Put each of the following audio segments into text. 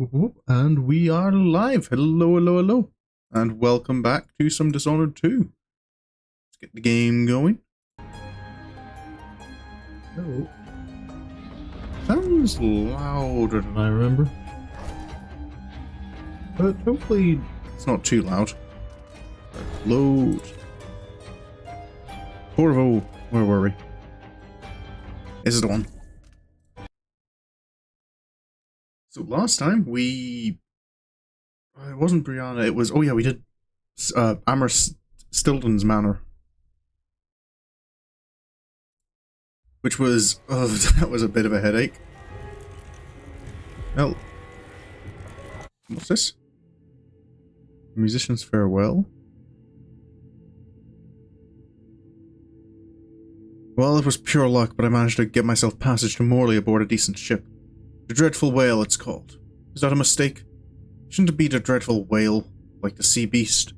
Whoop, whoop, and we are live. Hello, hello, hello. And welcome back to some Dishonored 2. Let's get the game going. Oh. Sounds louder than I remember. But hopefully it's not too loud. Load. Corvo. Where were we? This is the one. So last time it wasn't Brianna, it was, oh yeah, we did Amber Stilton's Manor. Which was, oh, that was a bit of a headache. Well, what's this? Musician's Farewell. Well, it was pure luck, but I managed to get myself passage to Morley aboard a decent ship. The Dreadful Whale, it's called. Is that a mistake? Shouldn't it be the Dreadful Whale, like the sea beast?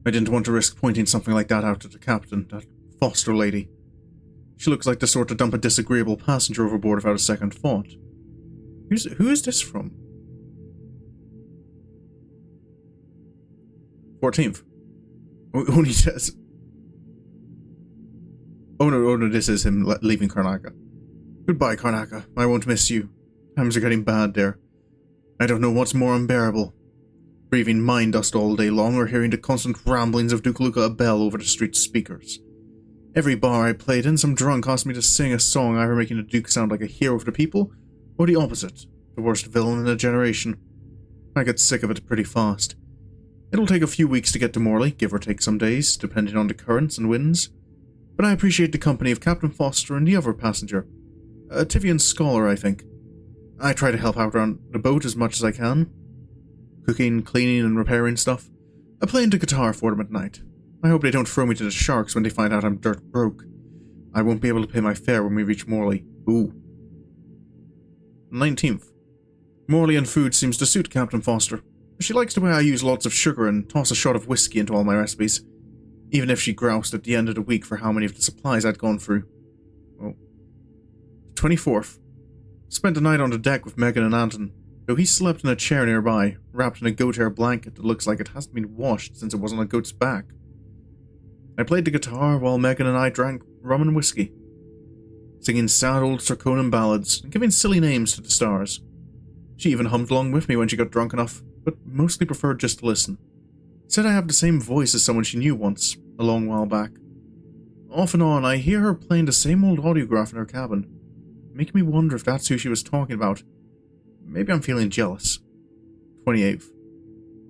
I didn't want to risk pointing something like that out to the captain, that Foster lady. She looks like the sort to dump a disagreeable passenger overboard without a second thought. Who is this from? 14th. Only says... Oh no, this is him leaving Karnaca. Goodbye, Karnaca. I won't miss you. Times are getting bad there. I don't know what's more unbearable. Breathing mine dust all day long or hearing the constant ramblings of Duke Luca Abele over the street speakers. Every bar I played in, some drunk asked me to sing a song either making the Duke sound like a hero for the people, or the opposite, the worst villain in a generation. I get sick of it pretty fast. It'll take a few weeks to get to Morley, give or take some days, depending on the currents and winds. But I appreciate the company of Captain Foster and the other passenger. A Tivian scholar, I think. I try to help out around the boat as much as I can. Cooking, cleaning, and repairing stuff. I play the guitar for them at night. I hope they don't throw me to the sharks when they find out I'm dirt broke. I won't be able to pay my fare when we reach Morley. Ooh. 19th. Morley and food seems to suit Captain Foster. She likes the way I use lots of sugar and toss a shot of whiskey into all my recipes. Even if she groused at the end of the week for how many of the supplies I'd gone through. Oh. 24th. Spent the night on the deck with Megan and Anton, though he slept in a chair nearby, wrapped in a goat hair blanket that looks like it hasn't been washed since it was on a goat's back. I played the guitar while Megan and I drank rum and whiskey, singing sad old Serkonos ballads and giving silly names to the stars. She even hummed along with me when she got drunk enough, but mostly preferred just to listen. Said I have the same voice as someone she knew once, a long while back. Off and on, I hear her playing the same old audiograph in her cabin, making me wonder if that's who she was talking about. Maybe I'm feeling jealous. 28th.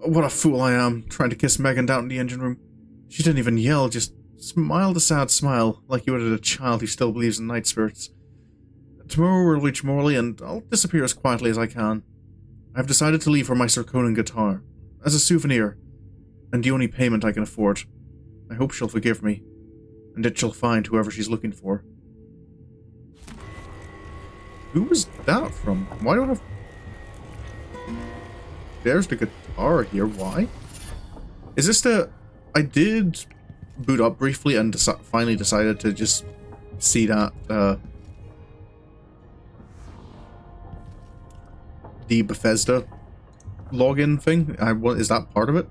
Oh, what a fool I am, trying to kiss Megan down in the engine room. She didn't even yell, just smiled a sad smile, like you would at a child who still believes in night spirits. Tomorrow we'll reach Morley, and I'll disappear as quietly as I can. I've decided to leave her my Serkonos guitar, as a souvenir, and the only payment I can afford. I hope she'll forgive me, and that she'll find whoever she's looking for. Who was that from? Why do I have... There's the guitar here, why? Is this the... I did boot up briefly and finally decided to just see that, the Bethesda login thing. Is that part of it?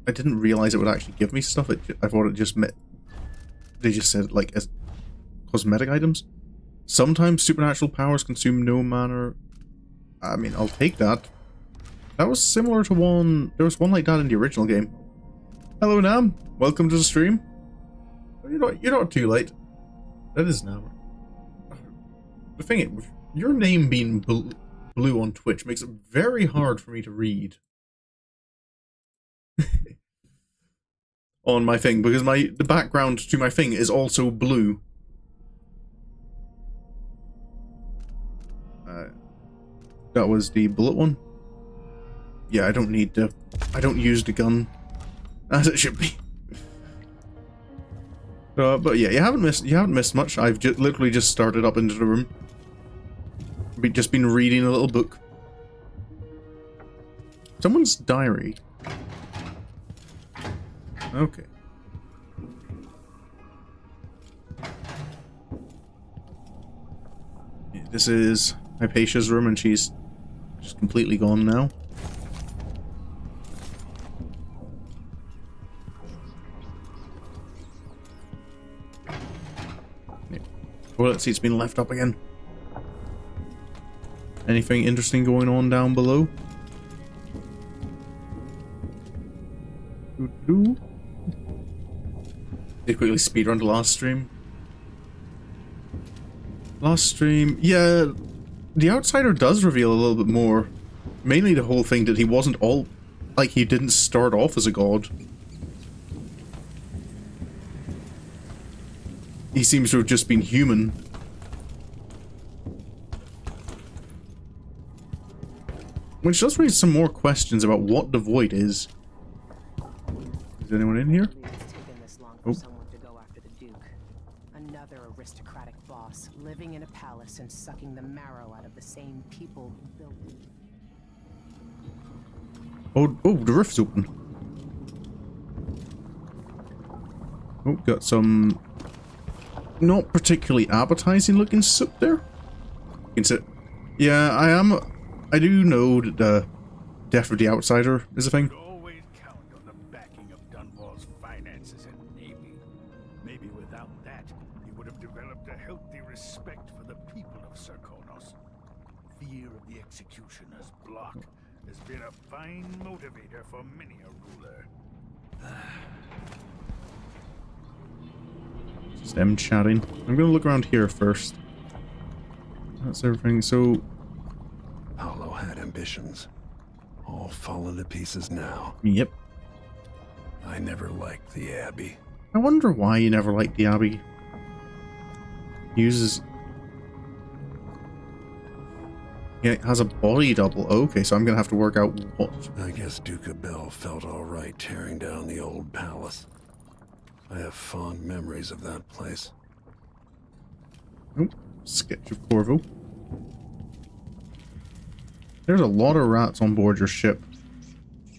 I didn't realize it would actually give me stuff. I thought it just meant... They just said, like, as cosmetic items. Sometimes supernatural powers consume no manner... I mean, I'll take that. That was similar to one... There was one like that in the original game. Hello, Nam. Welcome to the stream. You're not too late. That is Nam. The thing is, your name being blue on Twitch makes it very hard for me to read. On my thing, because the background to my thing is also blue. That was the bullet one. Yeah, I don't use the gun as it should be. But yeah, you haven't missed much. I've literally just started up into the room. Just been reading a little book. Someone's diary. Okay. this is Hypatia's room, and she's just completely gone now. Toilet seat's been left up again. Anything interesting going on down below? Did you quickly speedrun the last stream? Last stream, yeah, the Outsider does reveal a little bit more. Mainly the whole thing that he wasn't all, like, he didn't start off as a god. He seems to have just been human. Which does raise some more questions about what the Void is. Is anyone in here? Oh. Someone to go after the Duke. Another aristocratic boss, living in a palace and sucking the marrow out of the same people who built it. Oh, the rift's open. Oh, got some not particularly appetizing looking soup there. You can sit. Yeah, I do know that the death of the Outsider is a thing. Always count on the backing of Dunwall's finances and navy. Maybe without that, he would have developed a healthy respect for the people of Serkonos. Fear of the executioner's block has been a fine motivator for many a ruler. Just them chatting. I'm gonna look around here first. That's everything. So Paolo had ambitions. All fallen to pieces now. yep. I never liked the Abbey. I wonder why you never liked the Abbey. Uses. Yeah, it has a body double. Okay, so I'm gonna have to work out what. I guess Duke Abele felt alright tearing down the old palace. I have fond memories of that place. Oh, sketch of Corvo. There's a lot of rats on board your ship,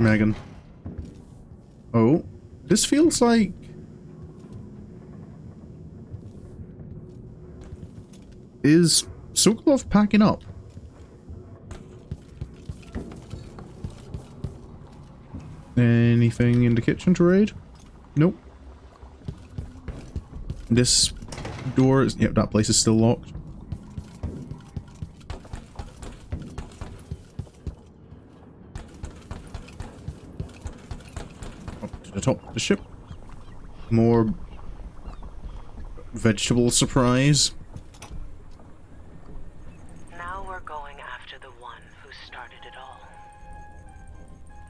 Megan. Oh, this feels like... Is Sokolov packing up? Anything in the kitchen to raid? Nope. This door is... Yep, that place is still locked. Up to the top of the ship. More vegetable surprise. Now we're going after the one who started it all.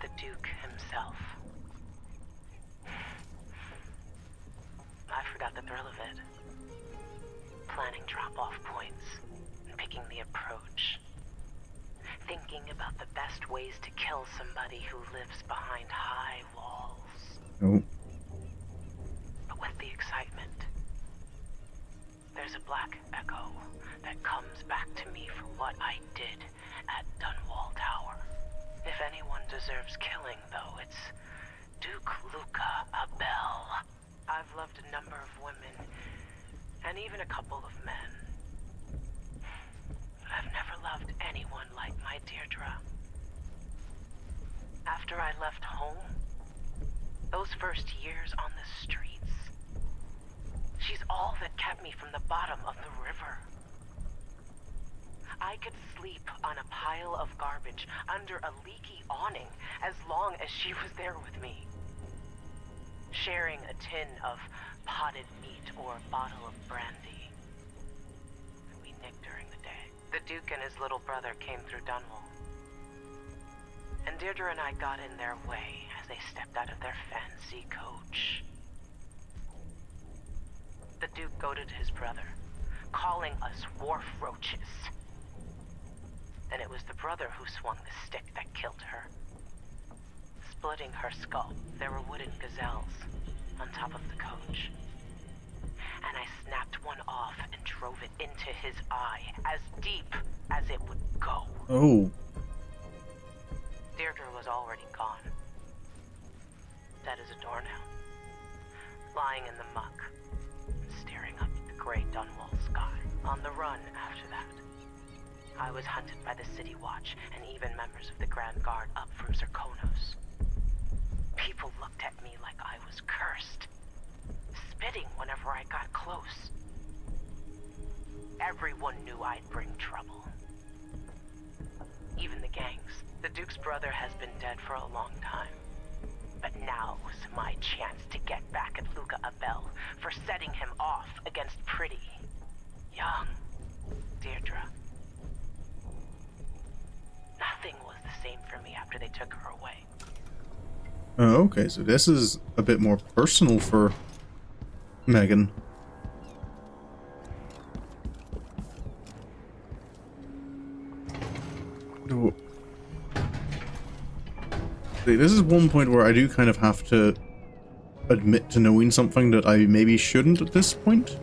The Duke himself. I forgot the thrill of it. Planning drop-off points, and picking the approach. Thinking about the best ways to kill somebody who lives behind high walls. Oh. But with the excitement, there's a black echo that comes back to me for what I did at Dunwall Tower. If anyone deserves killing, though, it's Duke Luca Abele. I've loved a number of women, and even a couple of men. But I've never loved anyone like my Deirdre. After I left home, those first years on the streets, she's all that kept me from the bottom of the river. I could sleep on a pile of garbage under a leaky awning as long as she was there with me. Sharing a tin of potted meat or a bottle of brandy that we nicked during the day. The Duke and his little brother came through Dunwall, and Deirdre and I got in their way as they stepped out of their fancy coach. The Duke goaded his brother, calling us wharf roaches. And it was the brother who swung the stick that killed her. Splitting her skull, there were wooden gazelles on top of the coach. And I snapped one off and drove it into his eye, as deep as it would go. Oh. Deirdre was already gone. Dead as a doornail. Lying in the muck, staring up at the gray Dunwall sky. On the run after that. I was hunted by the City Watch and even members of the Grand Guard up from Serkonos. People looked at me like I was cursed, spitting whenever I got close. Everyone knew I'd bring trouble. Even the gangs. The Duke's brother has been dead for a long time. But now was my chance to get back at Luca Abele for setting him off against pretty, young Deirdre. Nothing was the same for me after they took her away. Oh, okay, so this is a bit more personal for Megan. Oh. See, this is one point where I do kind of have to admit to knowing something that I maybe shouldn't at this point.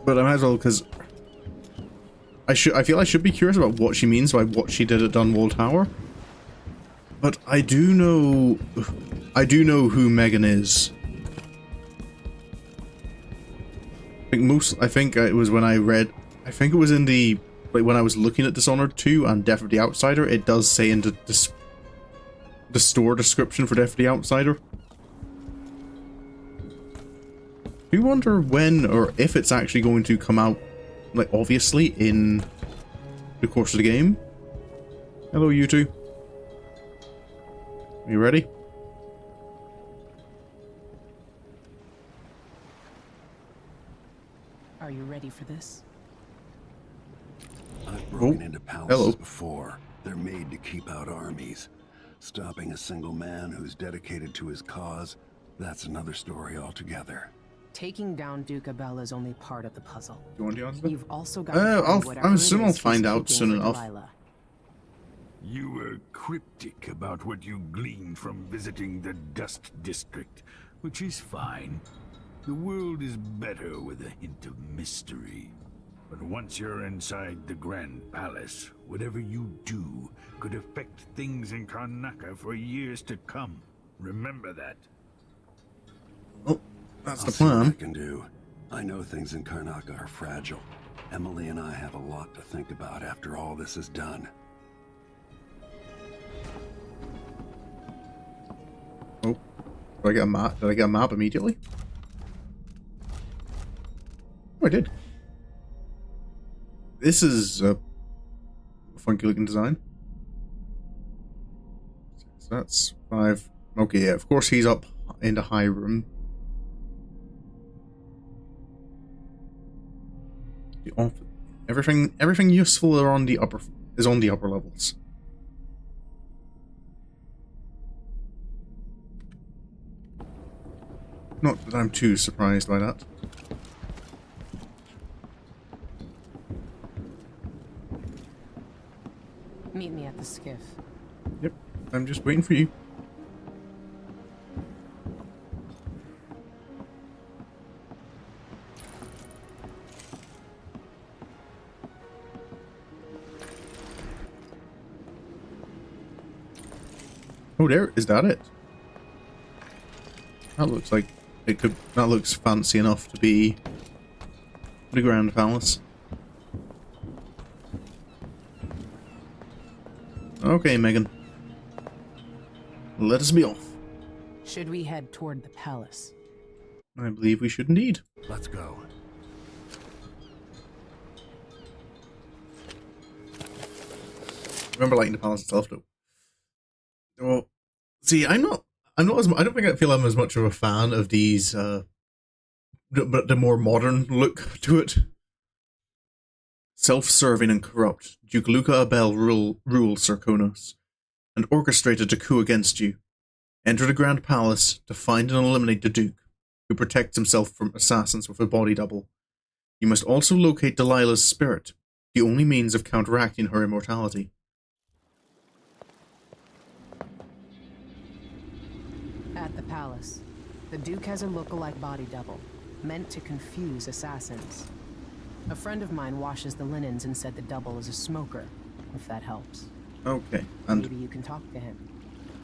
But I might as well, because I feel I should be curious about what she means by what she did at Dunwall Tower. But I do know who Megan is. I think it was when I read, I think it was in the, like when I was looking at Dishonored 2 and Death of the Outsider, it does say in the store description for Death of the Outsider. Do you wonder when or if it's actually going to come out, like obviously in the course of the game? Hello, you two. Are you ready? Are you ready for this? I've broken into palaces Hello. before. They're made to keep out armies. Stopping a single man who's dedicated to his cause, that's another story altogether. Taking down Duke Abele is only part of the puzzle. Do you want the answer? You've also got to find whatever it is I'll he's find out keeping soon for enough. Delilah. You were cryptic about what you gleaned from visiting the Dust District, which is fine. The world is better with a hint of mystery. But once you're inside the Grand Palace, whatever you do could affect things in Karnaca for years to come. Remember that. Oh, that's I'll the see what I plan. can do. I know things in Karnaca are fragile. Emily and I have a lot to think about after all this is done. Oh, did I get a map? Did I get a map immediately? Oh, I did. This is a funky looking design. So that's 5. Okay, yeah, of course he's up in the high room. Everything useful are on the upper levels. Not that I'm too surprised by that. Meet me at the skiff. Yep, I'm just waiting for you. Oh, there is that it? That looks like it could. That looks fancy enough to be the Grand Palace. Okay, Megan. Let us be off. Should we head toward the palace? I believe we should indeed. Let's go. Remember liking the palace itself, though. Well, see, I don't think I feel I'm as much of a fan of these, but the more modern look to it. Self-serving and corrupt, Duke Luca Abele ruled Serkonos, and orchestrated a coup against you. Enter the Grand Palace to find and eliminate the Duke, who protects himself from assassins with a body double. You must also locate Delilah's spirit, the only means of counteracting her immortality. At the palace, the Duke has a look-alike body double, meant to confuse assassins. A friend of mine washes the linens and said the double is a smoker, if that helps. Okay, and... Maybe you can talk to him.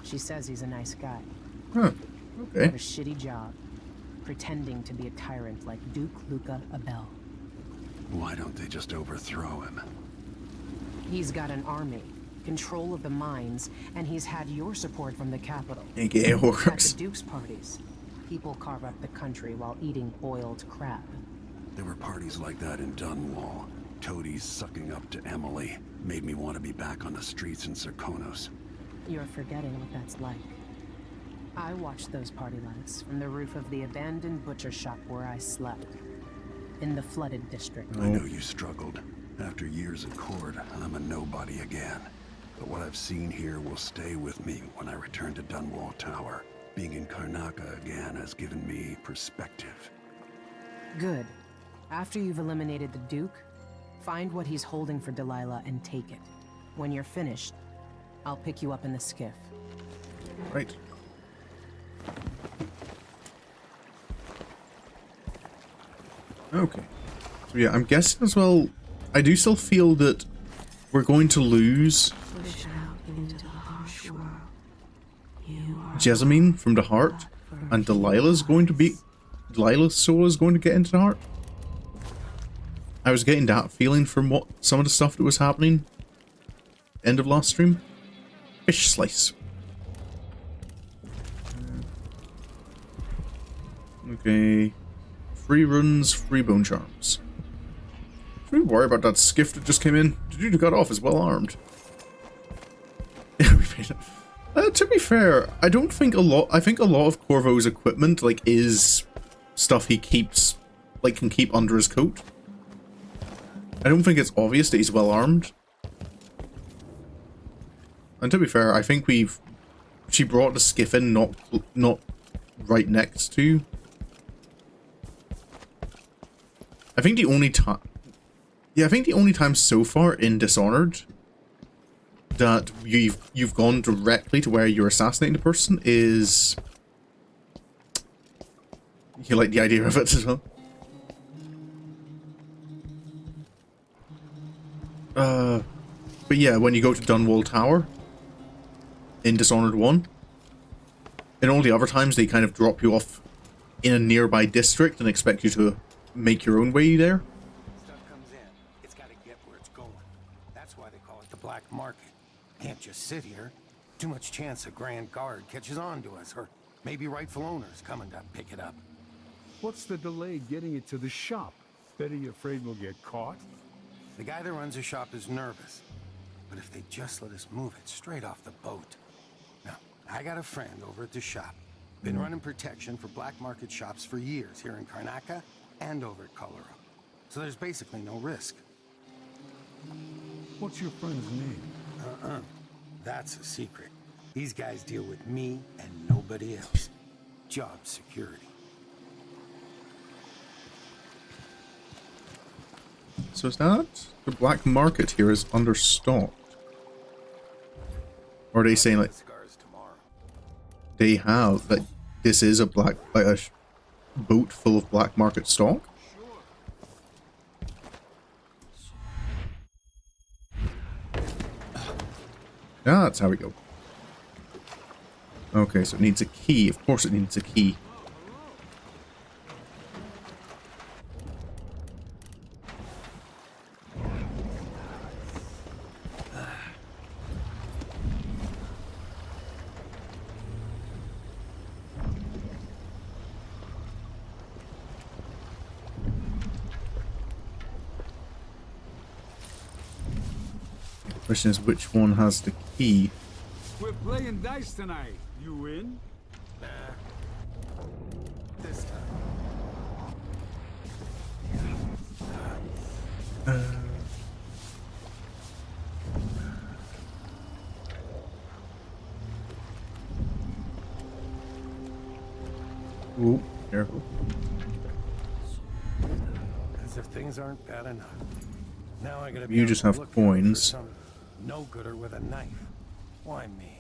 She says he's a nice guy. Huh, okay. What a shitty job, pretending to be a tyrant like Duke Luca Abele. Why don't they just overthrow him? He's got an army, control of the mines, and he's had your support from the capital. AKA At horrors. the Duke's parties, people carve up the country while eating boiled crab. There were parties like that in Dunwall. Toadies sucking up to Emily made me want to be back on the streets in Serkonos. You're forgetting what that's like. I watched those party lights from the roof of the abandoned butcher shop where I slept. In the flooded district. I know you struggled. After years at court, I'm a nobody again. But what I've seen here will stay with me when I return to Dunwall Tower. Being in Karnaca again has given me perspective. Good. After you've eliminated the Duke, find what he's holding for Delilah and take it. When you're finished, I'll pick you up in the skiff. Right. Okay. So yeah, I'm guessing as well, I do still feel that we're going to lose Jessamine from the heart, and Delilah's soul is going to get into the heart. I was getting that feeling from what some of the stuff that was happening end of last stream. Fish slice. Okay. 3 runs, 3 bone charms. Don't worry about that skiff that just came in. The dude who got off is well armed. To be fair, I don't think I think a lot of Corvo's equipment, like, is stuff he keeps, like, can keep under his coat. I don't think it's obvious that he's well armed. And to be fair, I think she brought the skiff in not right next to. I think the only time, I think the only time so far in Dishonored that you've gone directly to where you're assassinating the person is, you like the idea of it as well. But yeah, when you go to Dunwall Tower in Dishonored 1, and all the other times they kind of drop you off in a nearby district and expect you to make your own way there. Stuff comes in, it's got to get where it's going. That's why they call it the black market. Can't just sit here. Too much chance a Grand Guard catches on to us, or maybe rightful owners coming to pick it up. What's the delay getting it to the shop? Betty, you afraid we'll get caught? The guy that runs the shop is nervous. But if they just let us move it straight off the boat. Now, I got a friend over at the shop. Been running protection for black market shops for years here in Karnaca and over at Colorado. So there's basically no risk. What's your friend's name? That's a secret. These guys deal with me and nobody else. Job security. So is that the black market here is understocked? Or are they saying like they have that this is a boat full of black market stock? Ah, that's how we go. Okay, so it needs a key. Of course it needs a key. The question is which one has the key? We're playing dice tonight. You in? Nah. This time. Ooh, careful. As if things aren't bad enough. Now I gotta be You on just the have lookout coins. for some no-gooder with a knife. Why me?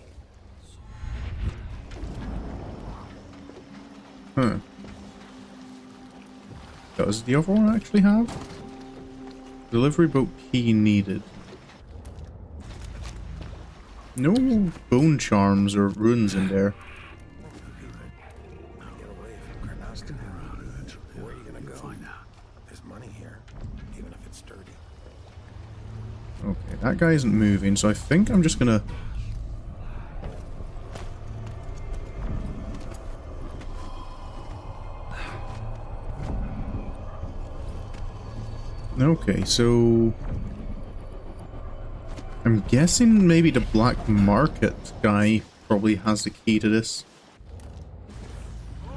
Huh. Does the other one actually have? Delivery boat key needed. No bone charms or runes in there. Get away from Karnaca. Where are you gonna go? Find out. There's money here, even if That guy isn't moving, so I think I'm just gonna... Okay, so... I'm guessing maybe the black market guy probably has the key to this.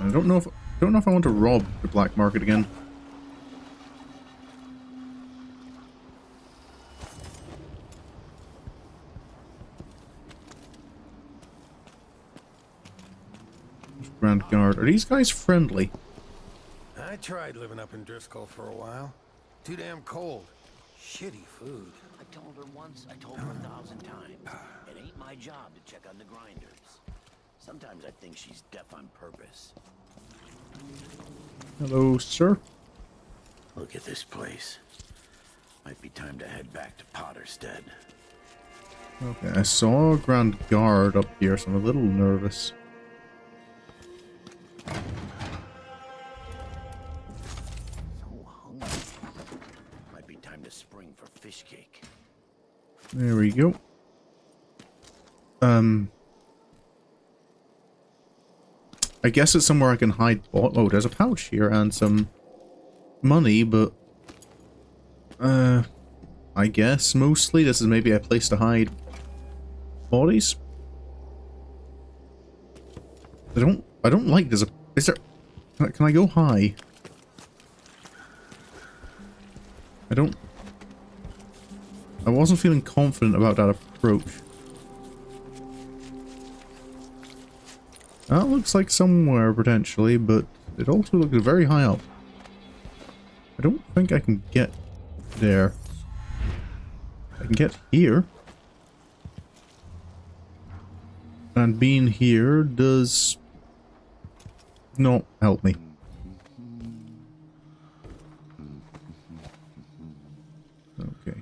I don't know if I want to rob the black market again. Grand Guard. Are these guys friendly? I tried living up in Driscoll for a while. Too damn cold. Shitty food. I told her once, I told her 1,000 times. It ain't my job to check on the grinders. Sometimes I think she's deaf on purpose. Hello, sir. Look at this place. Might be time to head back to Potterstead. Okay, I saw a Grand Guard up here, so I'm a little nervous. So hungry. Might be time to spring for fish cake. There we go. I guess it's somewhere I can hide. Oh, there's a pouch here and some money, but I guess mostly this is maybe a place to hide bodies. I don't like this. Is there? Can I go high? I wasn't feeling confident about that approach. That looks like somewhere, potentially, but it also looks very high up. I don't think I can get there. I can get here. And being here does not help me. Okay.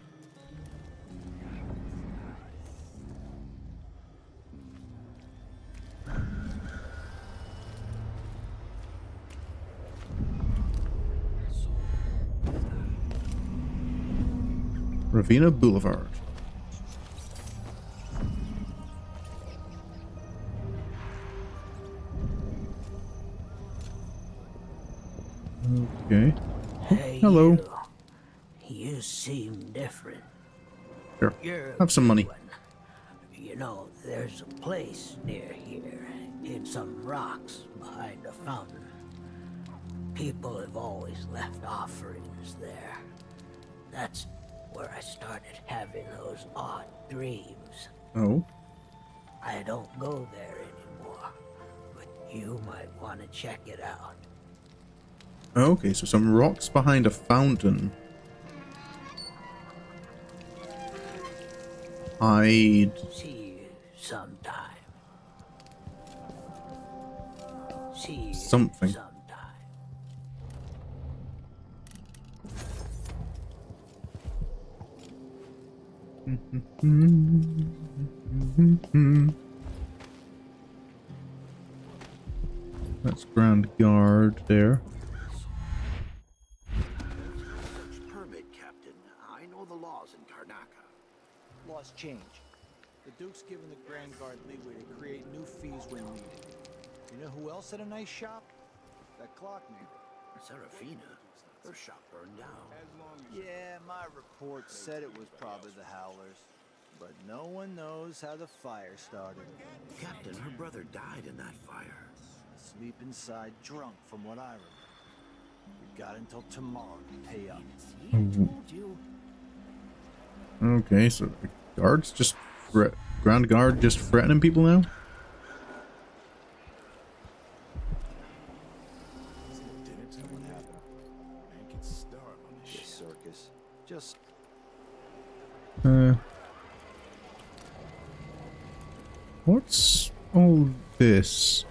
Ravenna Boulevard. Okay. Hey, Hello. You seem different. Sure. You're Have some money. You know, there's a place near here, in some rocks behind a fountain. People have always left offerings there. That's where I started having those odd dreams. Oh. I don't go there anymore, but you might want to check it out. Okay, so some rocks behind a fountain. Hide. See you sometime. See you Something. sometime. That's Grand Guard there. Permit, Captain. I know the laws in Karnaka. Laws change. The Duke's given the Grand Guard leeway to create new fees when needed. You know who else had a nice shop? That clockmaker. Serafina. Her shop burned down. Yeah, my report said it was probably the Howlers. But no one knows how the fire started. Captain, her brother died in that fire. Sleep inside drunk from what I remember. We've got until tomorrow to pay up. Told you. Okay, so the guards just Grand Guard just threatening people now? This circus. Just What's all this?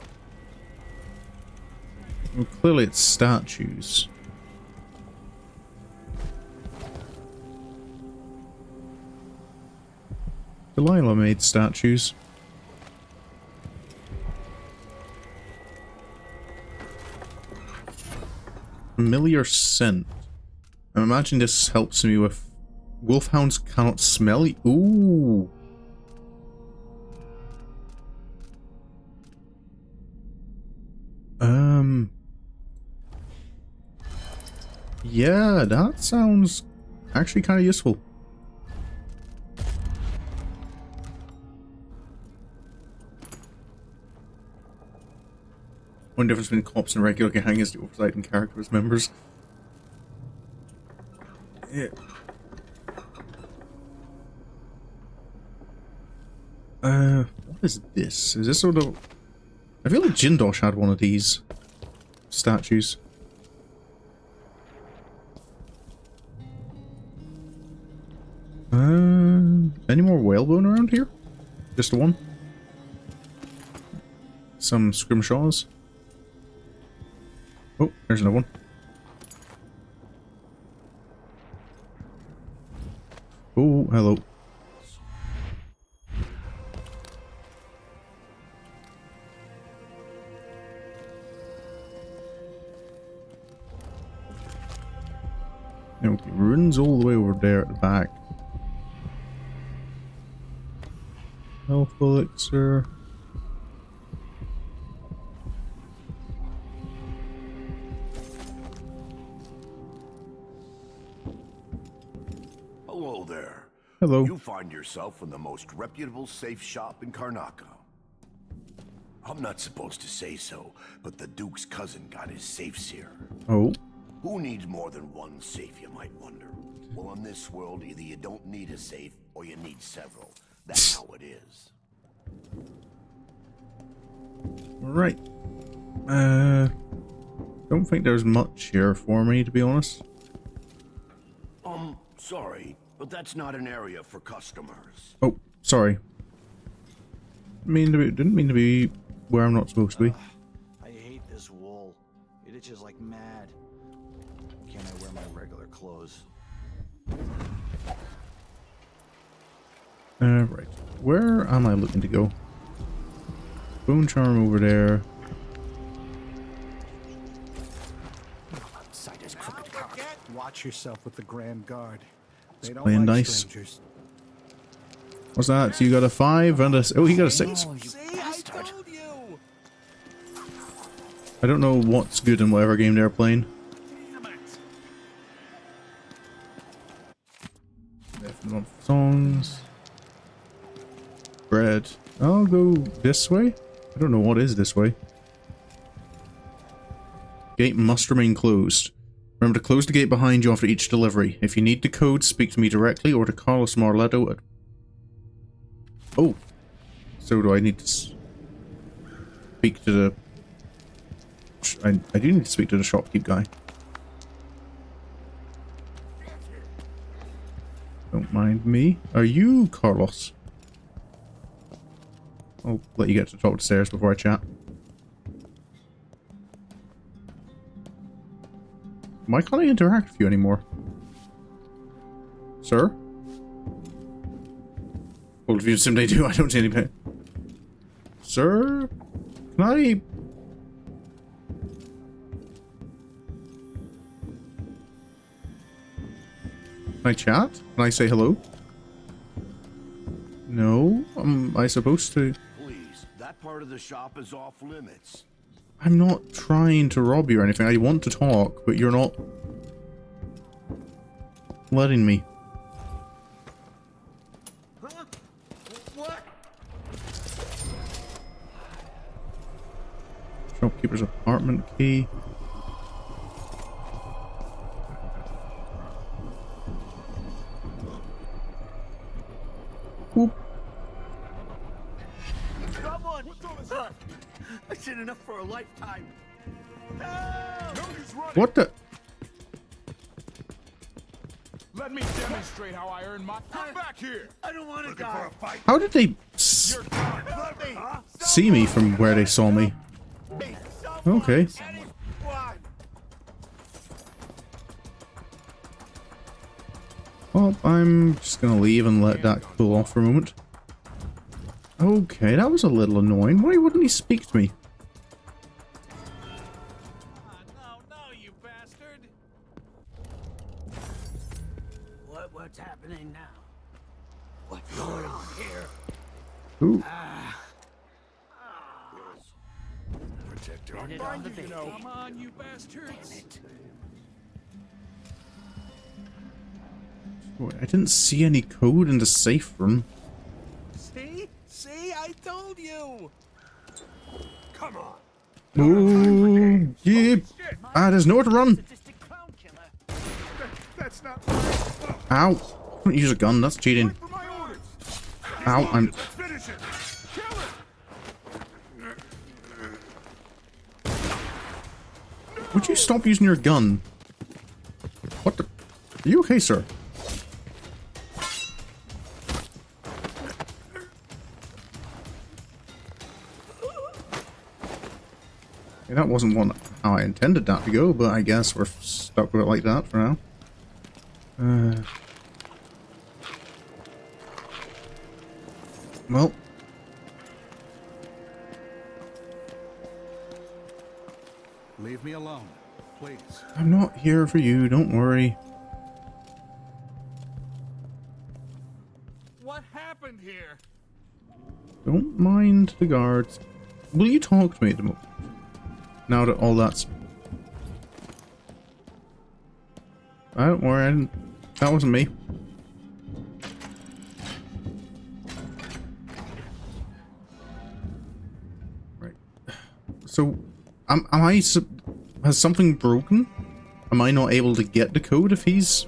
Well, clearly it's statues. Delilah made statues. Familiar scent. I imagine this helps me with Wolfhounds cannot smell you. Ooh. Yeah, that sounds actually kind of useful. One difference between cops and regular gang is the oversight and character as members. Yeah. What is this? Is this sort of... I feel like Jindosh had one of these statues. Any more whalebone around here? Just the one? Some scrimshaws. Oh, there's another one. Oh, hello. Okay, ruins all the way over there at the back. Health elixir. Hello there. Hello. You find yourself in the most reputable safe shop in Karnaca. I'm not supposed to say so, but the Duke's cousin got his safes here. Oh. Who needs more than one safe, you might wonder? Well, in this world, either you don't need a safe, or you need several. That's how it is. Right. Don't think there's much here for me, to be honest. Sorry, but that's not an area for customers. Oh, sorry. Didn't mean to be where I'm not supposed to be. I hate this wool. It itches like mad. Can't I wear my regular clothes? Right. Where am I looking to go? Bone charm over there. Watch yourself with the Grand Guard. They don't Playing like nice. strangers. What's that? So you got a 5 and a... Oh, he got a 6. See, I told you. I don't know what's good in whatever game they're playing. Definitely songs. Bread. I'll go this way. I don't know what is this way. Gate must remain closed. Remember to close the gate behind you after each delivery. If you need the code, speak to me directly or to Carlos Marletto at... Oh. So do I need to speak to the... I do need to speak to the shopkeep guy. Don't mind me. Are you Carlos? I'll let you get to the top of the stairs before I chat. Why can't I interact with you anymore? Sir? Well, if you simply do, I don't see any pain. Sir? Can I... Can I chat? Can I say hello? No? Am I supposed to? Please, that part of the shop is off limits. I'm not trying to rob you or anything. I want to talk, but you're not letting me. Huh? What? Shopkeeper's apartment key. Whoop. Someone! I've seen enough for a lifetime. What the? Let me demonstrate how I earn my... Come back here! I don't want to die. How did they see me from where they saw me? Okay. Well, I'm just gonna leave and let that cool off for a moment. Okay, that was a little annoying. Why wouldn't he speak to me? What's happening? happening now? What's going on here? Ooh. Protector. Get it on the baby. Come on, you bastards. Wait, I didn't see any code in the safe room. See? See? I told you. Come on. Ooh, yeah. Ah, there's nowhere to run. Sadistic clown killer. That's not Ow. Don't use a gun, that's cheating. for my orders. Ow, I'm... Finish it. Kill it. Would you stop using your gun? What the... Are you okay, sir? Okay, that wasn't one how I intended that to go, but I guess we're stuck with it like that for now. Well. Leave me alone, please. I'm not here for you, don't worry. What happened here? Don't mind the guards. Will you talk to me at the moment? Now that all that's... Don't worry, I didn't... That wasn't me. Right. So, has something broken? Am I not able to get the code if he's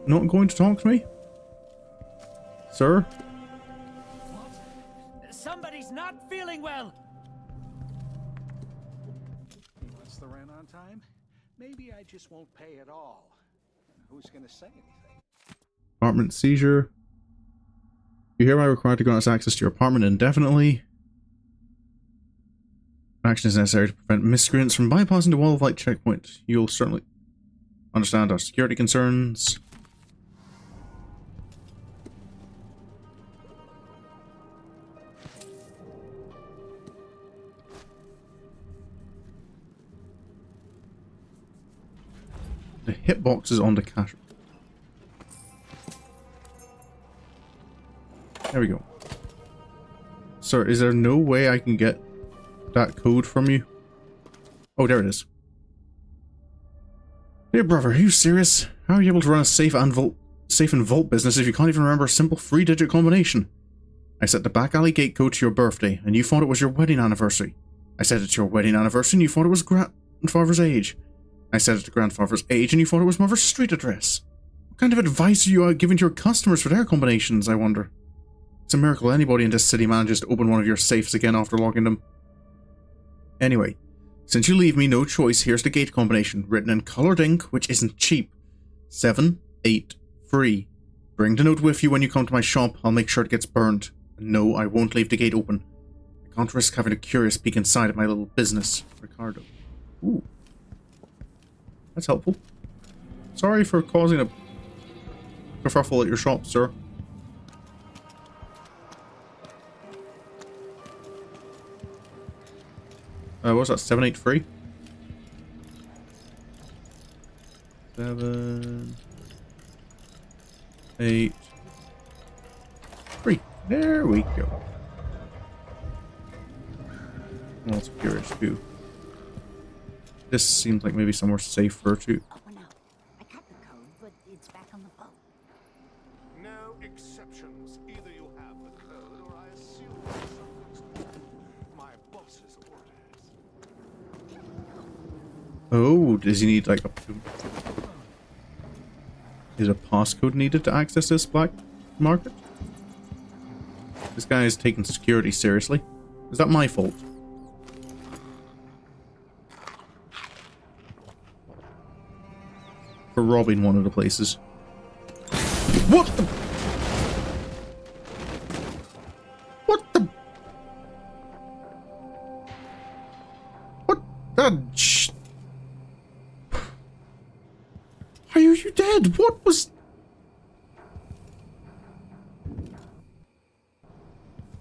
not going to talk to me? Sir? Somebody's not feeling well. He wants the rent on time? Maybe I just won't pay at all. Who's gonna say anything? Apartment seizure. You hereby required to grant us access to your apartment indefinitely. Action is necessary to prevent miscreants from bypassing the wall of light checkpoint. You'll certainly understand our security concerns. The hitbox is on the cash. There we go. Sir, is there no way I can get that code from you? Oh, there it is. Dear brother, are you serious? How are you able to run a safe and vault business if you can't even remember a simple 3-digit combination? I set the back alley gate code to your birthday, and you thought it was your wedding anniversary. I set it to your wedding anniversary, and you thought it was grandfather's age. I set it to grandfather's age, and you thought it was mother's street address. What kind of advice are you giving to your customers for their combinations, I wonder? It's a miracle anybody in this city manages to open one of your safes again after locking them. Anyway, since you leave me no choice, here's the gate combination, written in coloured ink, which isn't cheap. 783. Bring the note with you when you come to my shop. I'll make sure it gets burned. And no, I won't leave the gate open. I can't risk having a curious peek inside of my little business. Ricardo. Ooh. That's helpful. Sorry for causing a kerfuffle at your shop, sir. What's that? 783? 7 8 3. There we go. I'm also curious too. This seems like maybe somewhere safer too. Oh no, I cut the code, but it's back on the boat. No exceptions. Either you have the code or I assume something's wrong. My boss's orders. Oh, does he need like a... Is a passcode needed to access this black market? This guy is taking security seriously. Is that my fault? For robbing one of the places. What the... What the... What the... Are you dead? What was...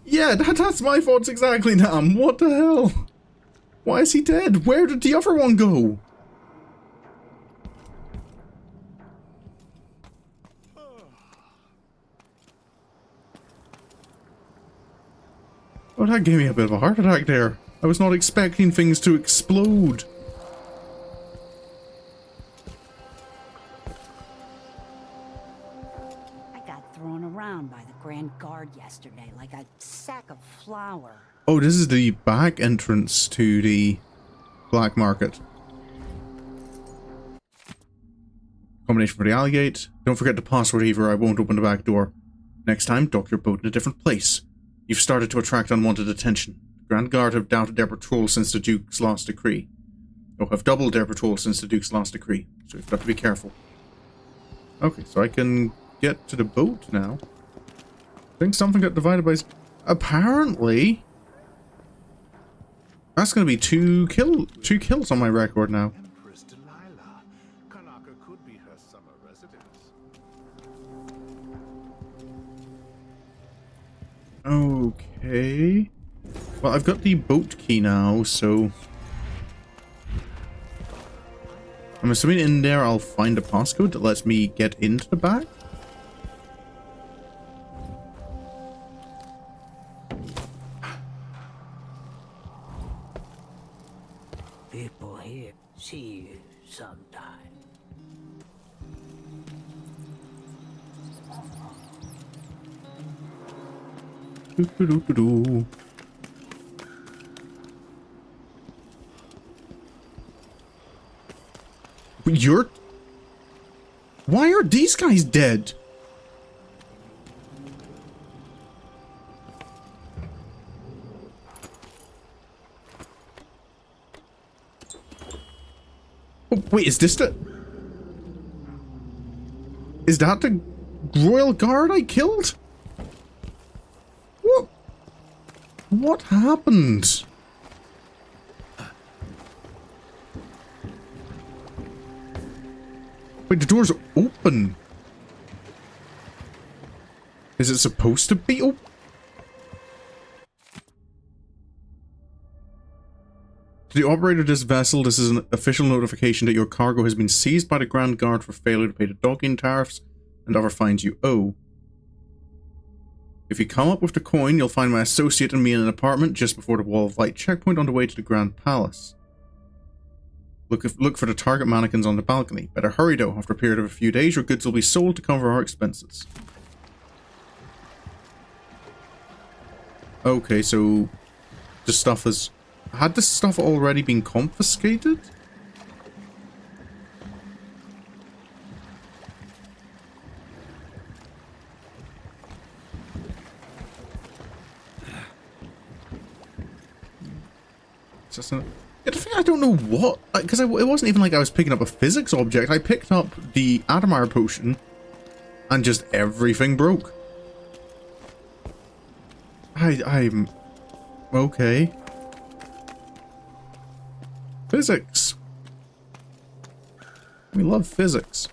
Yeah, that's my fault exactly, Nam. What the hell? Why is he dead? Where did the other one go? Oh, that gave me a bit of a heart attack there. I was not expecting things to explode. I got thrown around by the Grand Guard yesterday like a sack of flour. Oh, this is the back entrance to the black market. Combination for the alley gate. Don't forget the password either, I won't open the back door. Next time, dock your boat in a different place. You've started to attract unwanted attention. The Grand Guard have doubted their patrol since the Duke's last decree. Or have doubled their patrol since the Duke's last decree. So you've got to be careful. Okay, so I can get to the boat now. I think something got divided by... Apparently... That's going to be two kills on my record now. Empress Delilah. Karnaca could be her summer residence. Okay. Well, I've got the boat key now, so... I'm assuming in there I'll find a passcode that lets me get into the back? People here see you sometime. Doo-doo-doo-doo-doo. You're... Why are these guys dead? Oh, wait, is this the... Is that the Royal Guard I killed? What? What happened? Wait, the door's open. Is it supposed to be open? To the operator of this vessel, this is an official notification that your cargo has been seized by the Grand Guard for failure to pay the docking tariffs and other fines you owe. If you come up with the coin, you'll find my associate and me in an apartment just before the Wall of Light checkpoint on the way to the Grand Palace. Look for the target mannequins on the balcony. Better hurry though, after a period of a few days your goods will be sold to cover our expenses. Okay, so the stuff has... Had this stuff already been confiscated? Just a... Yeah, the thing, I don't know what, because it wasn't even like I was picking up a physics object. I picked up the Adamar potion, and just everything broke. I'm... Okay. Physics. We love physics.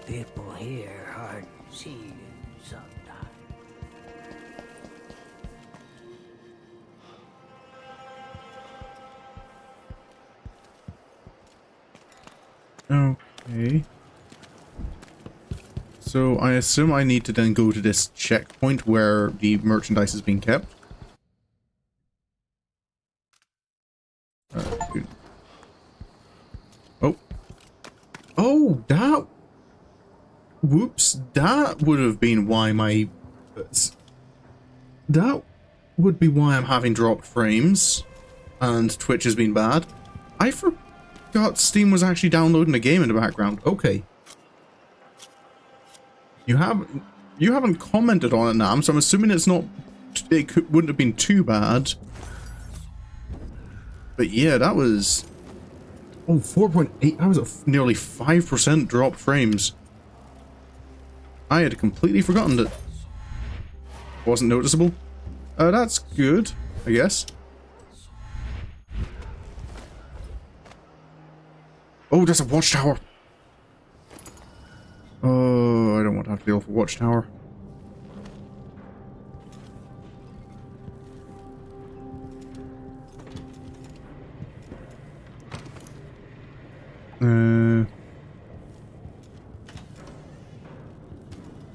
People here hard to see you sometime. Okay. So I assume I need to then go to this checkpoint where the merchandise is being kept. Oh. Oh, that... Whoops. That would have been why my... That would be why I'm having dropped frames. And Twitch has been bad. I forgot Steam was actually downloading a game in the background. Okay. You haven't commented on it, Nam, so I'm assuming it's not... wouldn't have been too bad. But yeah, that was... Oh, 4.8. I was at nearly 5% drop frames. I had completely forgotten that. Wasn't noticeable. That's good, I guess. Oh, there's a watchtower. Oh, I don't want to have to deal with a watchtower.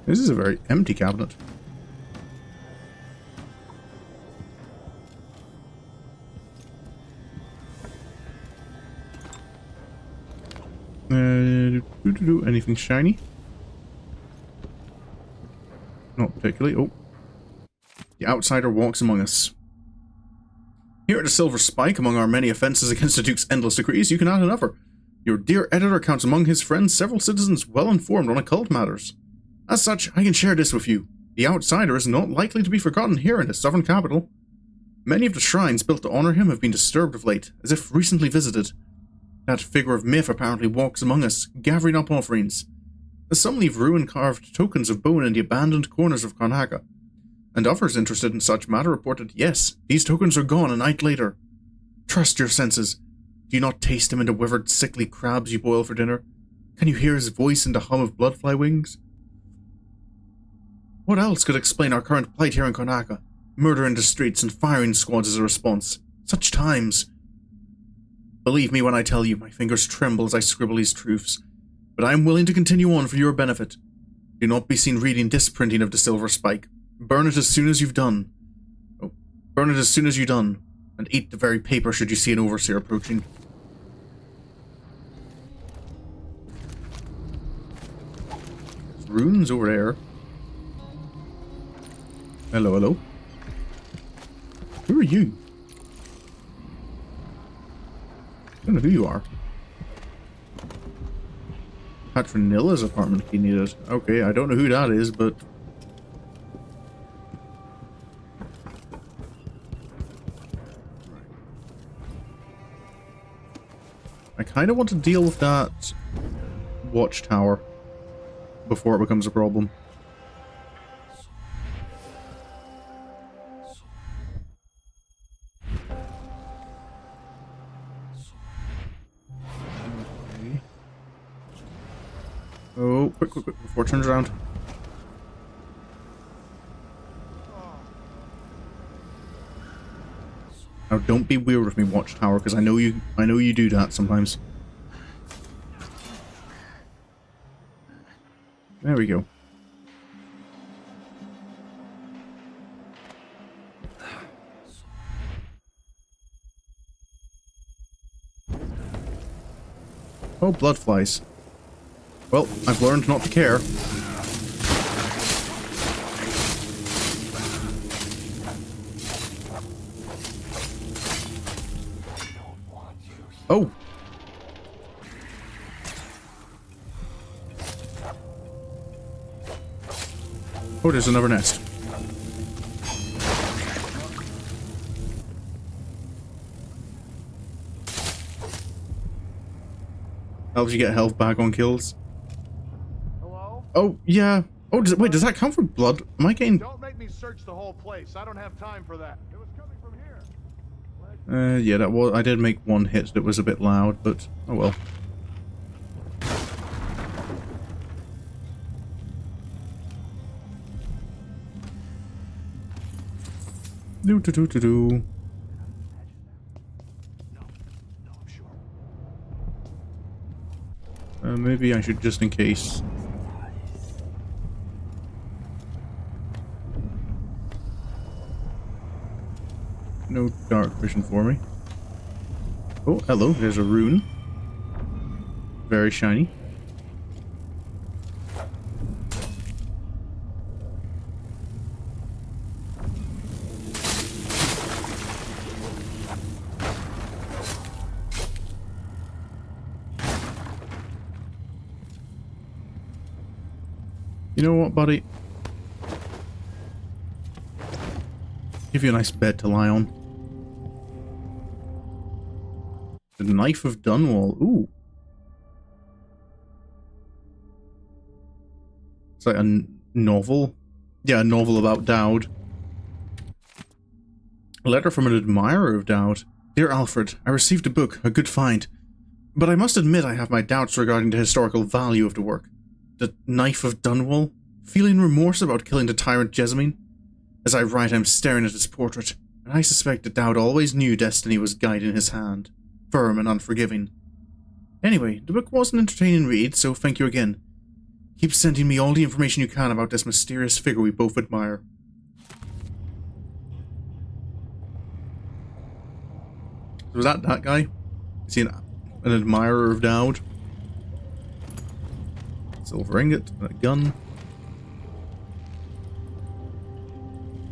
This is a very empty cabinet. Anything shiny? Not particularly. Oh. The outsider walks among us. Here at the Silver Spike, among our many offences against the Duke's endless decrees, you can add another. Your dear editor counts among his friends several citizens well informed on occult matters. As such, I can share this with you. The outsider is not likely to be forgotten here in the southern capital. Many of the shrines built to honour him have been disturbed of late, as if recently visited. That figure of myth apparently walks among us, gathering up offerings. Some leave ruin-carved tokens of bone in the abandoned corners of Karnaca. And others interested in such matter reported, yes, these tokens are gone a night later. Trust your senses. Do you not taste him in the withered, sickly crabs you boil for dinner? Can you hear his voice in the hum of bloodfly wings? What else could explain our current plight here in Karnaca? Murder in the streets and firing squads as a response. Such times. Believe me when I tell you, my fingers tremble as I scribble these truths. But I am willing to continue on for your benefit. Do not be seen reading this printing of the Silver Spike. Burn it as soon as you've done. Oh, burn it as soon as you've done. And eat the very paper should you see an overseer approaching. There's runes over there. Hello, hello. Who are you? I don't know who you are. Patronilla's apartment key needed. Okay, I don't know who that is, but... I kind of want to deal with that watchtower before it becomes a problem. Okay. Oh, quick, before it turns around. Now, don't be weird with me, Watchtower, because I know you do that sometimes. There we go. Oh, blood flies. Well, I've learned not to care. Oh! Oh, there's another nest. Helps you get health back on kills. Hello? Oh, yeah. Oh, wait, does that count for blood? Am I getting... Don't make me search the whole place. I don't have time for that. It was coming from here. Yeah, that was... I did make one hit that was a bit loud, but... oh well. Do. Maybe I should, just in case. No dark vision for me. Oh, hello, there's a rune. Very shiny. You know what, buddy? Give you a nice bed to lie on. The Knife of Dunwall. Ooh. It's like a novel. Yeah, a novel about Dowd. A letter from an admirer of Dowd. Dear Alfred, I received a book, a good find. But I must admit I have my doubts regarding the historical value of the work. The Knife of Dunwall? Feeling remorse about killing the tyrant Jessamine? As I write, I'm staring at his portrait, and I suspect that Dowd always knew destiny was guiding his hand, firm and unforgiving. Anyway, the book was an entertaining read, so thank you again. Keep sending me all the information you can about this mysterious figure we both admire. Was that guy? Is he an admirer of Dowd? Silver ingot and a gun.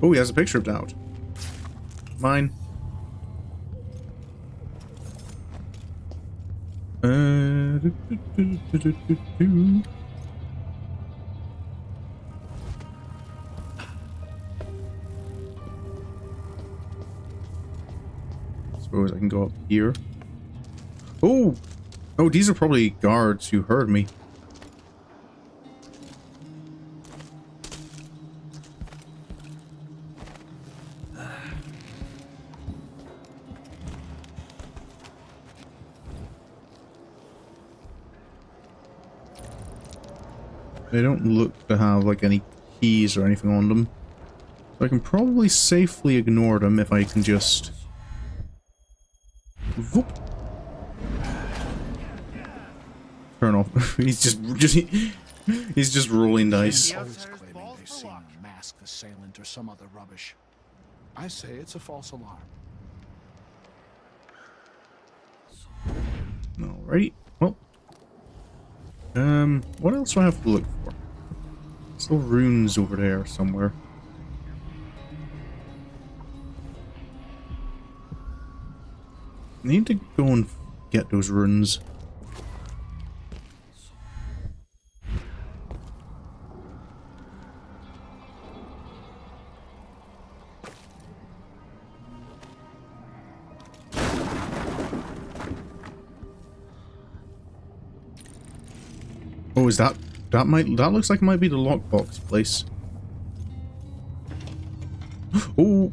Oh, he has a picture of Dowd. Mine. Suppose I can go up here. Oh! Oh, these are probably guards who heard me. They don't look to have like any keys or anything on them. So I can probably safely ignore them if I can just... Whoop. Turn off. He's just rolling dice. Always claiming they've seen a masked assailant or some other rubbish. I say it's a false alarm. Alright. Well. What else do I have to look for? Still runes over there somewhere. I need to go and get those runes. Oh, is that looks like it might be the lockbox place. Oh.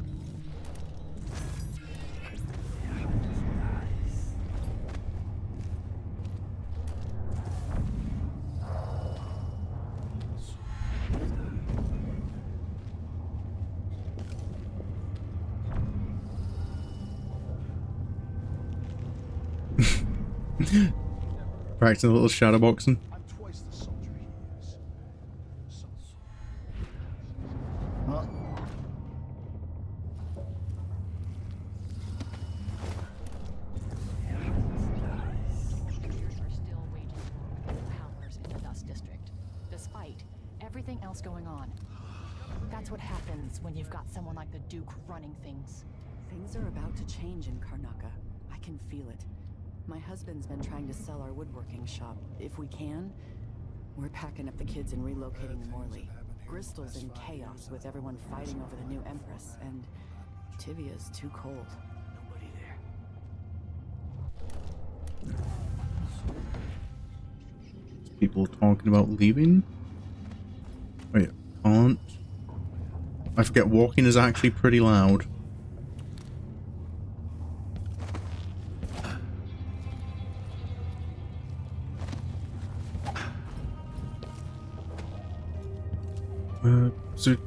Practicing a little shadow boxing. Going on. That's what happens when you've got someone like the Duke running things. Things are about to change in Karnaca. I can feel it. My husband's been trying to sell our woodworking shop. If we can, we're packing up the kids and relocating to Morley. Bristol's in chaos with everyone fighting over the new Empress, and Tivia's too cold. Nobody there. People talking about leaving? Wait, aren't... I forget, walking is actually pretty loud. So,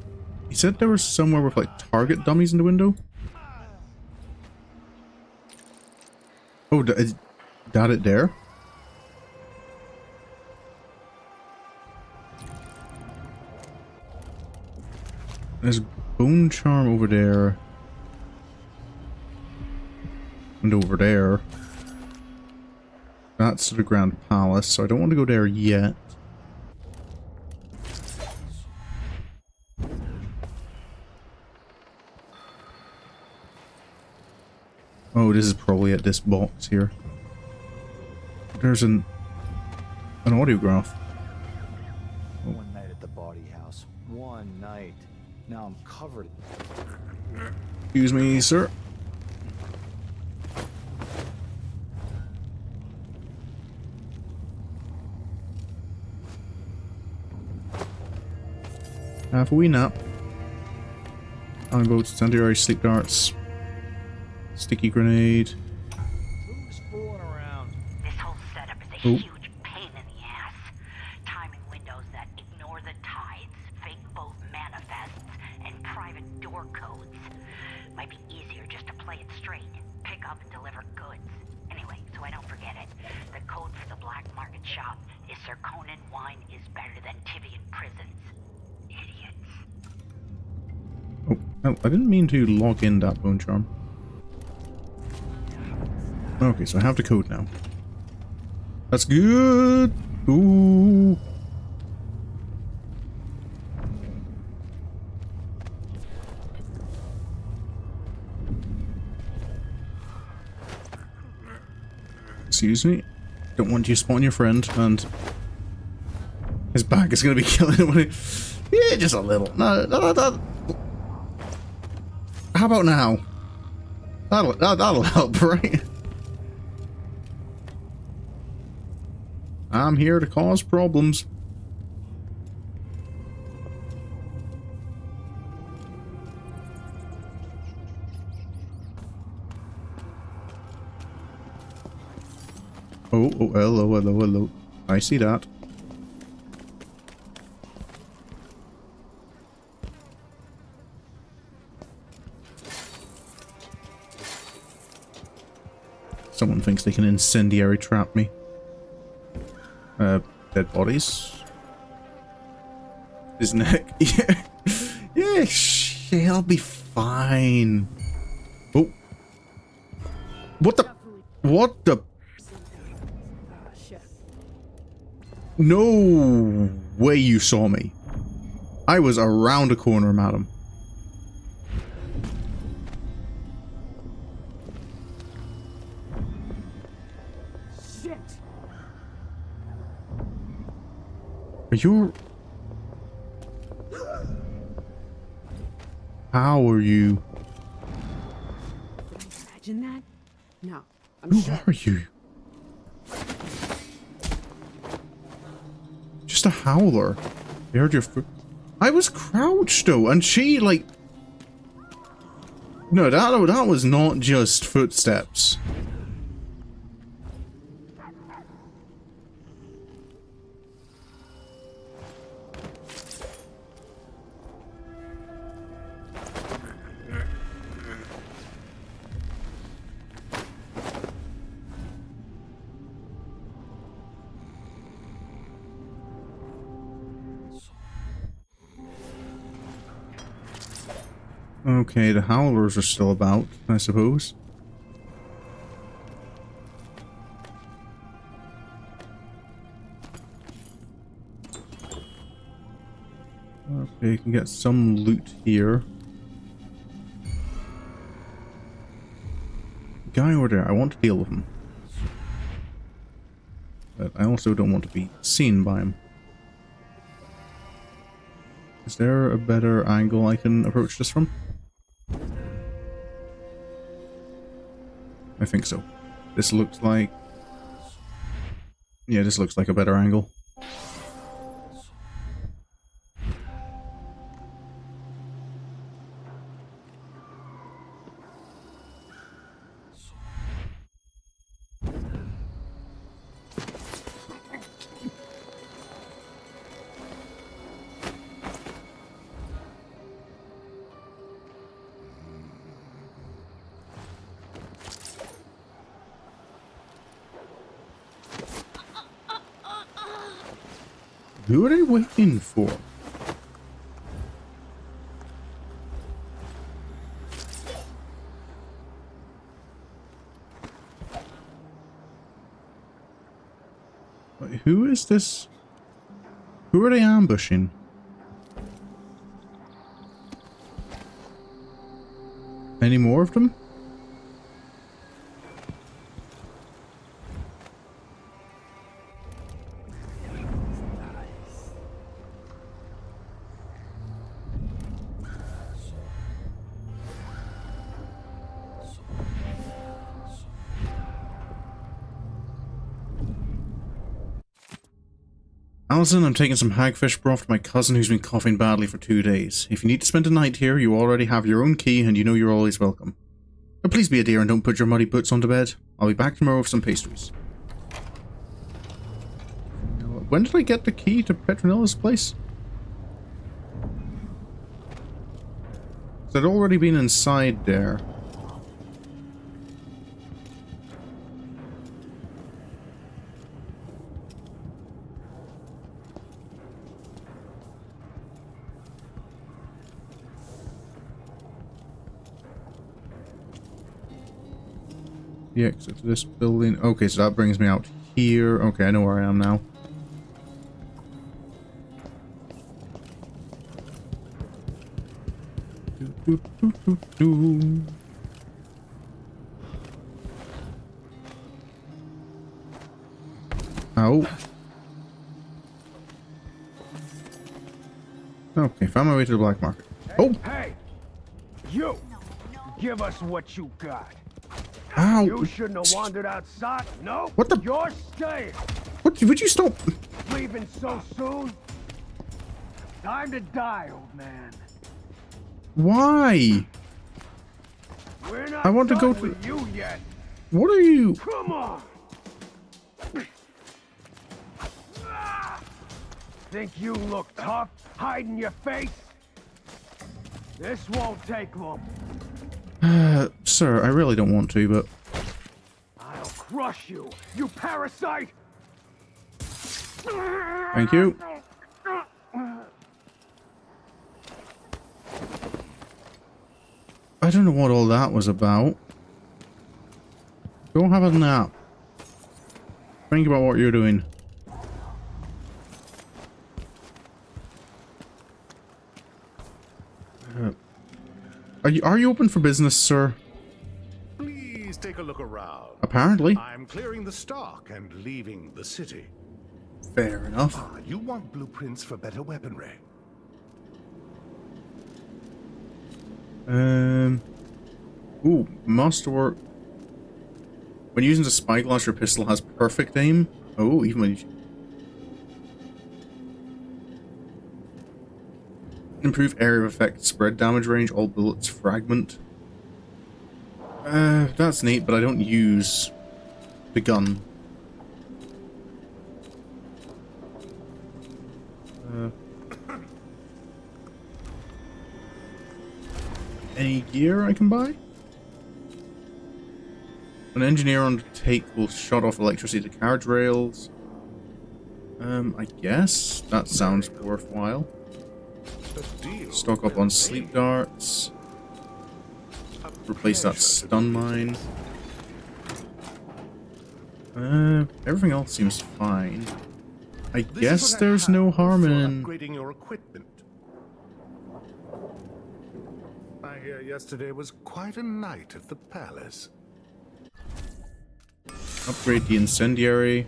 he said there was somewhere with like target dummies in the window? Oh, is that it there? There's bone charm over there. And over there. That's the Grand Palace, so I don't want to go there yet. Oh, this is probably at this box here. There's an audiograph. Oh. One night at the body house. One night. Now I'm covered. Excuse me, sir. Half a wee nap. Iron bolts, incendiary, sleep darts, sticky grenade. Who's fooling around? This whole setup is a huge pain in the ass. Timing windows that ignore the tides, fake boat manifests, and private door codes. Might be easier just to play it straight. Pick up and deliver goods. Anyway, so I don't forget it. The code for the black market shop is Serkonan wine is better than Tivian prisons. Idiots. Oh, I didn't mean to log in that bone charm. Okay, so I have the code now. That's good. Ooh. Excuse me. Don't want you spotting your friend, and his bag is going to be killing him. Yeah, just a little. No. How about now? That'll help, right? I'm here to cause problems. Oh, hello. I see that. Someone thinks they can incendiary trap me. Dead bodies. His neck. Yeah. Yeah, he'll be fine. Oh. What the? No way you saw me. I was around a corner, madam. Shit. Are you... How are you? Imagine that? No. Who are you? Just a howler. I heard your foot. I was crouched though, and she like... No, that was not just footsteps. Okay, the howlers are still about, I suppose. Okay, you can get some loot here. Guy over there, I want to deal with him. But I also don't want to be seen by him. Is there a better angle I can approach this from? I think so. This looks like... Yeah, this looks like a better angle. Who are they waiting for? Wait, who is this? Who are they ambushing? Any more of them? Alison, I'm taking some hagfish broth to my cousin who's been coughing badly for 2 days. If you need to spend a night here, you already have your own key and you know you're always welcome. But please be a dear and don't put your muddy boots onto bed. I'll be back tomorrow with some pastries. When did I get the key to Petronilla's place? I'd already been inside there. The exit to this building. Okay, so that brings me out here. Okay, I know where I am now. Ow. Okay, found my way to the black market. Oh! Hey! You! Give us what you got. Ow! You shouldn't have wandered outside. No? What the? You're staying. What? Would you stop? Leaving so soon? Time to die, old man. Why? We're not I want to go done with you yet. What are you? Come on! Think you look tough, hiding your face? This won't take long. Sir, I really don't want to, but... I'll crush you, you parasite! Thank you. I don't know what all that was about. Go have a nap. Think about what you're doing. Are you open for business, sir? Please take a look around. Apparently. I'm clearing the stock and leaving the city. Fair enough. Ah, you want blueprints for better weaponry. Ooh, masterwork. When using the spyglass, your pistol has perfect aim. Oh, even when you... Improve area of effect, spread damage range, all bullets fragment. That's neat, but I don't use the gun. Any gear I can buy? An engineer on the take will shut off electricity to carriage rails. I guess that sounds worthwhile. Stock up on sleep darts. Replace that stun mine. Everything else seems fine. I guess there's no harm in upgrading your equipment. I hear yesterday was quite a night at the palace. Upgrade the incendiary.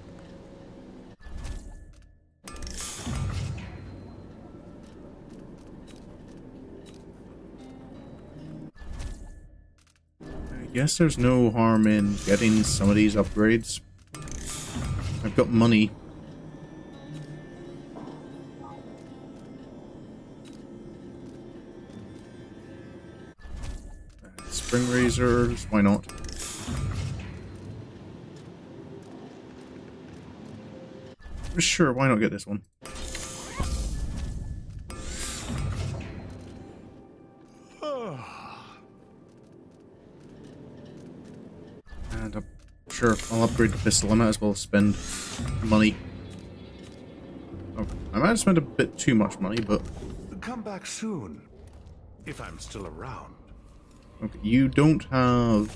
I guess there's no harm in getting some of these upgrades. I've got money. Spring razors, why not? Sure, why not get this one? And sure, I'll upgrade the pistol. I might as well spend money. Oh, I might have spent a bit too much money, but... Come back soon, if I'm still around. Okay, you don't have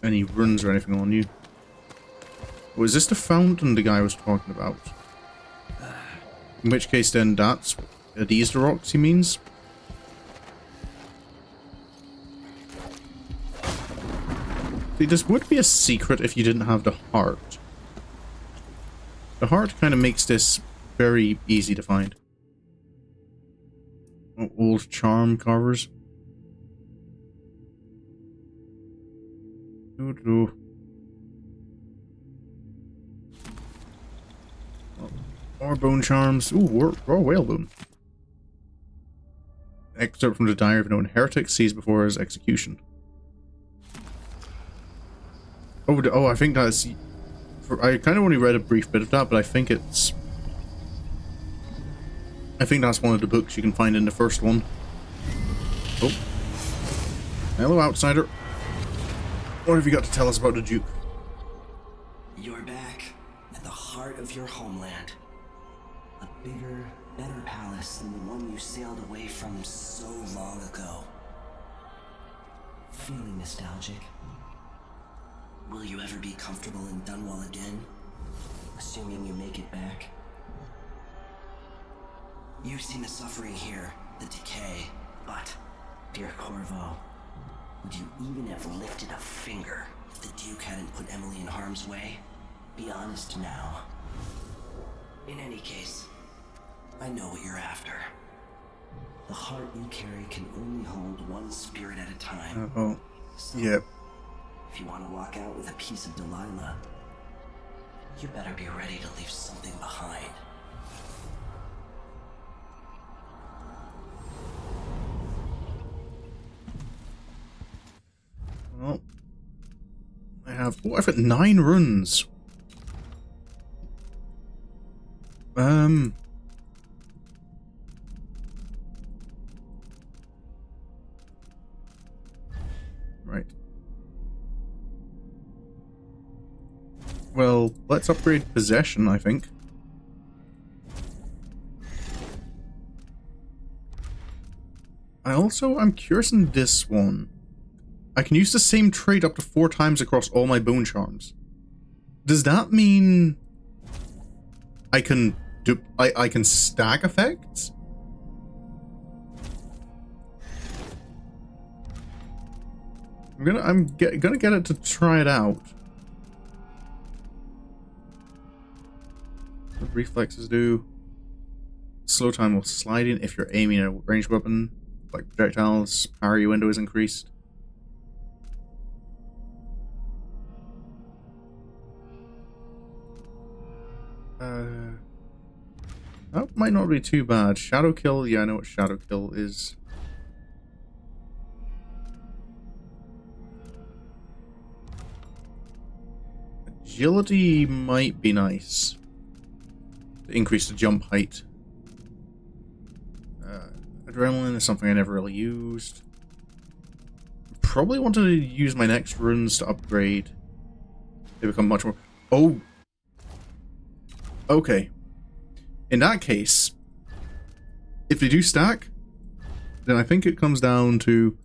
any runes or anything on you. Was this the fountain the guy was talking about? In which case then are these the rocks he means? See, this would be a secret if you didn't have the heart. The heart kind of makes this very easy to find. Oh, old charm carvers. Doo-doo. More bone charms. Ooh, raw whalebone. Excerpt from the diary of a known heretic seized before his execution. Oh, I think that's... I kind of only read a brief bit of that, but I think it's... I think that's one of the books you can find in the first one. Oh. Hello, outsider. What have you got to tell us about the Duke? You're back at the heart of your homeland. A bigger, better palace than the one you sailed away from so long ago. Feeling nostalgic? Will you ever be comfortable in Dunwall again? Assuming you make it back? You've seen the suffering here, the decay, but, dear Corvo, would you even have lifted a finger if the Duke hadn't put Emily in harm's way. Be honest now. In any case, I know what you're after. The heart you carry can only hold one spirit at a time. Oh, So, yep. if you want to walk out with a piece of Delilah, you better be ready to leave something behind. Well, I've got 9 runes. Right. Well, let's upgrade possession, I think. I'm curious in this one. I can use the same trait up to 4 times across all my bone charms. Does that mean I can I can stack effects? I'm gonna get it to try it out. What reflexes do? Slow time will slide in if you're aiming a ranged weapon, like projectiles. Parry window is increased. That might not be too bad. Shadow kill, yeah, I know what shadow kill is. Agility might be nice. To increase the jump height. Adrenaline is something I never really used. Probably want to use my next runes to upgrade. They become much more... Oh! Okay. In that case, if they do stack, then I think it comes down to...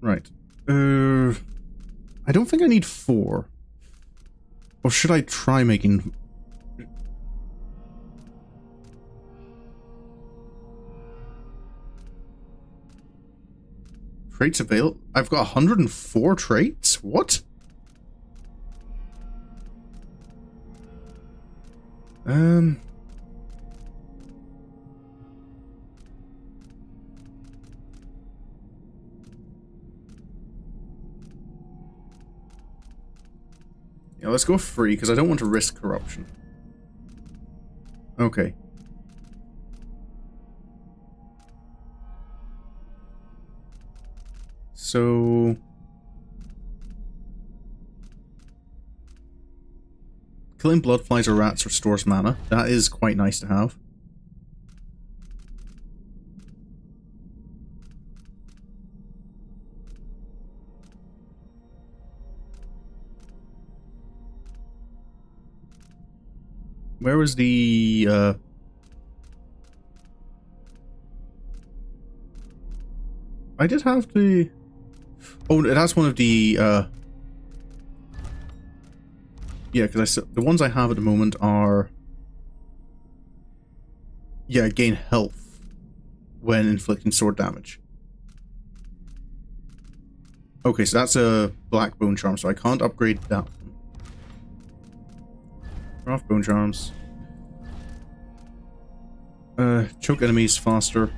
Right. I don't think I need 4. Or should I try making... Traits available? I've got 104 traits? What? Yeah, let's go free, because I don't want to risk corruption. Okay. So... Killing bloodflies or rats restores mana. That is quite nice to have. Where was the, I did have the... Oh, that's one of the, yeah, because the ones I have at the moment are... Yeah, gain health when inflicting sword damage. Okay, so that's a black bone charm, so I can't upgrade that one. Off bone charms. Choke enemies faster.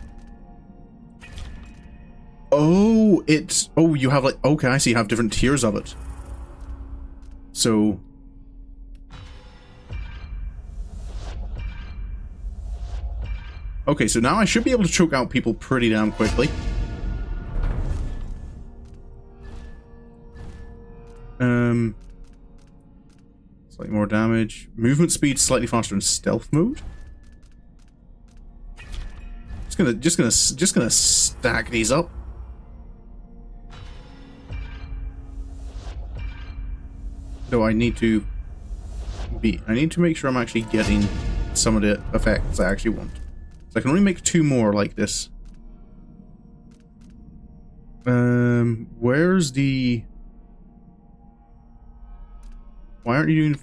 Oh, it's... Oh, you have like... Okay, I see. You have different tiers of it. So... Okay, so now I should be able to choke out people pretty damn quickly. Slightly more damage. Movement speed slightly faster in stealth mode. Just gonna stack these up. Though I need to make sure I'm actually getting some of the effects I actually want. So I can only make 2 more like this. Where's the... Why aren't you doing...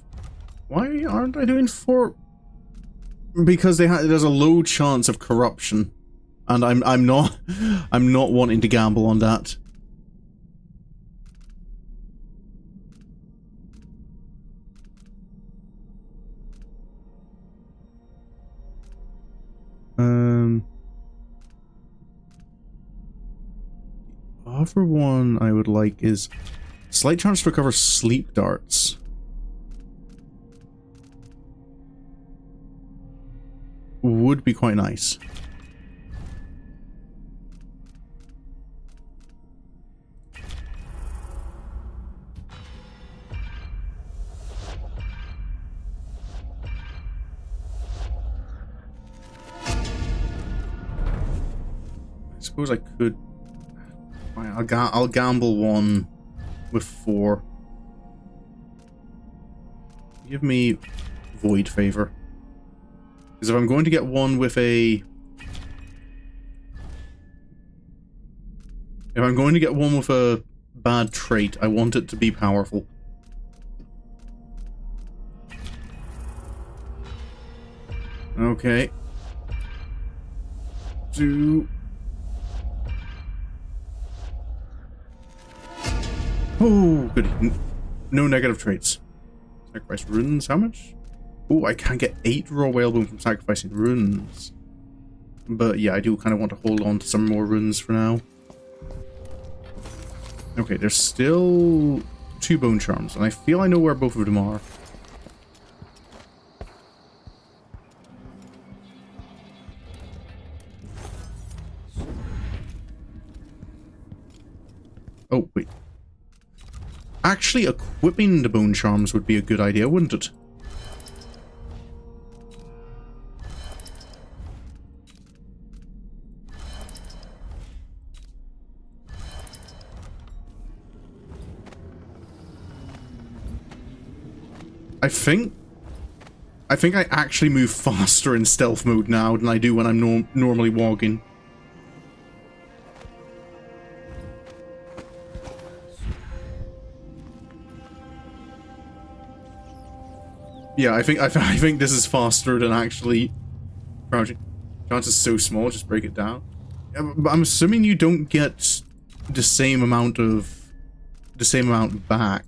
Why aren't I doing 4? Because there's a low chance of corruption. And I'm not wanting to gamble on that. Other one I would like is slight chance to recover sleep darts. Would be quite nice. I suppose I could. I'll gamble 1 with 4. Give me Void Favor. Because if I'm going to get 1 with a... If I'm going to get 1 with a bad trait, I want it to be powerful. Okay. 2... Oh, good. No negative traits. Sacrifice runes, how much? Oh, I can get 8 raw whalebone from sacrificing runes. But yeah, I do kind of want to hold on to some more runes for now. Okay, there's still 2 bone charms, and I feel I know where both of them are. Oh, wait. Actually, equipping the bone charms would be a good idea, wouldn't it? I think I actually move faster in stealth mode now than I do when I'm normally walking. Yeah, I think this is faster than actually crouching. Chance is so small, just break it down. Yeah, but I'm assuming you don't get the same amount back.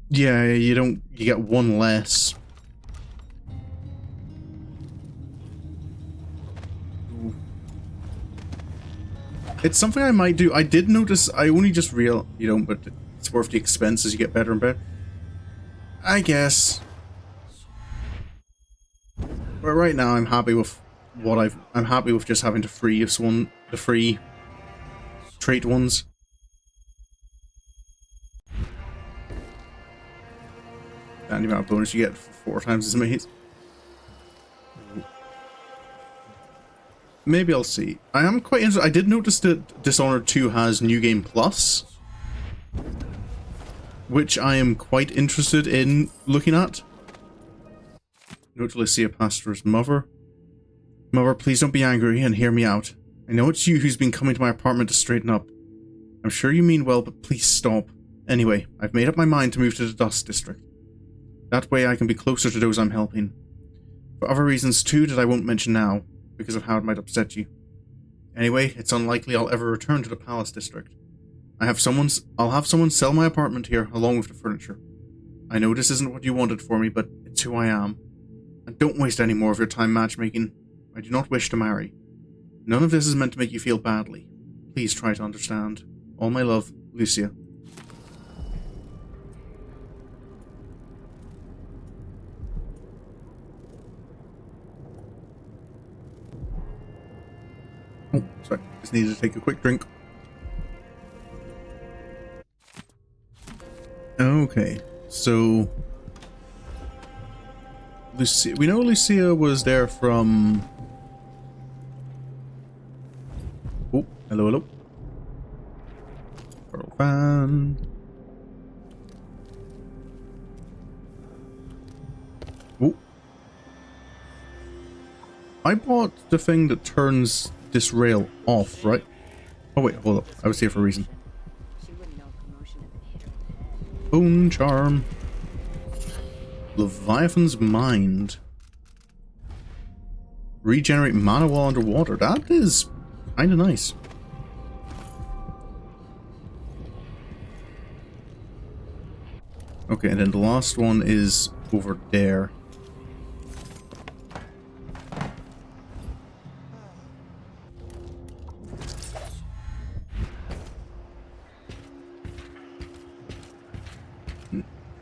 Yeah, you get 1 less. Ooh. It's something I might do. I did notice, I only just realized, but it's worth the expense as you get better and better. I guess. But right now I'm happy with what I'm happy with just having to free the free trait ones. And the amount of bonus you get for 4 times as many. Maybe I'll see. I am quite interested. I did notice that Dishonored 2 has New Game Plus, which I am quite interested in looking at. Note to Lucia Pastor's mother. Mother, please don't be angry and hear me out. I know it's you who's been coming to my apartment to straighten up. I'm sure you mean well, but please stop. Anyway, I've made up my mind to move to the Dust District. That way I can be closer to those I'm helping. For other reasons too that I won't mention now, because of how it might upset you. Anyway, it's unlikely I'll ever return to the Palace District. I'll have someone sell my apartment here, along with the furniture. I know this isn't what you wanted for me, but it's who I am. And don't waste any more of your time matchmaking. I do not wish to marry. None of this is meant to make you feel badly. Please try to understand. All my love, Lucia. Oh, sorry. Just needed to take a quick drink. Okay, so we know Lucia was there from... Oh, hello. Pearl fan. I bought the thing that turns this rail off, right? Oh wait, hold up. I was here for a reason. Bone charm. Leviathan's mind. Regenerate mana while underwater. That is kind of nice. Okay, and then the last one is over there.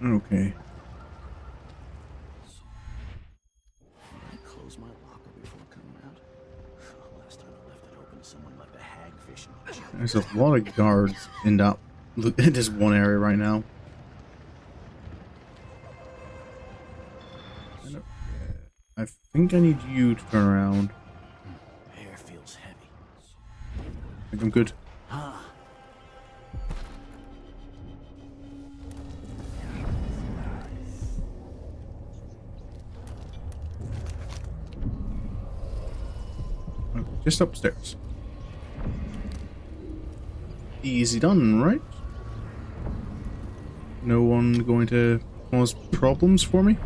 Okay. Close my locker before coming out. Last time I left it open, someone left a hagfish in the chimney. There's a lot of guards in that in this one area right now. I think I need you to turn around. Hair feels heavy. I think I'm good. Okay, just upstairs. Easy done, right? No one going to cause problems for me?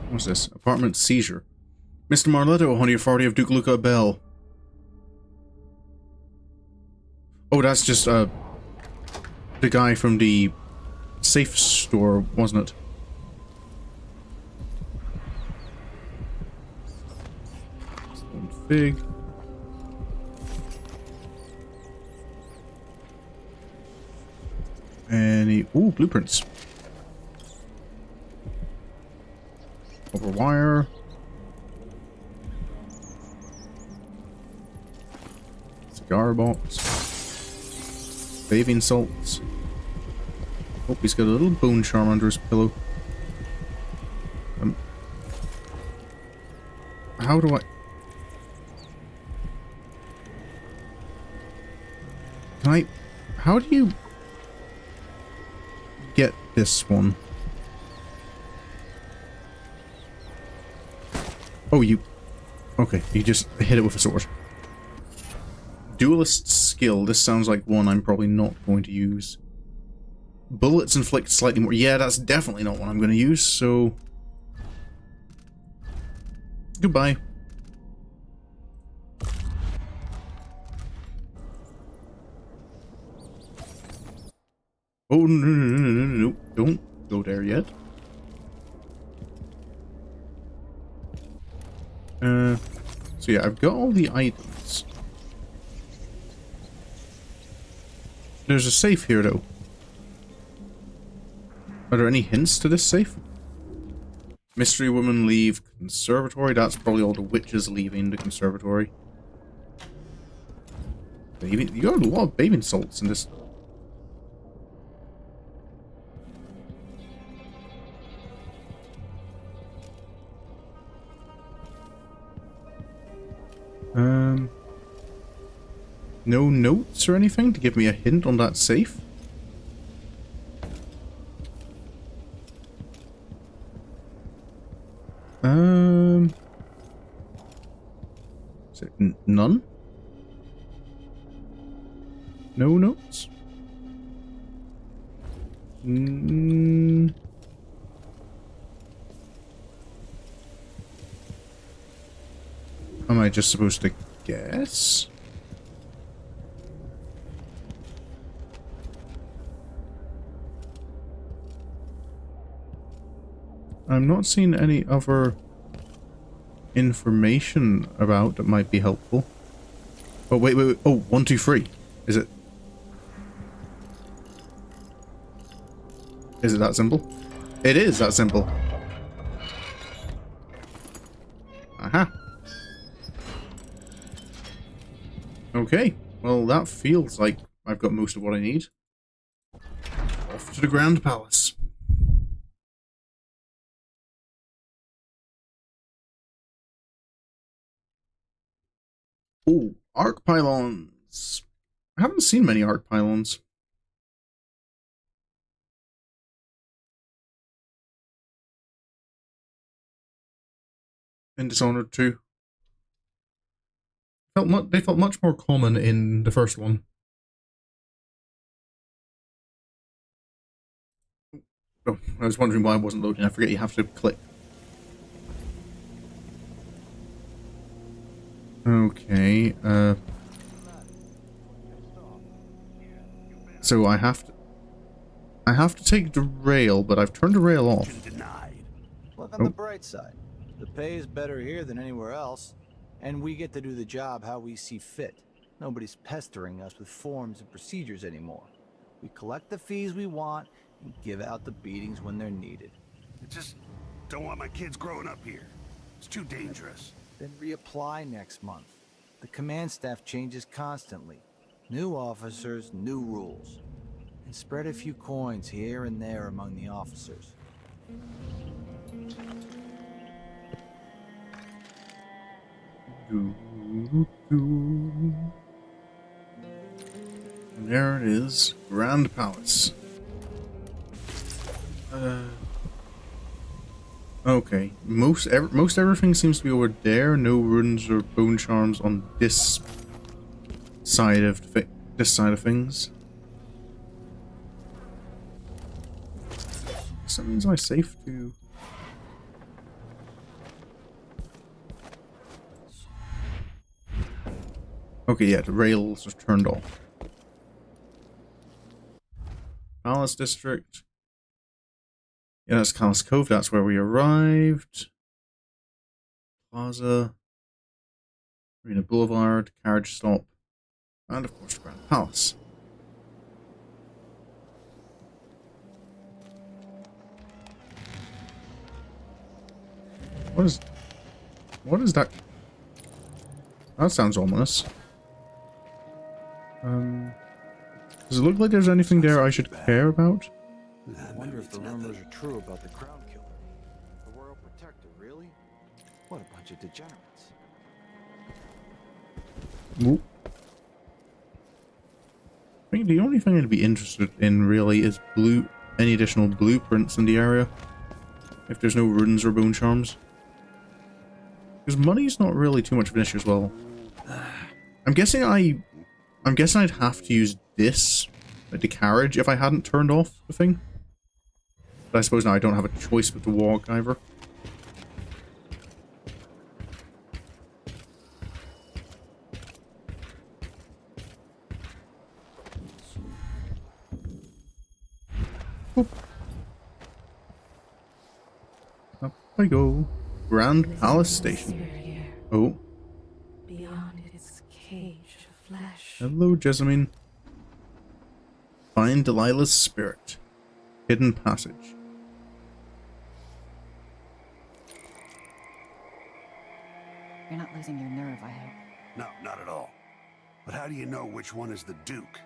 What's this? Apartment seizure. Mr. Marletto, honey authority of Duke Luca Abele. Oh, that's just the guy from the safe store, wasn't it? Stone fig. Any blueprints. Over wire. Cigar box. Bathing salts. Oh, he's got a little bone charm under his pillow. How do I... Can I... How do you... get this one? Oh, you... Okay, you just hit it with a sword. Duelist skill. This sounds like one I'm probably not going to use. Bullets inflict slightly more. Yeah, that's definitely not one I'm going to use, so... Goodbye. Oh, no. Don't go there yet. So yeah, I've got all the items. There's a safe here, though. Are there any hints to this safe? Mystery woman leave conservatory. That's probably all the witches leaving the conservatory. You got a lot of bathing salts in this. No notes or anything to give me a hint on that safe? Is it none? No notes? Am I just supposed to guess? I'm not seeing any other information about that might be helpful. Oh, wait. Oh, 1, 2, 3. Is it? Is it that simple? It is that simple. Aha. Okay. Well, that feels like I've got most of what I need. Off to the Grand Palace. Oh, arc pylons. I haven't seen many arc pylons. in Dishonored 2. They felt much more common in the first one. Oh, I was wondering why I wasn't loading. I forget you have to click. Okay, so I have to take the rail, but I've turned the rail off. Look on the bright side. The pay is better here than anywhere else, and we get to do the job how we see fit. Nobody's pestering us with forms and procedures anymore. We collect the fees we want and give out the beatings when they're needed. I just don't want my kids growing up here. It's too dangerous. Then reapply next month. The command staff changes constantly. New officers, new rules. And spread a few coins here and there among the officers. And there it is, Grand Palace. Okay, most everything seems to be over there. No runes or bone charms on this side of things. So that means I'm safe to. Okay, yeah, the rails are turned off. Palace District. Yeah, that's Callus Cove, that's where we arrived. Plaza. Arena Boulevard, carriage stop. And of course, Grand Palace. What is that? That sounds ominous. Does it look like there's anything there I should care about? I wonder if the rumors are true about the Crown Killer. The Royal Protector, really? What a bunch of degenerates. Ooh. I think the only thing I'd be interested in really is any additional blueprints in the area. If there's no runes or bone charms. Because money's not really too much of an issue as well. I'm guessing I'd have to use this, like the carriage, if I hadn't turned off the thing. But I suppose now I don't have a choice but to walk either. Oop. Up I go. Grand Palace Station. Oh. Beyond its cage of flesh. Hello, Jessamine. Find Delilah's spirit. Hidden passage. You're not losing your nerve, I hope. No, not at all. But how do you know which one is the Duke?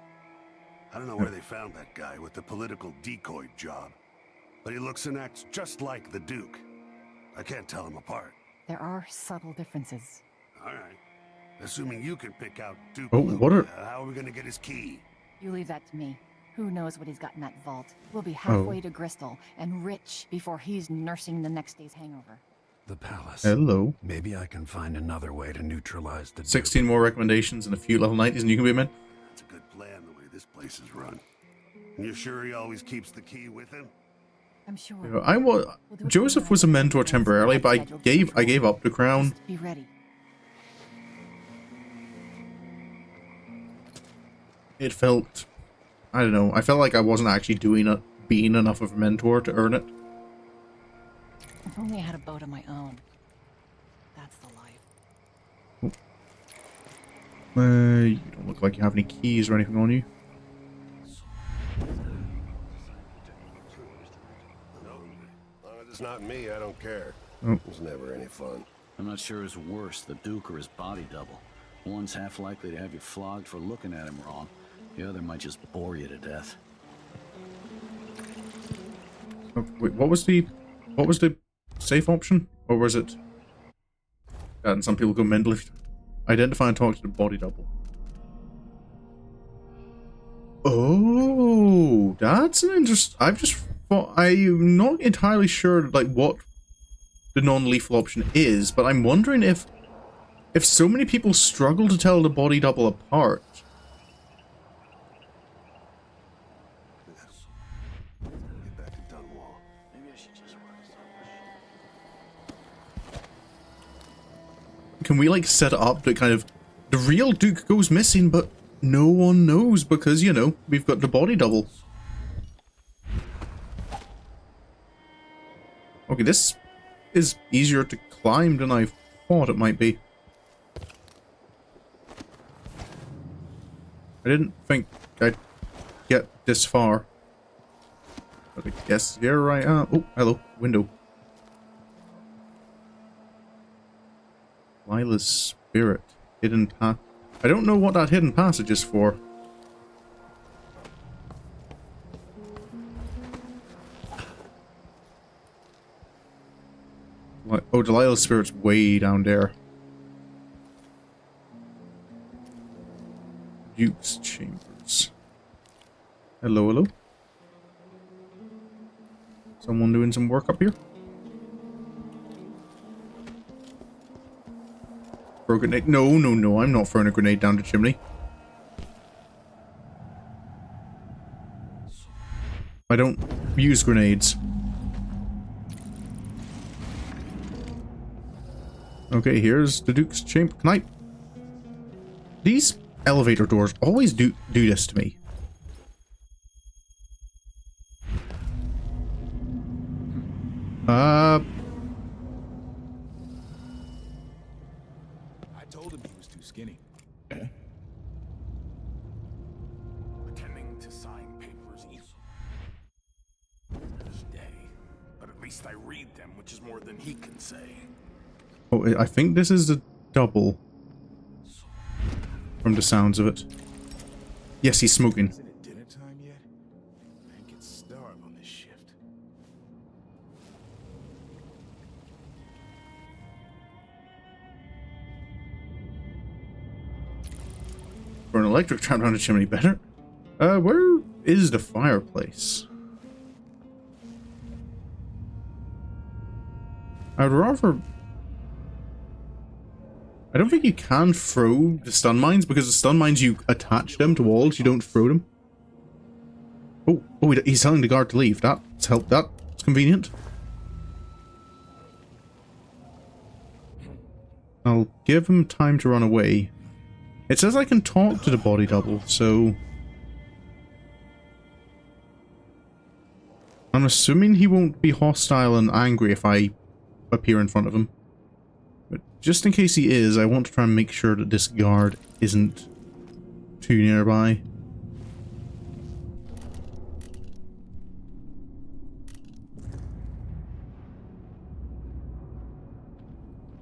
I don't know where they found that guy with the political decoy job. But he looks and acts just like the Duke. I can't tell them apart. There are subtle differences. Alright. Assuming you can pick out Duke, Oh, what are... how are we gonna get his key? You leave that to me. Who knows what he's got in that vault? We'll be halfway to Bristol and rich before he's nursing the next day's hangover. The palace. Hello. Maybe I can find another way to neutralize the 16 more recommendations and a few level 90s and you can be a man. That's a good plan the way this place is run. And you're sure he always keeps the key with him? I'm sure. Joseph was a mentor temporarily, but I gave up the crown. Be ready. It felt, I don't know, I felt like I wasn't actually being enough of a mentor to earn it. If only I had a boat of my own. That's the life. You don't look like you have any keys or anything on you. It's not me, I don't care. Oh. It's never any fun. I'm not sure who's worse, the Duke or his body double. One's half likely to have you flogged for looking at him wrong. The other might just bore you to death. Oh, wait, what was the safe option? Or was it... And some people go mental if... Identify and talk to the body double. Oh, that's an interesting... I'm not entirely sure, like, what the non-lethal option is, but I'm wondering if so many people struggle to tell the body double apart. Get back to Dunwall. Maybe I should just work Can we, like, set it up that kind of the real Duke goes missing, but no one knows because, you know, we've got the body double. Okay, this is easier to climb than I thought it might be. I didn't think I'd get this far. But I guess here I am. Oh, hello. Window. Delilah's spirit. Hidden path. I don't know what that hidden passage is for. Oh, Delilah's spirit's way down there. Duke's chambers. Hello, hello. Someone doing some work up here? Throw a grenade. No, no, no, I'm not throwing a grenade down the chimney. I don't use grenades. Okay, here's the Duke's chamber. Can I... These elevator doors always do this to me. I told him he was too skinny. Pretending to sign papers each day. But at least I read them, which is more than he can say. Oh, I think this is the double. From the sounds of it. Yes, he's smoking. Isn't it dinner time yet? Man gets starved on this shift. For an electric trap down the chimney, better. Where is the fireplace? I'd rather... I don't think you can throw the stun mines, because the stun mines, you attach them to walls, you don't throw them. Oh, he's telling the guard to leave. That's helped. That's convenient. I'll give him time to run away. It says I can talk to the body double, so... I'm assuming he won't be hostile and angry if I appear in front of him. But just in case he is, I want to try and make sure that this guard isn't too nearby.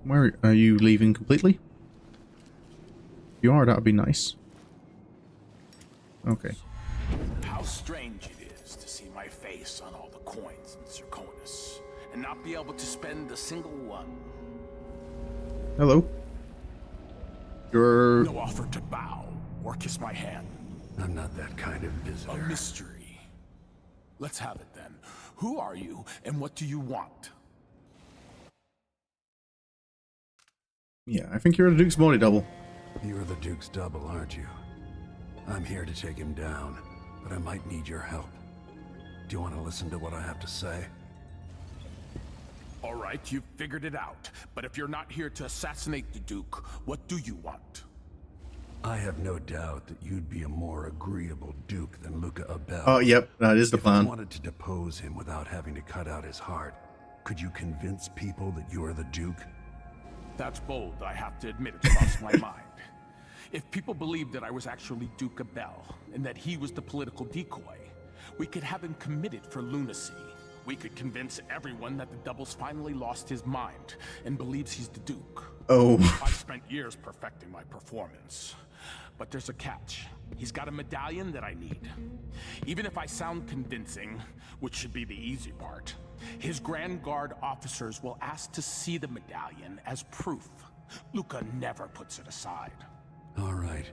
Where are you leaving completely? If you are, that would be nice. Okay. How strange it is to see my face on all the coins in Serkonos and not be able to spend a single one. Hello. You're... No offer to bow or kiss my hand. I'm not that kind of visitor. A mystery. Let's have it then. Who are you and what do you want? Yeah, I think you're the Duke's body double. You're the Duke's double, aren't you? I'm here to take him down, but I might need your help. Do you want to listen to what I have to say? All right, you've figured it out. But if you're not here to assassinate the Duke, what do you want? I have no doubt that you'd be a more agreeable Duke than Luca Abele. Oh, yep, that is the plan. If I wanted to depose him without having to cut out his heart, could you convince people that you're the Duke? That's bold, I have to admit it crossed my mind. If people believed that I was actually Duke Abele, and that he was the political decoy, we could have him committed for lunacy. We could convince everyone that the Double's finally lost his mind, and believes he's the Duke. Oh. I've spent years perfecting my performance. But there's a catch. He's got a medallion that I need. Even if I sound convincing, which should be the easy part, his Grand Guard officers will ask to see the medallion as proof. Luca never puts it aside. All right.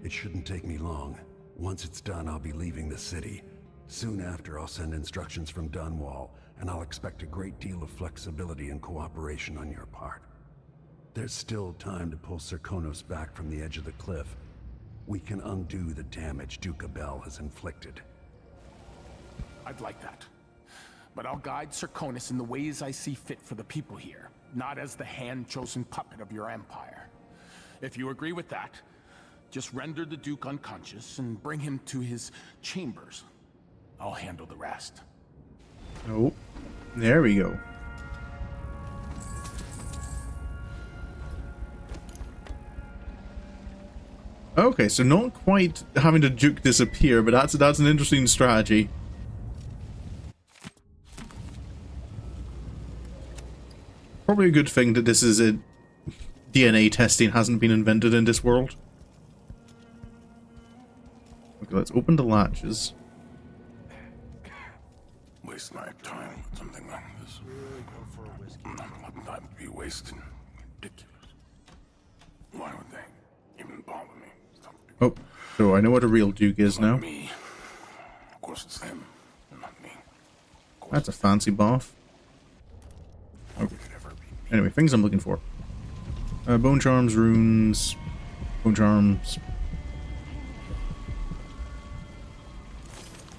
It shouldn't take me long. Once it's done, I'll be leaving the city. Soon after, I'll send instructions from Dunwall, and I'll expect a great deal of flexibility and cooperation on your part. There's still time to pull Serkonos back from the edge of the cliff. We can undo the damage Duke Abele has inflicted. I'd like that. But I'll guide Serkonos in the ways I see fit for the people here, not as the hand-chosen puppet of your empire. If you agree with that, just render the Duke unconscious and bring him to his chambers. I'll handle the rest. Oh, there we go. Okay, so not quite having the Duke disappear, but that's an interesting strategy. Probably a good thing that this is a DNA testing hasn't been invented in this world. Okay, let's open the latches. Waste my time with something like this. I'd be wasting. Ridiculous. Why would they even bother me? Oh, so I know what a real Duke is now. Me. Of course it's them, not me. That's a fancy bath. Okay. Anyway, things I'm looking for. Bone charms, runes, bone charms.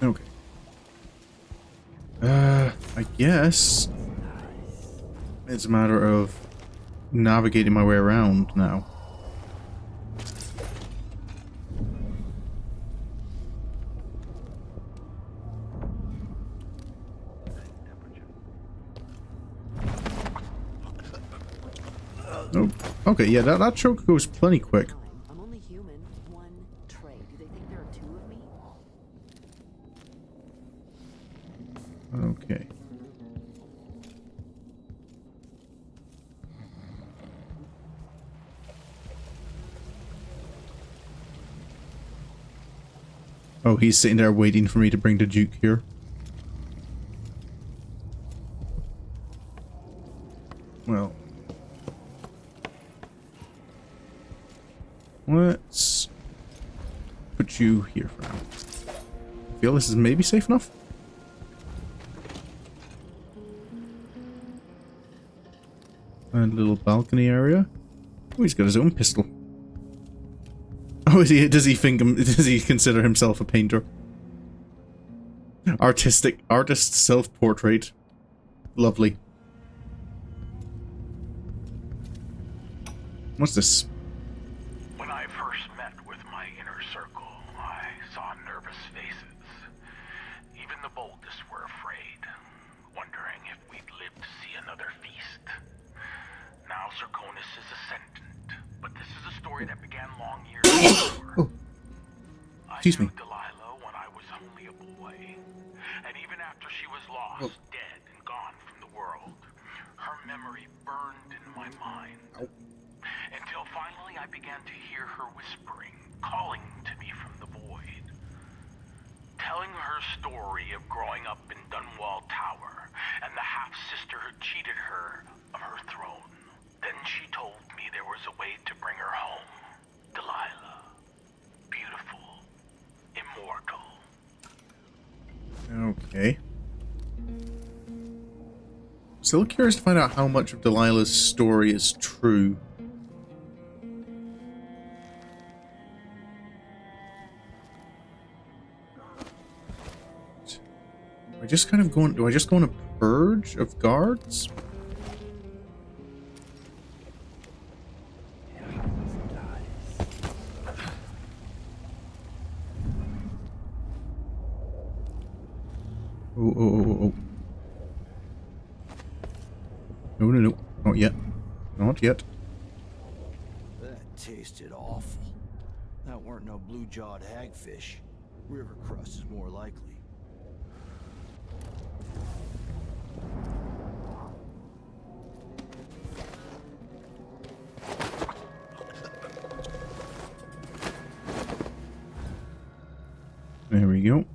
Okay. I guess it's a matter of navigating my way around now. Nope. Okay, yeah, that choke goes plenty quick. I'm only human. One tray. Do they think there are two of me? Okay. Oh, he's sitting there waiting for me to bring the Duke here. Well. Let's put you here for now. I feel this is maybe safe enough. And a little balcony area. Oh, he's got his own pistol. Oh, does he consider himself a painter? Artist self-portrait. Lovely. What's this? When I first met with my inner circle, I saw nervous faces. Even the boldest were afraid, wondering if we'd live to see another feast. Now Serkonos is ascendant, but this is a story that began long years before. Oh. Excuse me. I knew Delilah when I was only a boy, and even after she was lost, dead and gone from the world, her memory burned in my mind. Until finally I began to hear her whispering, calling to me from the void. Telling her story of growing up in Dunwall Tower, and the half-sister who cheated her of her throne. Then she told me there was a way to bring her home. Delilah. Beautiful. Immortal. Okay. Still curious to find out how much of Delilah's story is true. Do I just go on a purge of guards? Oh. No. Not yet. Not yet. That tasted awful. That weren't no blue-jawed hagfish. River crust is more likely. There we go.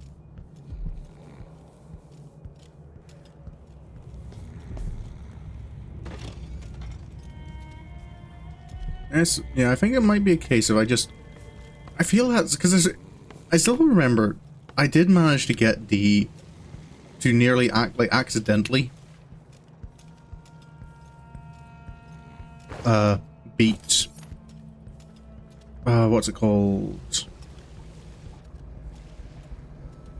Yeah, I think it might be a case of I feel that's because I still remember I did manage to get to nearly accidentally beat what's it called?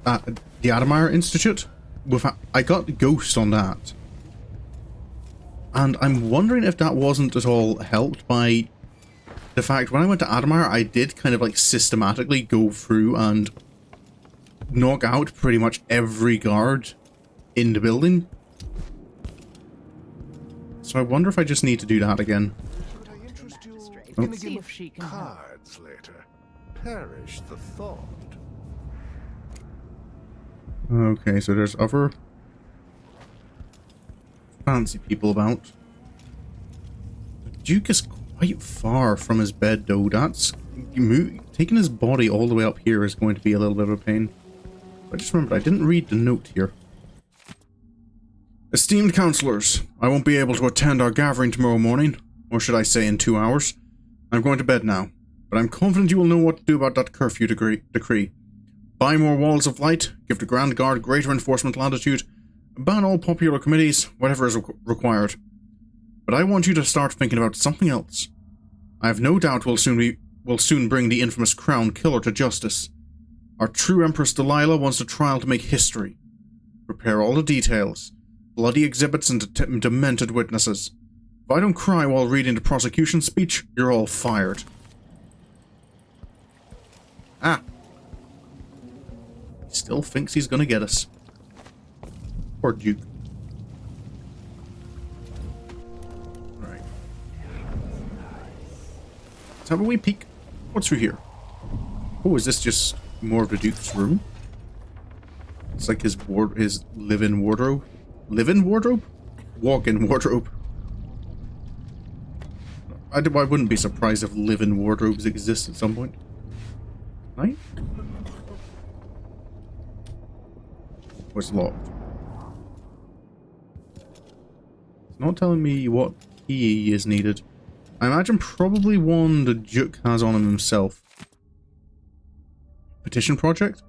The Adamire Institute. I got Ghost on that. And I'm wondering if that wasn't at all helped by the fact when I went to Adamire, I did kind of like systematically go through and knock out pretty much every guard in the building. So I wonder if I just need to do that again. Should I interest you Oh. in a game of cards later? Perish the thought. Okay, so there's other fancy people about. The Duke is quite far from his bed, though. Taking his body all the way up here is going to be a little bit of a pain. I just remembered I didn't read the note here. Esteemed councillors, I won't be able to attend our gathering tomorrow morning, or should I say in 2 hours. I'm going to bed now, but I'm confident you will know what to do about that curfew decree. Buy more walls of light, give the Grand Guard greater enforcement latitude, ban all popular committees, whatever is required. But I want you to start thinking about something else. I have no doubt we'll soon bring the infamous Crown Killer to justice. Our true Empress Delilah wants the trial to make history. Prepare all the details. Bloody exhibits and demented witnesses. If I don't cry while reading the prosecution speech, you're all fired. Ah. He still thinks he's gonna get us. Poor Duke. Alright. Let's have a wee peek. What's through here? Oh, is this just more of the Duke's room? It's like his live-in wardrobe. Live-in wardrobe? Walk-in wardrobe. I wouldn't be surprised if live-in wardrobes exist at some point. Right? Was locked. It's not telling me what key is needed. I imagine probably one the Duke has on him himself. Petition project?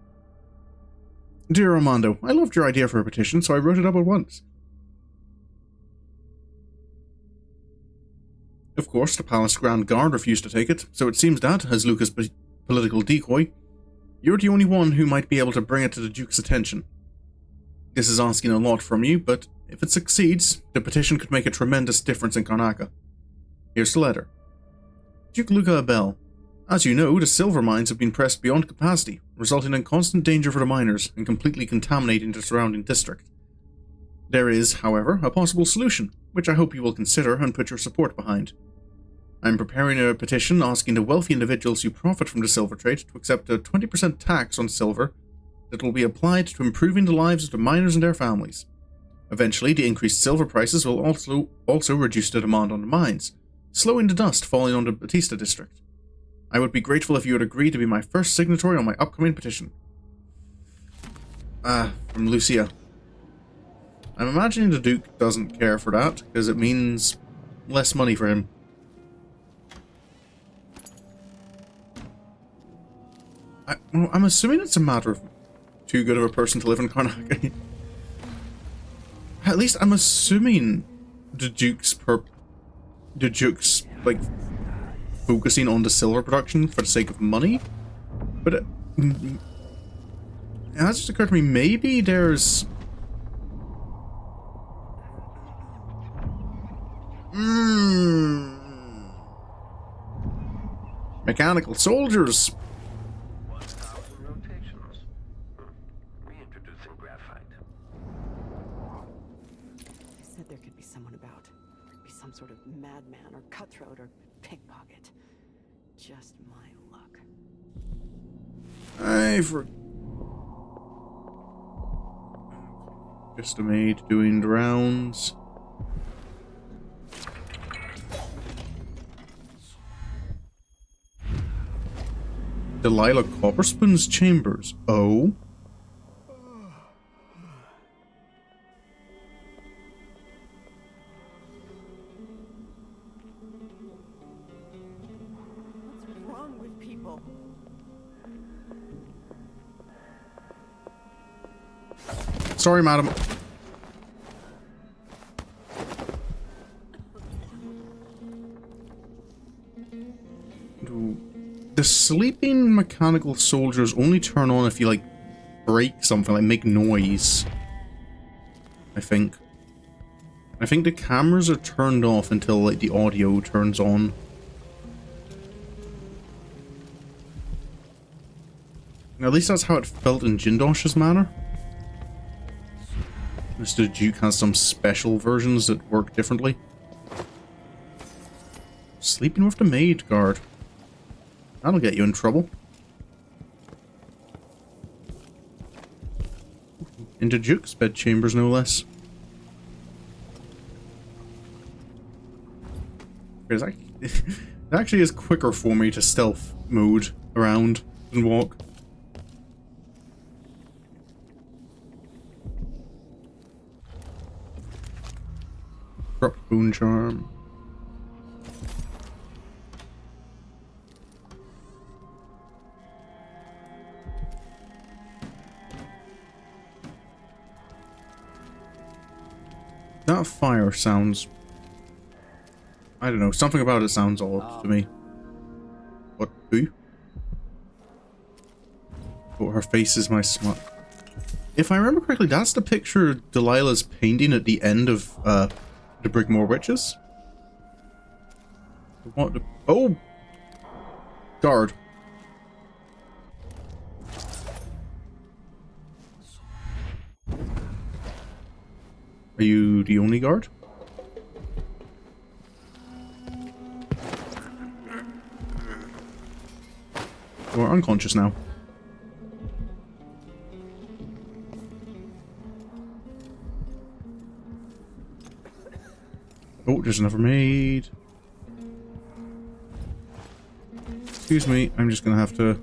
Dear Armando, I loved your idea for a petition, so I wrote it up at once. Of course, the Palace Grand Guard refused to take it, so it seems that, as Luca's political decoy, you're the only one who might be able to bring it to the Duke's attention. This is asking a lot from you, but if it succeeds, the petition could make a tremendous difference in Karnaca. Here's the letter. Duke Luca Abele. As you know, the silver mines have been pressed beyond capacity, resulting in constant danger for the miners and completely contaminating the surrounding district. There is, however, a possible solution, which I hope you will consider and put your support behind. I am preparing a petition asking the wealthy individuals who profit from the silver trade to accept a 20% tax on silver that will be applied to improving the lives of the miners and their families. Eventually, the increased silver prices will also reduce the demand on the mines, slowing the dust falling on the Batista district. I would be grateful if you would agree to be my first signatory on my upcoming petition. From Lucia. I'm imagining the Duke doesn't care for that, because it means less money for him. I'm assuming it's a matter of too good of a person to live in Karnaca. At least I'm assuming the Duke's like focusing on the silver production for the sake of money, but it has just occurred to me maybe there's mechanical soldiers. There could be someone about. Be some sort of madman or cutthroat or pickpocket. Just my luck. Just a maid doing the rounds. Delilah Copperspoon's chambers. Oh. Sorry, madam. The sleeping mechanical soldiers only turn on if you, like, break something, like make noise. I think the cameras are turned off until, like, the audio turns on. At least that's how it felt in Jindosh's manor. Mr. Duke has some special versions that work differently. Sleeping with the maid guard. That'll get you in trouble. Into Duke's bedchambers, no less. It actually is quicker for me to stealth mode around and walk. Corrupt Boon Charm. That fire sounds... I don't know, something about it sounds odd to me. What? Who? Oh, her face is my smut. If I remember correctly, that's the picture Delilah's painting at the end of the Brigmore Witches. What the... Oh! Guard. Are you the only guard? You're unconscious now. Oh, there's another maid. Excuse me, I'm just gonna have to...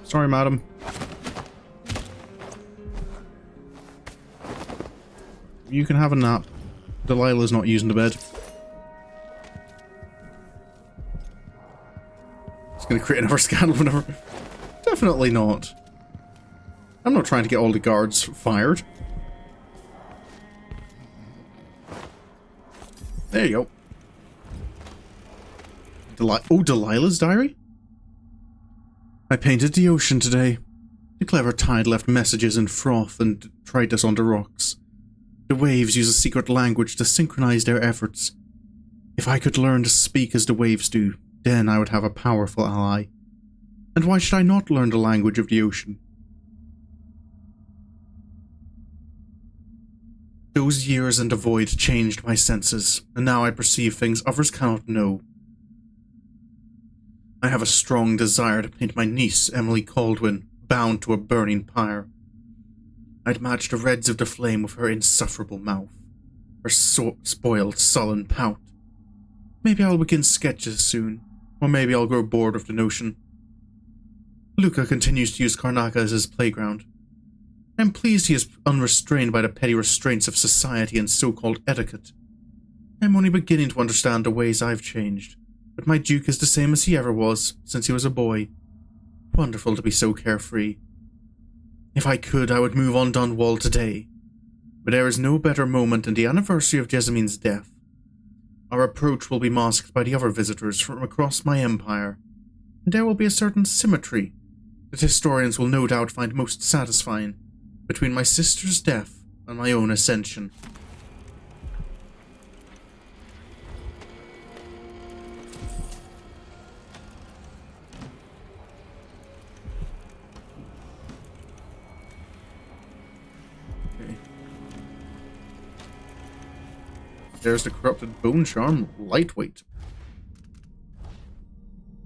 Sorry, madam. You can have a nap. Delilah's not using the bed. It's gonna create another scandal whenever... Definitely not. I'm not trying to get all the guards fired. There you go. Oh, Delilah's diary? I painted the ocean today. The clever tide left messages in froth and tried us onto rocks. The waves use a secret language to synchronize their efforts. If I could learn to speak as the waves do, then I would have a powerful ally. And why should I not learn the language of the ocean? Those years in the void changed my senses, and now I perceive things others cannot know. I have a strong desire to paint my niece, Emily Caldwin, bound to a burning pyre. I'd match the reds of the flame with her insufferable mouth, her spoiled, sullen pout. Maybe I'll begin sketches soon, or maybe I'll grow bored of the notion. Luca continues to use Karnaca as his playground. I'm pleased he is unrestrained by the petty restraints of society and so-called etiquette. I'm only beginning to understand the ways I've changed. But my Duke is the same as he ever was, since he was a boy. Wonderful to be so carefree. If I could, I would move on Dunwall today. But there is no better moment than the anniversary of Jessamyn's death. Our approach will be masked by the other visitors from across my empire, and there will be a certain symmetry that historians will no doubt find most satisfying between my sister's death and my own ascension. There's the corrupted bone charm, lightweight.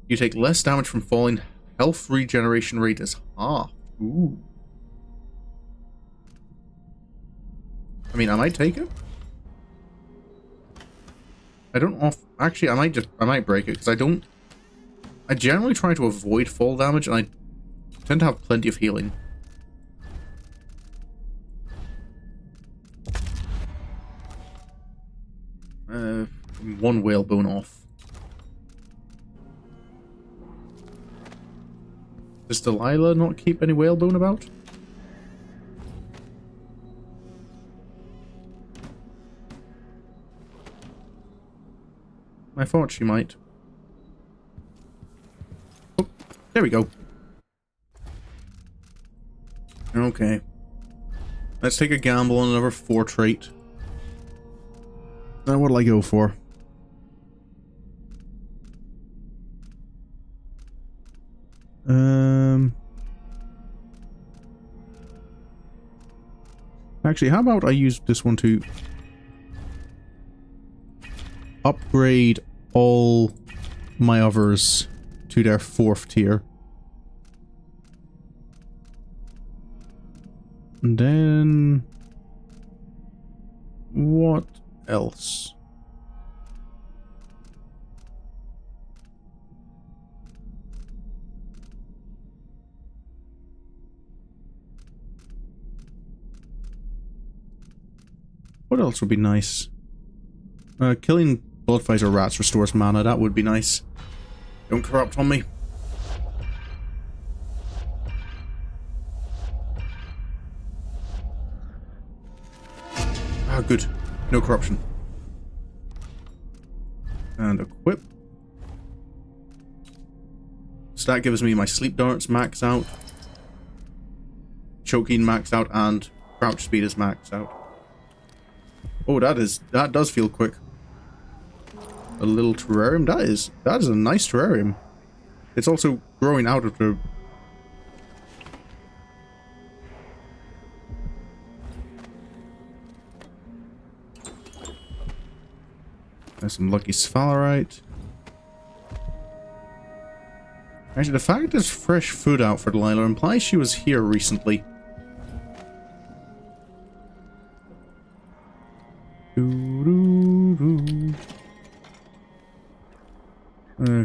You take less damage from falling. Health regeneration rate is half. Ooh. I mean, I might take it. I don't actually, I might break it because I generally try to avoid fall damage, and I tend to have plenty of healing. One whalebone off. Does Delilah not keep any whalebone about? I thought she might. Oh, there we go. Okay. Let's take a gamble on another 4 trait. Now what'll I go for? Actually, how about I use this one to upgrade all my others to their 4th tier. And then what else? What else would be nice? Killing bloodfighter rats restores mana. That would be nice. Don't corrupt on me. Ah, good. No corruption. And equip. So that gives me my sleep darts maxed out. Choking maxed out, and crouch speed is maxed out. Oh, that does feel quick. A little terrarium. That is a nice terrarium. It's also growing out of the... There's some lucky sphalerite. Actually, the fact there's fresh food out for Delilah implies she was here recently.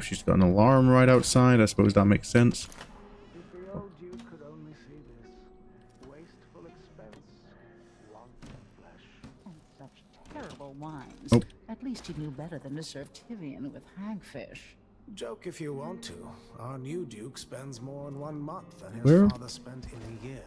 She's got an alarm right outside. I suppose that makes sense. If the old Duke could only see this. Wasteful expense, want of flesh. Such terrible wines. Oh. At least he knew better than to serve Tivian with hagfish. Joke if you want to. Our new Duke spends more in 1 month than his Where? father spent in a year.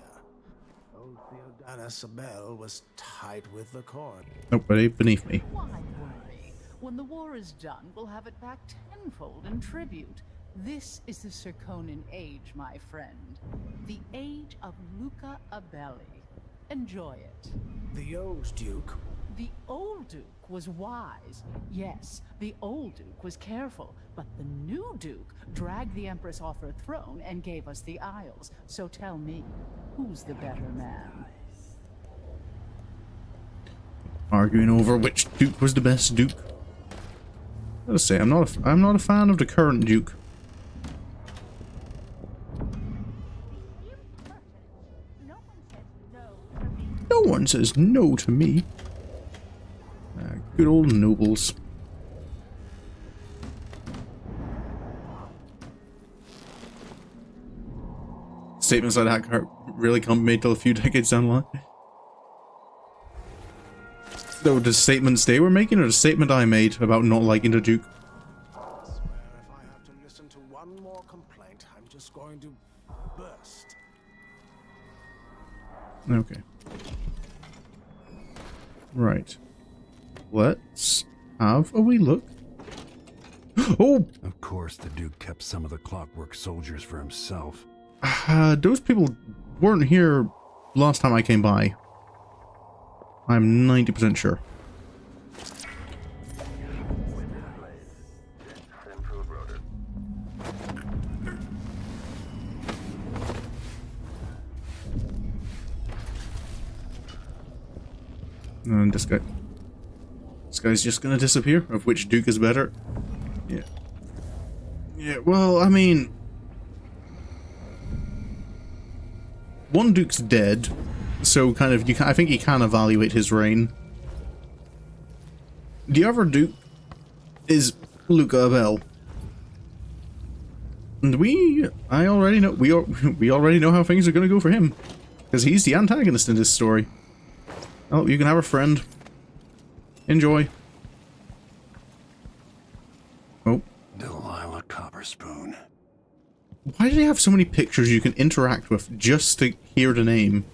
Old Luca Abele was tight with the cord. Nope, but ain't beneath me. Why worry? When the war is done, we'll have it back tenfold in tribute. This is the Serkonan age, my friend. The age of Luca Abele. Enjoy it. The old Duke. The old Duke was wise. Yes, the old Duke was careful, but the new Duke dragged the Empress off her throne and gave us the Isles. So tell me, who's the better man? Arguing over which Duke was the best Duke. Let's say I'm not a fan of the current Duke. No one says no to me. Good old nobles. Statements like that can't really can't be made till a few decades down the line. Though the statements they were making, or the statement I made about not liking the Duke? I swear if I have to listen to one more complaint, I'm just going to burst. Okay. Right. Let's have a wee look. Oh! Of course, the Duke kept some of the clockwork soldiers for himself. Those people weren't here last time I came by. I'm 90% sure. And this guy's just gonna disappear. Of which Duke is better? Yeah. Yeah. Well, I mean, one Duke's dead, so kind of I think you can evaluate his reign. The other Duke is Luca Abele, and we already know how things are gonna go for him, because he's the antagonist in this story. Oh, you can have a friend. Enjoy. silver spoon. Why do they have so many pictures you can interact with just to hear the name?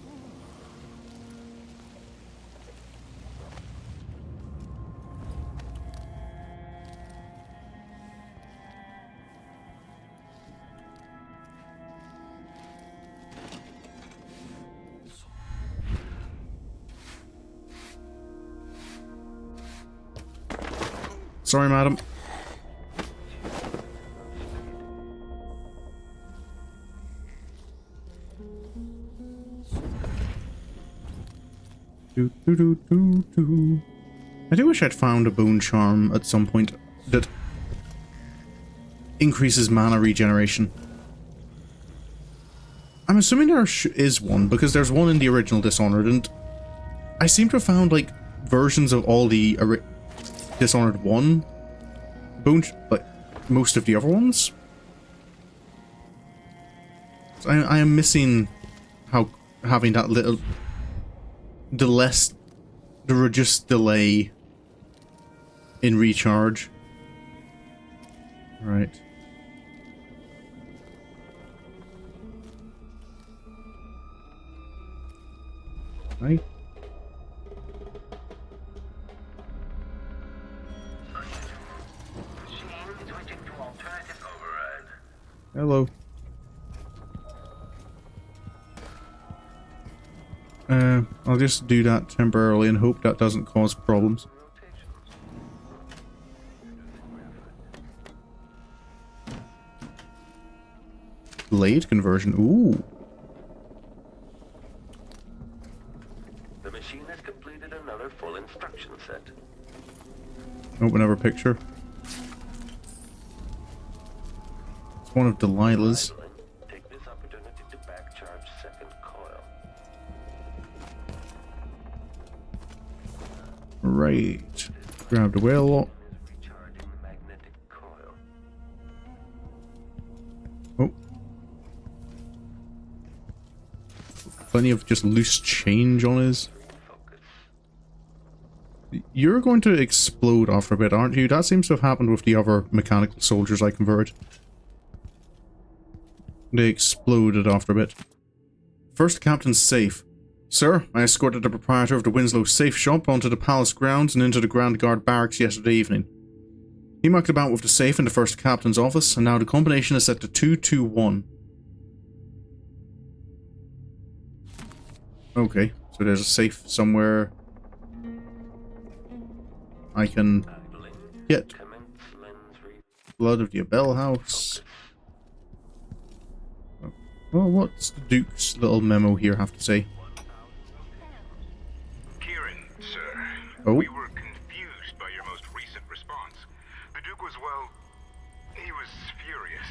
Sorry, madam. I do wish I'd found a bone charm at some point that increases mana regeneration. I'm assuming there is one, because there's one in the original Dishonored, and I seem to have found, like, versions of all the Dishonored 1 bone, like, most of the other ones. So I am missing how having that little... the reduced delay in recharge. Right. Right. Hello. I'll just do that temporarily and hope that doesn't cause problems. Blade conversion. Ooh. The machine has completed another full instruction set. Open another picture. It's one of Delilah's. Take this opportunity to backcharge second coil. Right. Grab the whale lock. Oh. Plenty of just loose change on his. You're going to explode after a bit, aren't you? That seems to have happened with the other mechanical soldiers I converted. They exploded after a bit. First captain's safe. Sir, I escorted the proprietor of the Winslow safe shop onto the palace grounds and into the Grand Guard barracks yesterday evening. He mucked about with the safe in the first captain's office, and now the combination is set to 221. Okay, so there's a safe somewhere I can get. Blood of the Abele house. Well, what's the Duke's little memo here have to say? Sir, we were confused by your most recent response. The Duke was, well, he was furious.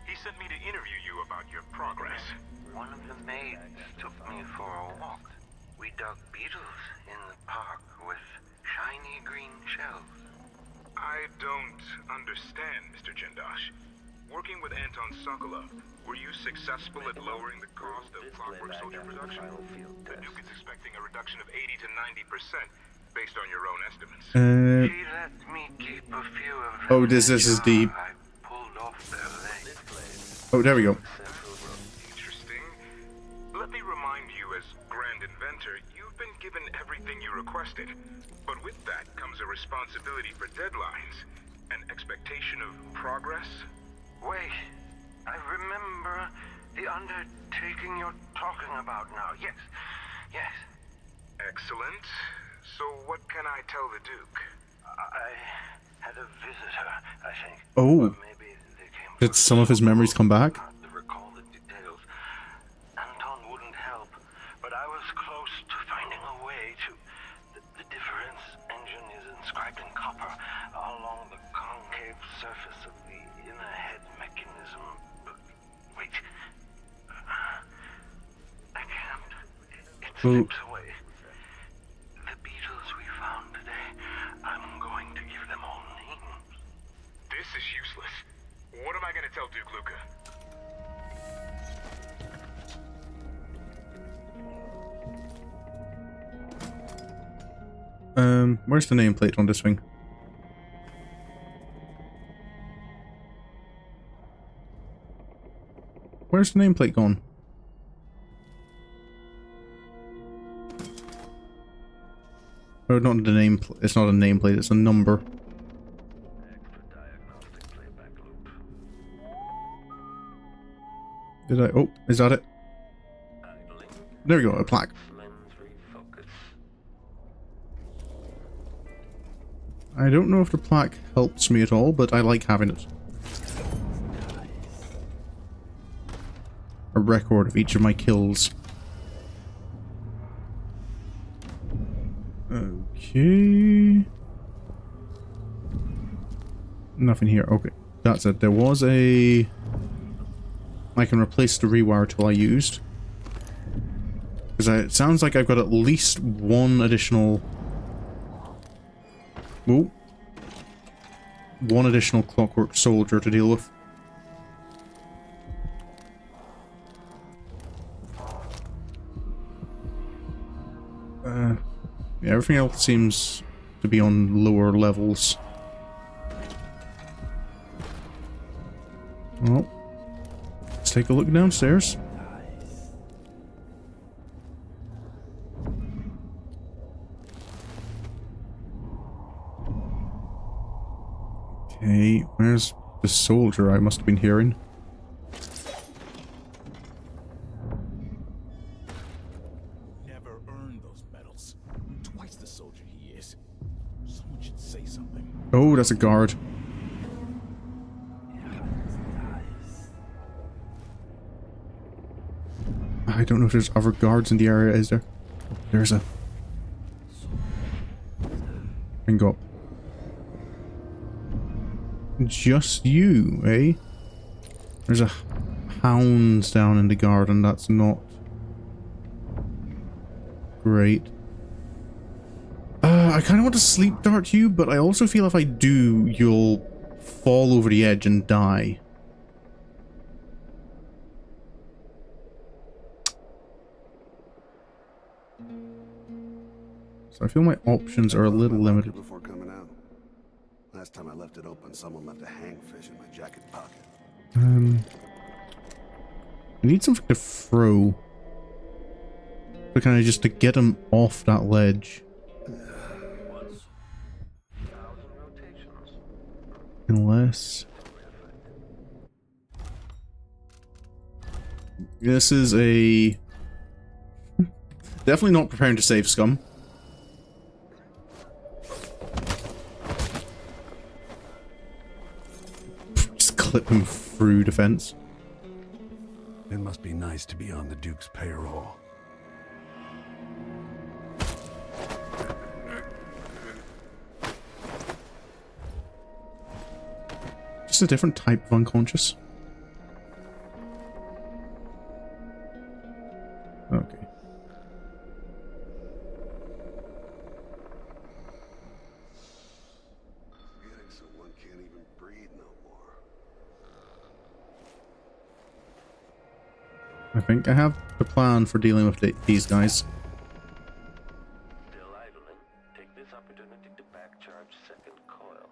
He sent me to interview you about your progress. One of the maids took me for a walk. We dug beetles in the park with shiny green shells. I don't understand, Mr. Jindosh. Working with Anton Sokolov, were you successful at lowering the cost of clockwork soldier production? The Duke is expecting a reduction of 80 to 90% based on your own estimates. She let me keep a few of them. Oh, this is the... I pulled off their legs. Oh, there we go. Interesting. Let me remind you, as Grand Inventor, you've been given everything you requested. But with that comes a responsibility for deadlines, an expectation of progress. Wait, I remember the undertaking you're talking about now. Yes, yes. Excellent. So what can I tell the Duke? I had a visitor, I think. Oh. Maybe they came. Did some of his memories come back? To recall the details. Anton wouldn't help, but I was close to finding a way to... The difference engine is inscribed in copper along the concave surface of the inner head mechanism. Wait. I can't. It slips away. The beetles we found today, I'm going to give them all names. This is useless. What am I going to tell Duke Luca? Where's the nameplate on this thing? Where's the nameplate gone? Oh, not the nameplate. It's not a nameplate, it's a number. Did I? Oh, is that it? There we go, a plaque. I don't know if the plaque helps me at all, but I like having it. A record of each of my kills. Okay. Nothing here. Okay, that's it. There was a... I can replace the rewire tool I used. Because it sounds like I've got at least one additional... Ooh. One additional clockwork soldier to deal with. Yeah, everything else seems to be on lower levels. Well, let's take a look downstairs. Okay, where's the soldier I must have been hearing? Never earned those medals. Twice the soldier he is. Someone should say something. Oh, that's a guard. I don't know if there's other guards in the area, is there? There's a... And go up. Just you, eh? There's a hound down in the garden, that's not great. I kind of want to sleep dart you, but I also feel if I do, you'll fall over the edge and die. So I feel my options are a little limited. Before coming out. Last time I left it open, someone left a hangfish in my jacket pocket. I need something to throw. So kind of just to get him off that ledge. Unless... This is a... Definitely not preparing to save scum. Just clip him through defense. It must be nice to be on the Duke's payroll. Just a different type of unconscious. Okay. So one can't even breathe no more. I think I have the plan for dealing with these guys. Delilah, take this opportunity to backcharge second coil.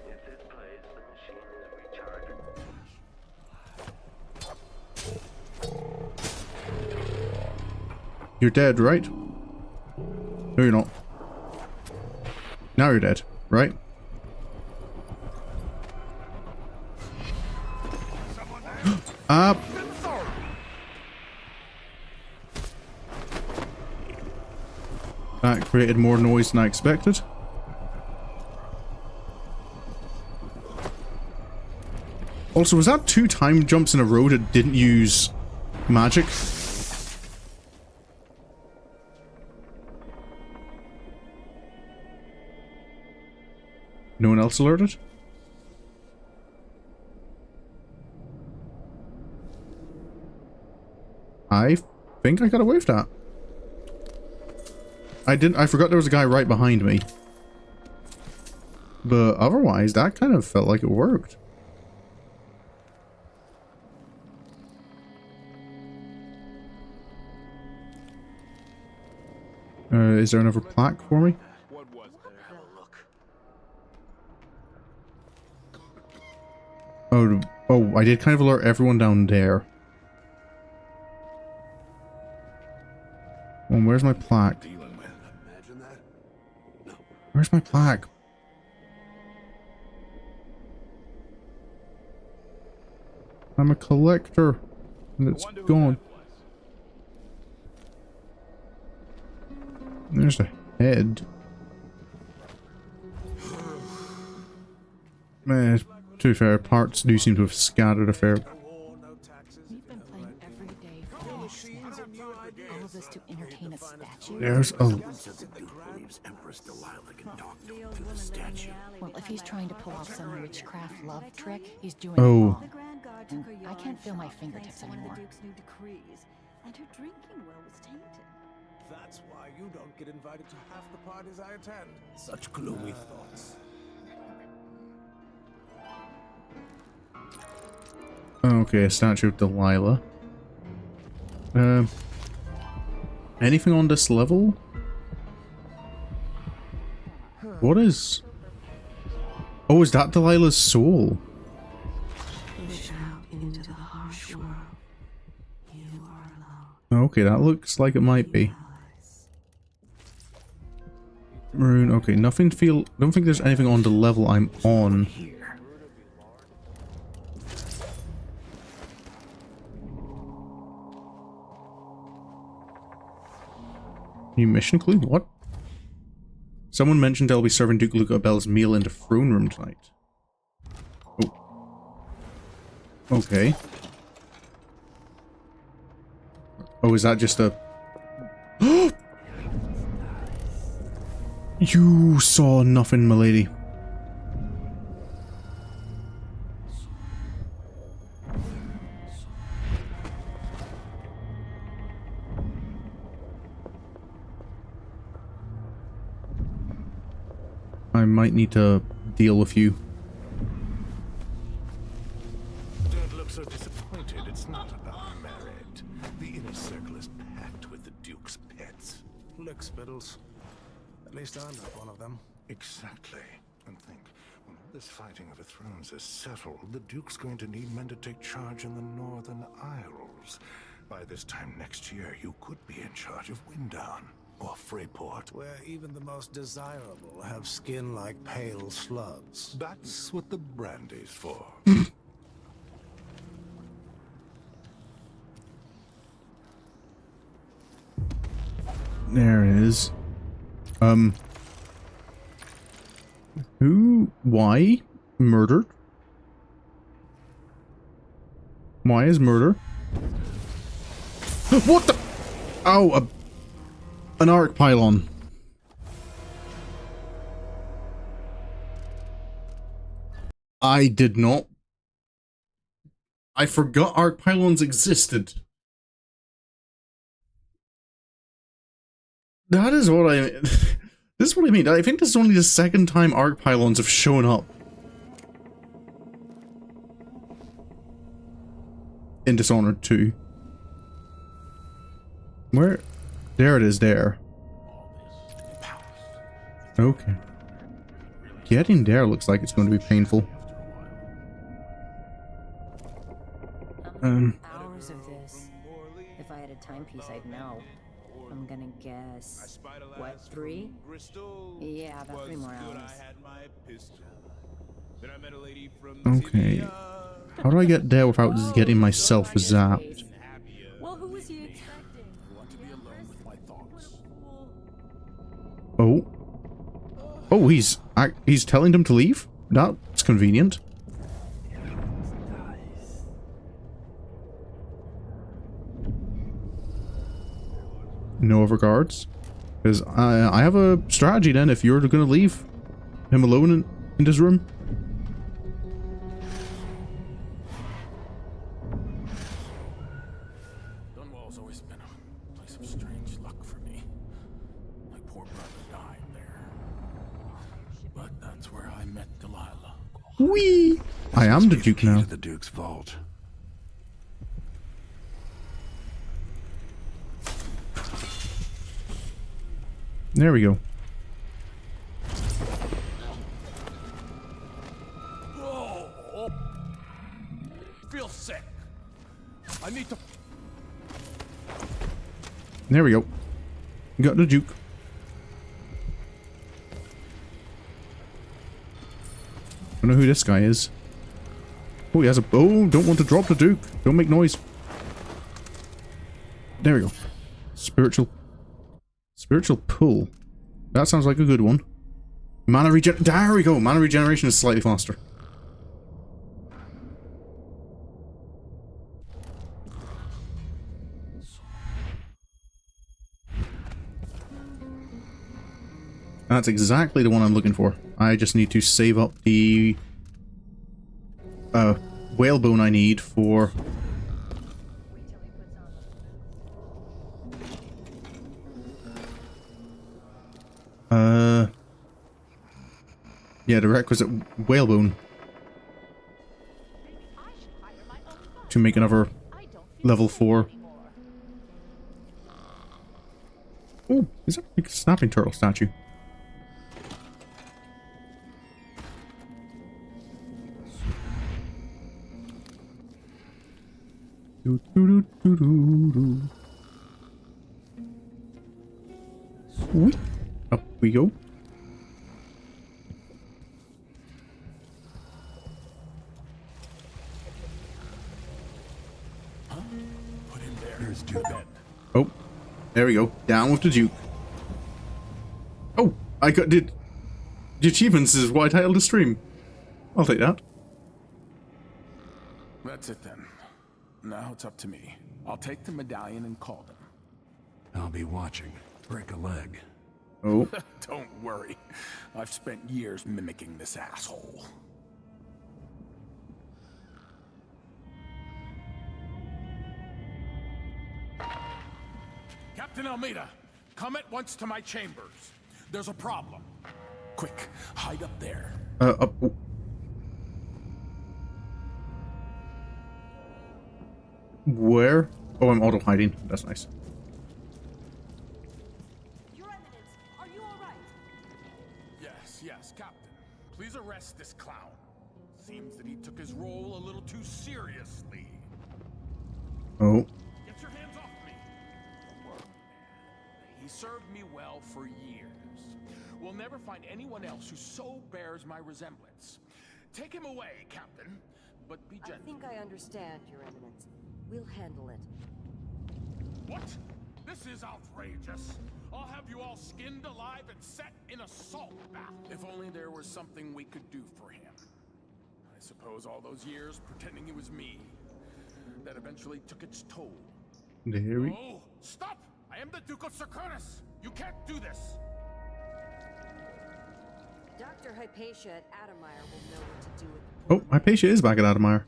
If this plays, the machine is recharged. You're dead, right? No, you're not. Now you're dead, right? Up. That created more noise than I expected. Also, was that 2 time jumps in a row that didn't use magic? No one else alerted? I think I got away with that. I forgot there was a guy right behind me. But otherwise, that kind of felt like it worked. Is there another plaque for me? Oh, Oh, I did kind of alert everyone down there. Oh, where's my plaque? Where's my plaque? I'm a collector. And it's gone. There's the head. To be fair, parts do seem to have scattered a fair. We've been playing every day for weeks now. All of this to entertain a statue? There's a... Well, if he's trying to pull off some witchcraft love trick, he's doing Oh. it wrong. And I can't feel my fingertips anymore. And her drinking well was tainted. That's why you don't get invited to half the parties I attend. Such gloomy thoughts. Okay, a statue of Delilah. Anything on this level? What is... Oh, is that Delilah's soul? Push out into the harsh world. You are alone. Okay, that looks like it might be. Maroon, okay, nothing feel... I don't think there's anything on the level I'm on. New mission clue? What? Someone mentioned they'll be serving Duke Luca Abele's meal in the throne room tonight. Oh. Okay. Oh, is that just a... You saw nothing, milady. I might need to deal with you. Don't look so disappointed. It's not about merit. The inner circle is packed with the Duke's pets. Lickspittles. At least I'm not one of them. Exactly. And think, when all this fighting over thrones is settled, the Duke's going to need men to take charge in the Northern Isles. By this time next year, you could be in charge of Windown. Or Freyport. Where even the most desirable have skin like pale slugs. That's what the brandy's for. There it is. Who? Why? Murdered? Why is murder? What the? Oh, an arc pylon. I did not. I forgot arc pylons existed. That is what I... This is what I mean. I think this is only the second time arc pylons have shown up. In Dishonored 2. Where? There it is there. Okay. Getting there looks like it's going to be painful. Hours of this. If I had a timepiece, I'd know. I'm gonna guess. What, 3? Yeah, about 3 more hours. Okay. How do I get there without just getting myself zapped? Well, who was he expecting? Oh. Oh, he's telling them to leave? That's convenient. No regards. Because I have a strategy then if you're going to leave him alone in this room. Dunwall's always been a place of strange luck for me. My poor brother died there. But that's where I met Delilah. Whee! I am the Duke now. The Duke's vault. There we go. There we go. Got the Duke. I don't know who this guy is. Oh, he has a... Oh, don't want to drop the Duke. Don't make noise. There we go. Spiritual pull. That sounds like a good one. Mana regen... There we go. Mana regeneration is slightly faster. That's exactly the one I'm looking for. I just need to save up the whalebone I need for... yeah, the requisite whalebone to make another level 4. Oh, is that a big snapping turtle statue? Sweet. Up we go. Put him there. Here's Duke. Oh, there we go. Down with the Duke. Oh, I got the achievements is what I titled the stream. I'll take that. That's it then. Now it's up to me. I'll take the medallion and call them. I'll be watching. Break a leg. Oh. Don't worry. I've spent years mimicking this asshole. Captain Almeida, come at once to my chambers. There's a problem. Quick, hide up there. Up. Where? Oh, I'm auto hiding. That's nice. Your Eminence, are you all right? Yes, Captain. Please arrest this clown. Seems that he took his role a little too seriously. Oh. Get your hands off me. He served me well for years. We'll never find anyone else who so bears my resemblance. Take him away, Captain, but be gentle. I think I understand, Your Eminence. We'll handle it. What? This is outrageous. I'll have you all skinned alive and set in a salt bath. If only there was something we could do for him. I suppose all those years pretending it was me, that eventually took its toll. There we... Oh, stop! I am the Duke of Serkonos. You can't do this. Dr. Hypatia at Adamire will know what to do with the... Oh, Hypatia is back at Adamire.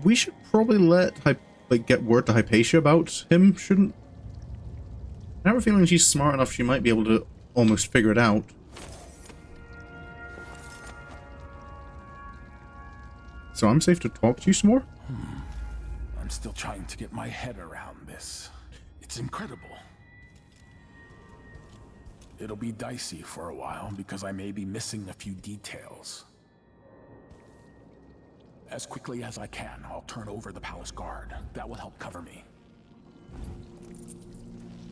We should probably let get word to Hypatia about him, shouldn't? I have a feeling she's smart enough she might be able to almost figure it out. So I'm safe to talk to you some more? I'm still trying to get my head around this. It's incredible. It'll be dicey for a while because I may be missing a few details. As quickly as I can, I'll turn over the palace guard. That will help cover me.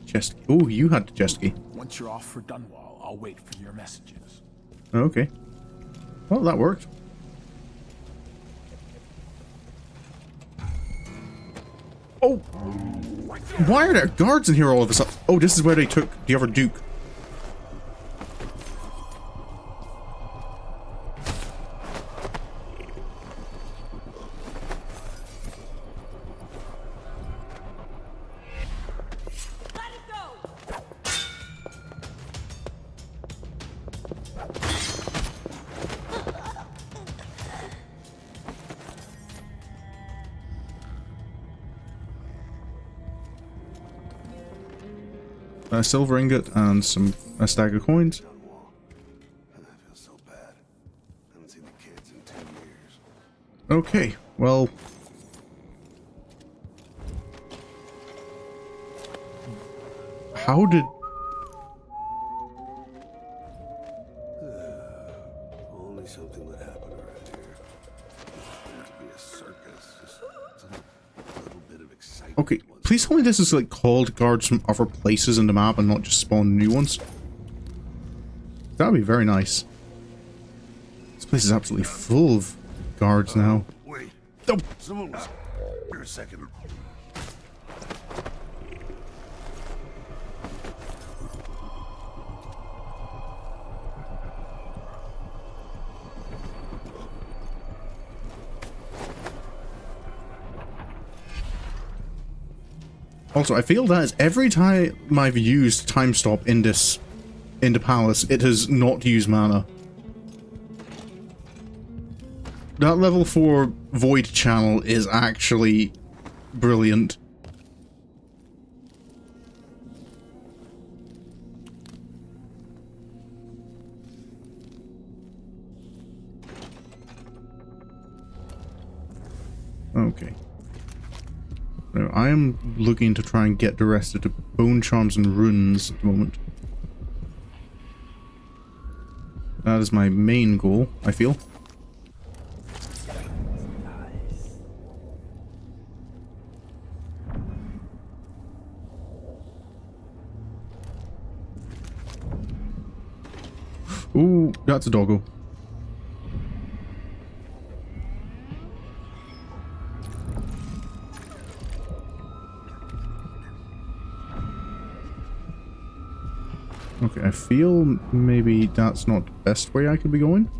Chest. Oh, you had the chest key. Once you're off for Dunwall, I'll wait for your messages. Okay. Well, that worked. Oh! Why are there guards in here all of a sudden? Oh, this is where they took the other Duke. A silver ingot and a stack of coins. I feel so bad. I haven't seen the kids in 10 years. Okay, well... How did... Only something would happen around here. It seems to be a circus. Just some little Okay, please tell me this is like called guards from other places in the map and not just spawn new ones. That would be very nice. This place is absolutely full of guards now. Wait. Oh. Someone was here a second. Also, I feel that every time I've used time stop in the palace, it has not used mana. That level 4 void channel is actually brilliant. Okay. So I am looking to try and get the rest of the bone charms and runes at the moment. That is my main goal, I feel. Ooh, that's a doggo. Okay, I feel maybe that's not the best way I could be going.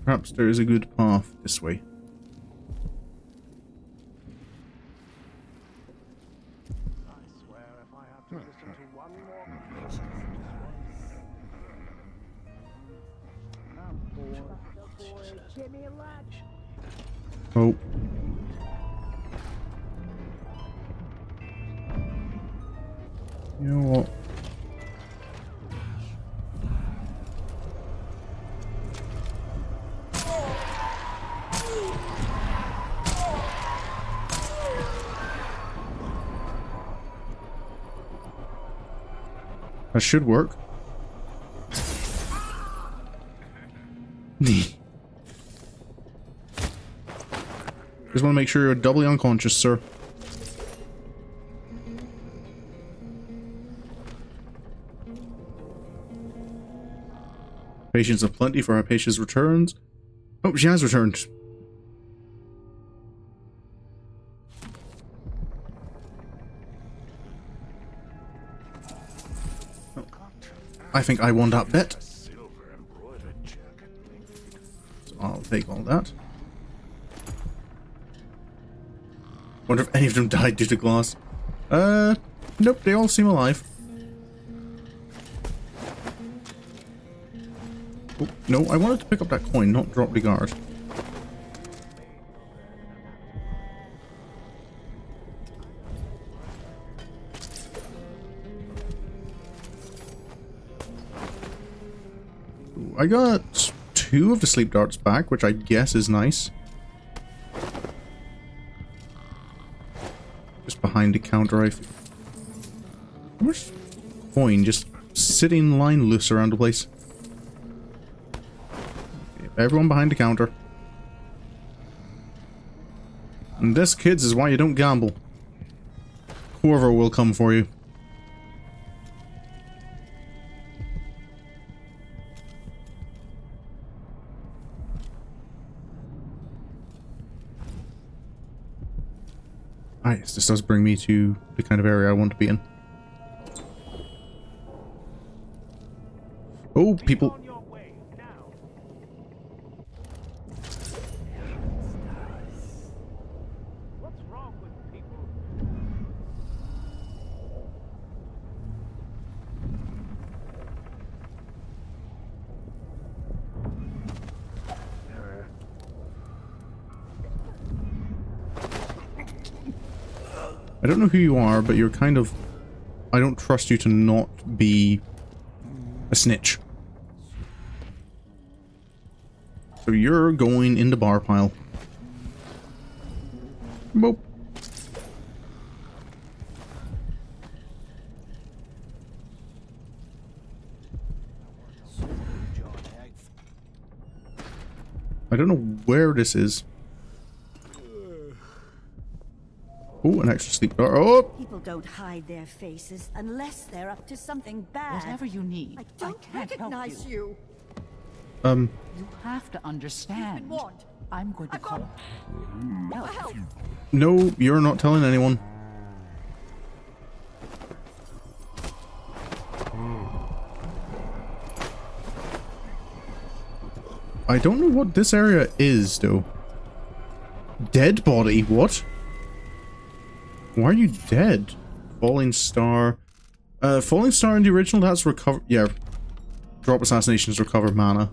Perhaps there is a good path this way. Oh. You know what? That should work. Just want to make sure you're doubly unconscious, sir. Patience of plenty for our patient's returns. Oh, she has returned. Oh. I think I won that bet. So I'll take all that. Wonder if any of them died due to glass. Nope, they all seem alive. Oh, no, I wanted to pick up that coin, not drop the guard. Ooh, I got 2 of the sleep darts back, which I guess is nice. Just behind the counter, I feel. How much coin just sitting line loose around the place? Okay, everyone behind the counter. And this, kids, is why you don't gamble. Whoever will come for you. Ah, yes, this does bring me to the kind of area I want to be in. Oh, people. I don't know who you are, but you're kind of... I don't trust you to not be a snitch. So you're going in the bar pile. Boop. I don't know where this is. Oh, an extra sleep dart. Oh! People don't hide their faces unless they're up to something bad. Whatever you need, I don't recognize you. You have to understand. I'm going to call help. No, you're not telling anyone. I don't know what this area is, though. Dead body? What? Why are you dead? Falling star. Falling star in the original, that's recover. Yeah. Drop assassinations, recover mana.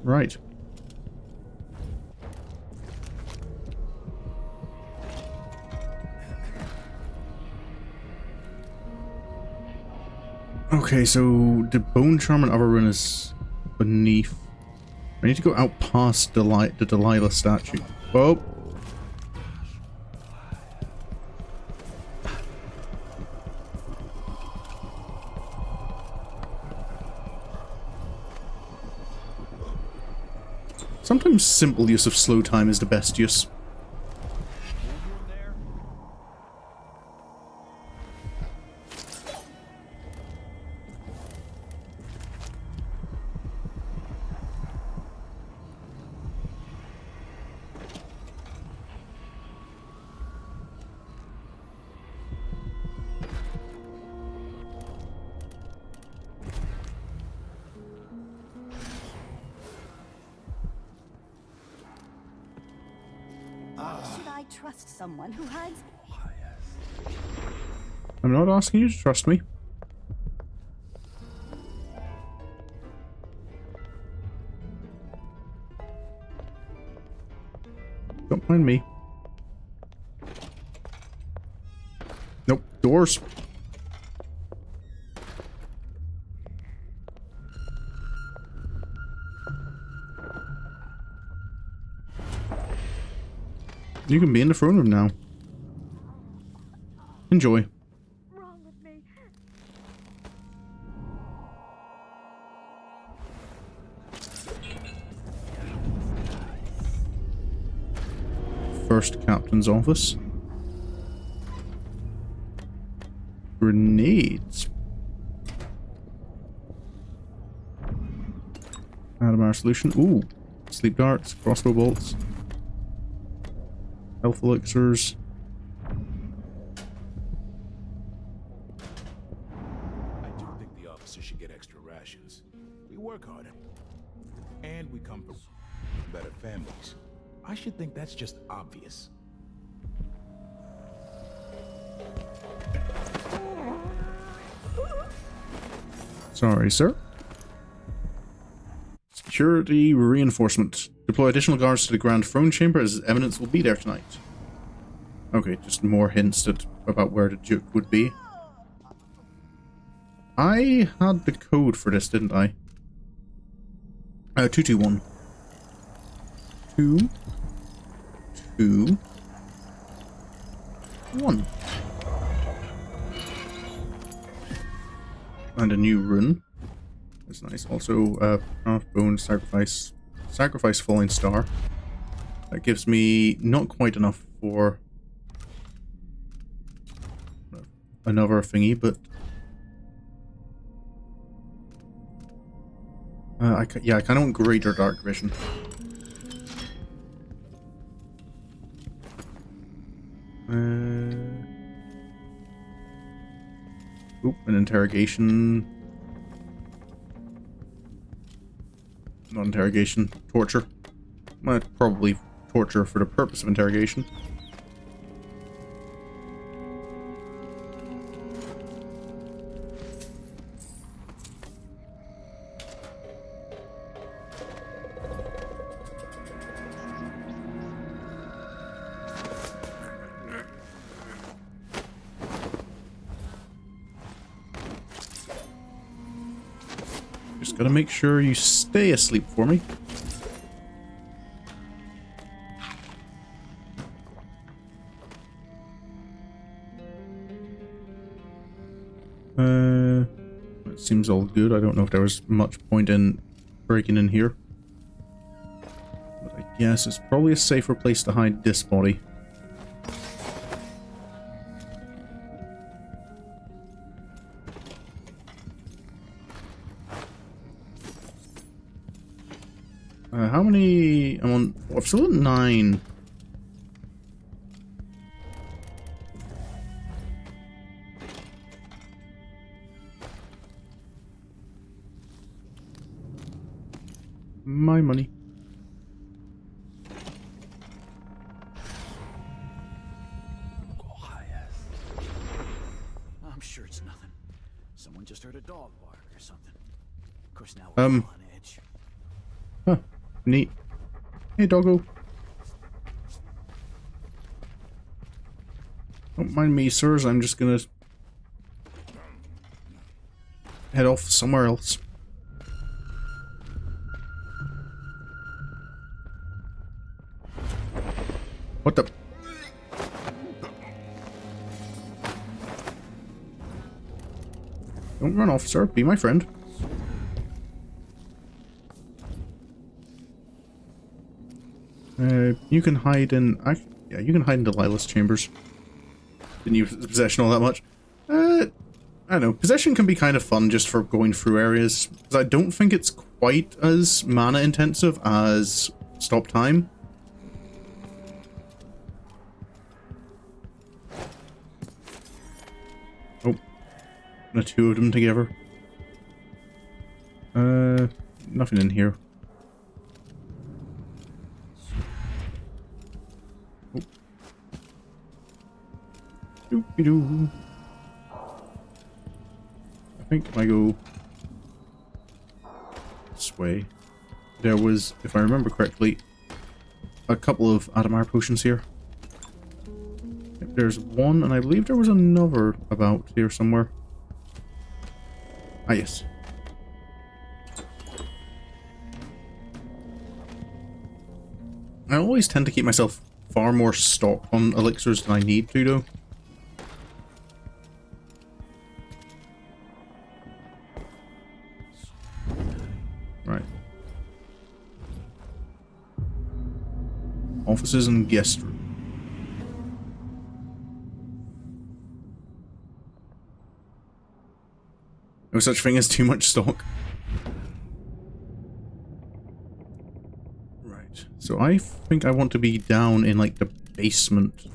Right. Okay, so the bone charm and other rune is beneath. I need to go out past the Delilah statue. Whoa. Sometimes simple use of slow time is the best use. Should I trust someone who hides? I'm not asking you to trust me. Don't mind me. Nope, doors. You can be in the throne room now. Enjoy. First captain's office. Grenades. Adamar solution. Ooh. Sleep darts, crossbow bolts. Health elixirs. I do think the officers should get extra rations. We work harder. And we come from better families. I should think that's just obvious. Sorry, sir. Security reinforcement. Deploy additional guards to the Grand Throne Chamber as evidence will be there tonight. Okay, just more hints about where the Duke would be. I had the code for this, didn't I? 221. 2, 2, 1. And a new rune. That's nice. Also, craft bone, sacrifice falling star. That gives me not quite enough for another thingy, but I kind of want greater dark vision. Oop, an interrogation. Not interrogation, torture. Well, probably torture for the purpose of interrogation. Just gotta make sure you stay asleep for me. It seems all good. I don't know if there was much point in breaking in here. But I guess it's probably a safer place to hide this body. How many? I'm on. I'm still at 9. My money. I'm sure it's nothing. Someone just heard a dog bark or something. Of course, now we're all on edge. Huh. Neat. Hey, doggo. Don't mind me, sirs. I'm just gonna head off somewhere else. What the? Don't run off, sir. Be my friend. You can hide in... yeah, you can hide in Delilah's chambers. Didn't use possession all that much. I don't know. Possession can be kind of fun just for going through areas. Because I don't think it's quite as mana intensive as Stop Time. Oh. The 2 of them together. Nothing in here. Oh. Doopy-doo. I think I go this way. There was, if I remember correctly, a couple of Adamar potions here. There's one, and I believe there was another about here somewhere. Ah, yes. I always tend to keep myself far more stocked on elixirs than I need to, though. Right. Offices and guest room. No such thing as too much stock. Right. So I think I want to be down in, like, the basement.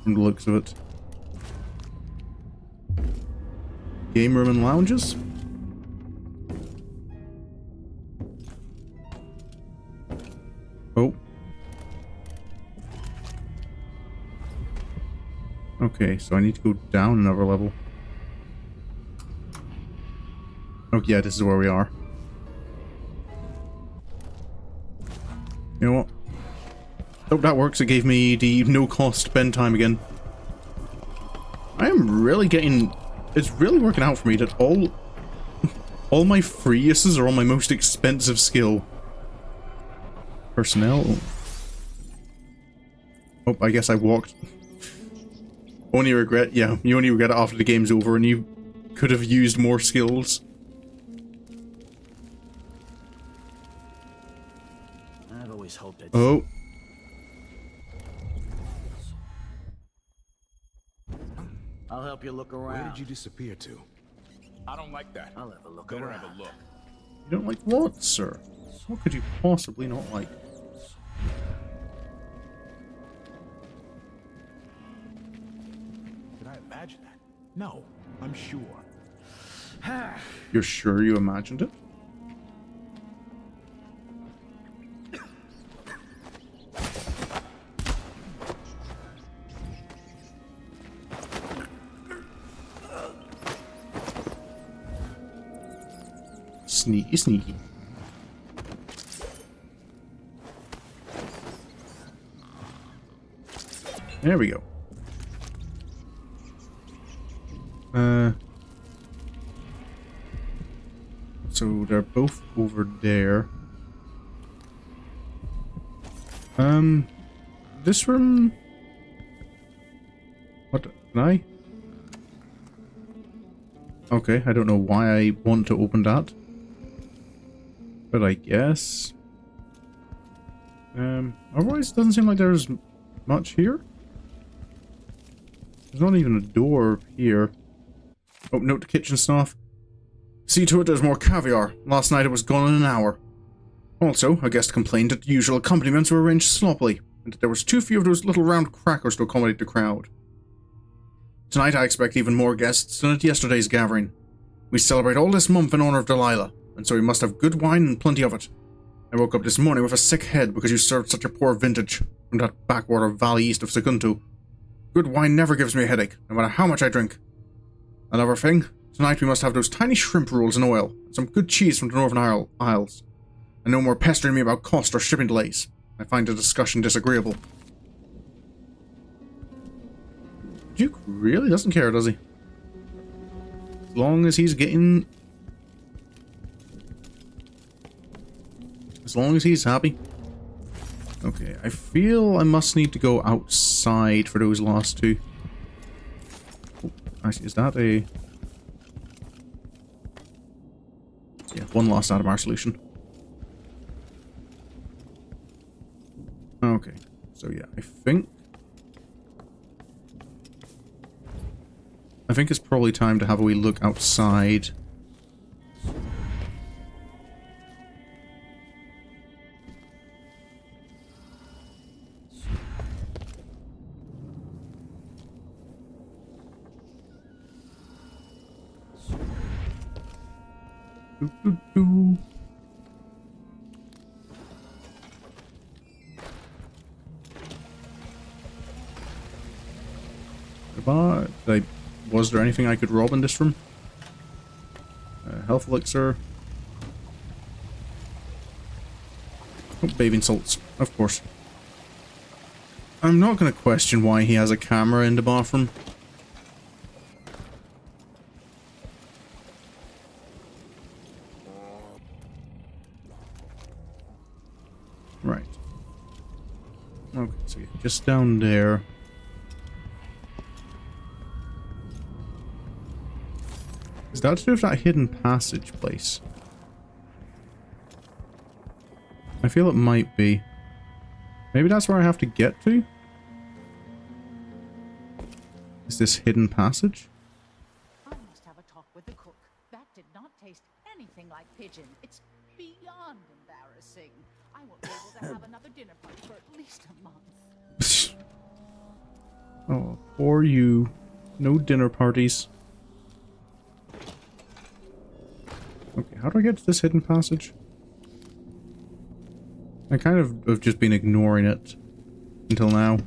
From the looks of it. Game room and lounges? Oh. Okay, so I need to go down another level. Oh yeah, this is where we are. You know what? Hope that works. It gave me the no-cost bend time again. I am really getting... It's really working out for me that all my free uses are on my most expensive skill. Personnel. Oh, I guess I walked. Only regret, yeah, you only regret it after the game's over and you could have used more skills. I've always hoped that. Oh. I'll help you look around. Where did you disappear to? I don't like that. I'll have a look Better around. have a look. You don't like what, sir? What could you possibly not like? Did I imagine that? No, I'm sure. You're sure you imagined it? Sneaky, sneaky. There we go. So they're both over there. This room... What? Can I? Okay, I don't know why I want to open that. But I guess... otherwise it doesn't seem like there's much here. There's not even a door here. Oh, note to kitchen staff. See to it there's more caviar. Last night it was gone in an hour. Also, a guest complained that the usual accompaniments were arranged sloppily, and that there was too few of those little round crackers to accommodate the crowd. Tonight I expect even more guests than at yesterday's gathering. We celebrate all this month in honor of Delilah, and so we must have good wine and plenty of it. I woke up this morning with a sick head because you served such a poor vintage from that backwater valley east of Sekuntu. Good wine never gives me a headache, no matter how much I drink. Another thing, tonight we must have those tiny shrimp rolls in oil, and some good cheese from the Northern Isles. And no more pestering me about cost or shipping delays. I find the discussion disagreeable. Duke really doesn't care, does he? As long as he's getting... As long as he's happy. Okay, I feel I must need to go outside for those last two. Oh, actually, is that a... Yeah, one last Adamar solution. Okay, so yeah, I think it's probably time to have a wee look outside. Doo, doo, doo. Was there anything I could rob in this room? Health elixir. Oh, bathing salts, of course. I'm not going to question why he has a camera in the bathroom. Right. Okay, so yeah, just down there. Is that to do with that hidden passage place? I feel it might be. Maybe that's where I have to get to? Is this hidden passage? I must have a talk with the cook. That did not taste anything like pigeon. It's beyond embarrassing. I won't be able to have another dinner party for at least a month. Oh, poor you. No dinner parties. Okay, how do I get to this hidden passage? I kind of have just been ignoring it until now.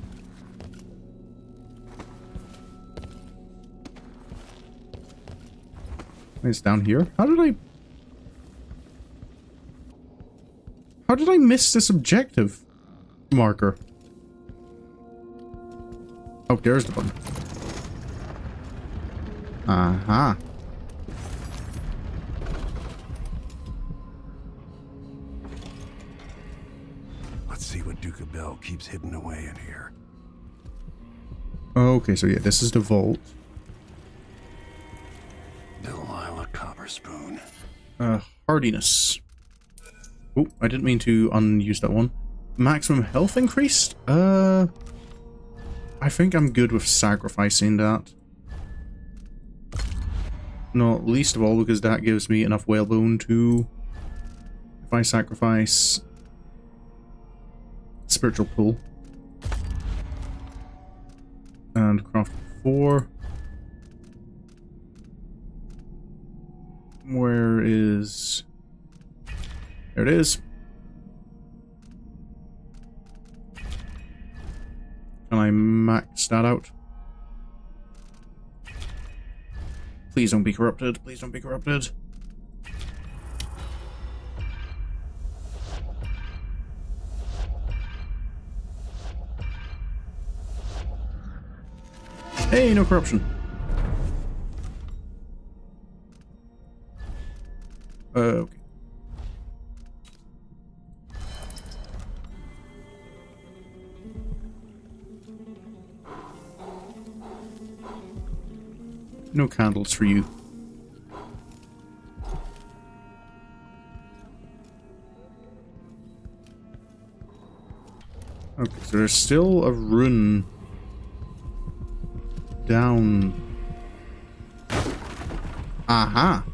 It's down here. How did I miss this objective marker? Oh, there's the button. Aha. Let's see what Duke Abele keeps hidden away in here. Okay, so yeah, this is the vault. Delilah copper spoon. Hardiness. Oh, I didn't mean to unuse that one. Maximum health increased? I think I'm good with sacrificing that. Not least of all because that gives me enough whalebone to... If I sacrifice... Spiritual pull. And craft 4. Where is... There it is. Can I max that out? Please don't be corrupted. Please don't be corrupted. Hey, no corruption. Okay. No candles for you. Okay, so there's still a rune down. Aha!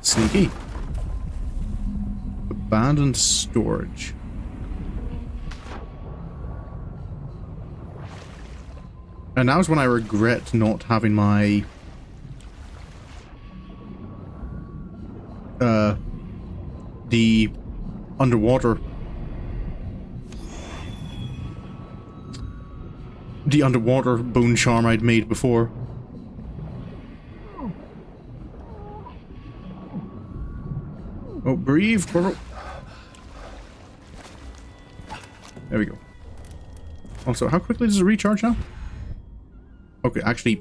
Sneaky. Abandoned storage. And now's when I regret not having my the underwater bone charm I'd made before. Oh, breathe, Corvo. There we go. Also, how quickly does it recharge now? Okay, actually...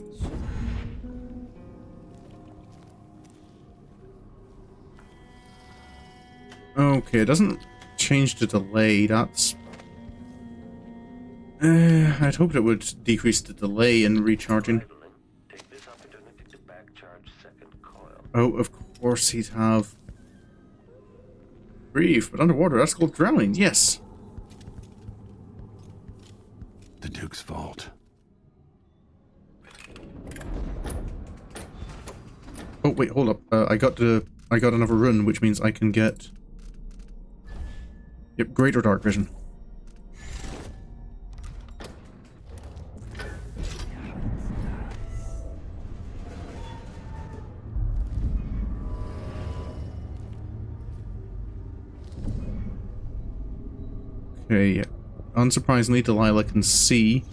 Okay, it doesn't change the delay, that's... I'd hoped it would decrease the delay in recharging. Oh, of course he'd have... Breathe, but underwater, that's called drowning, yes! The Duke's vault. Oh, wait, hold up. I got another rune, which means I can get... Yep, greater dark vision. Okay, unsurprisingly, Delilah can see.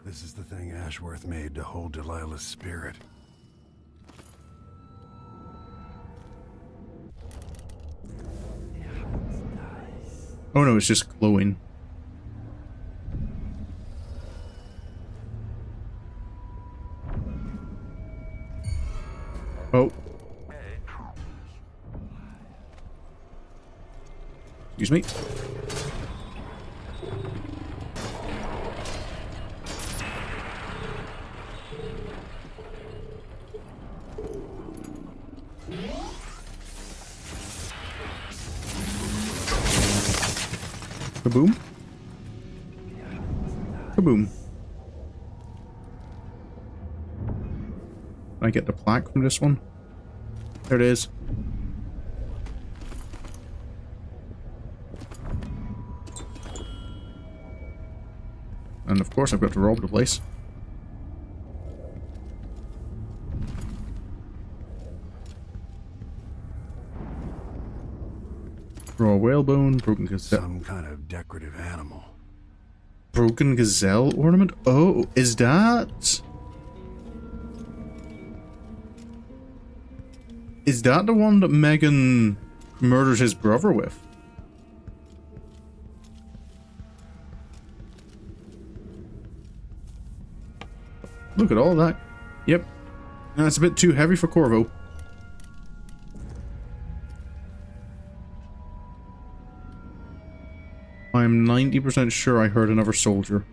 This is the thing Ashworth made to hold Delilah's spirit. Oh no, it's just glowing. Oh. Excuse me. Kaboom. Kaboom. Can I get the plaque from this one? There it is. And of course I've got to rob the place. Raw whalebone, broken gazelle. Some kind of decorative animal. Broken gazelle ornament? Oh, is that... Is that the one that Megan murders his brother with? Look at all that. Yep. That's a bit too heavy for Corvo. I'm 90% sure I heard another soldier.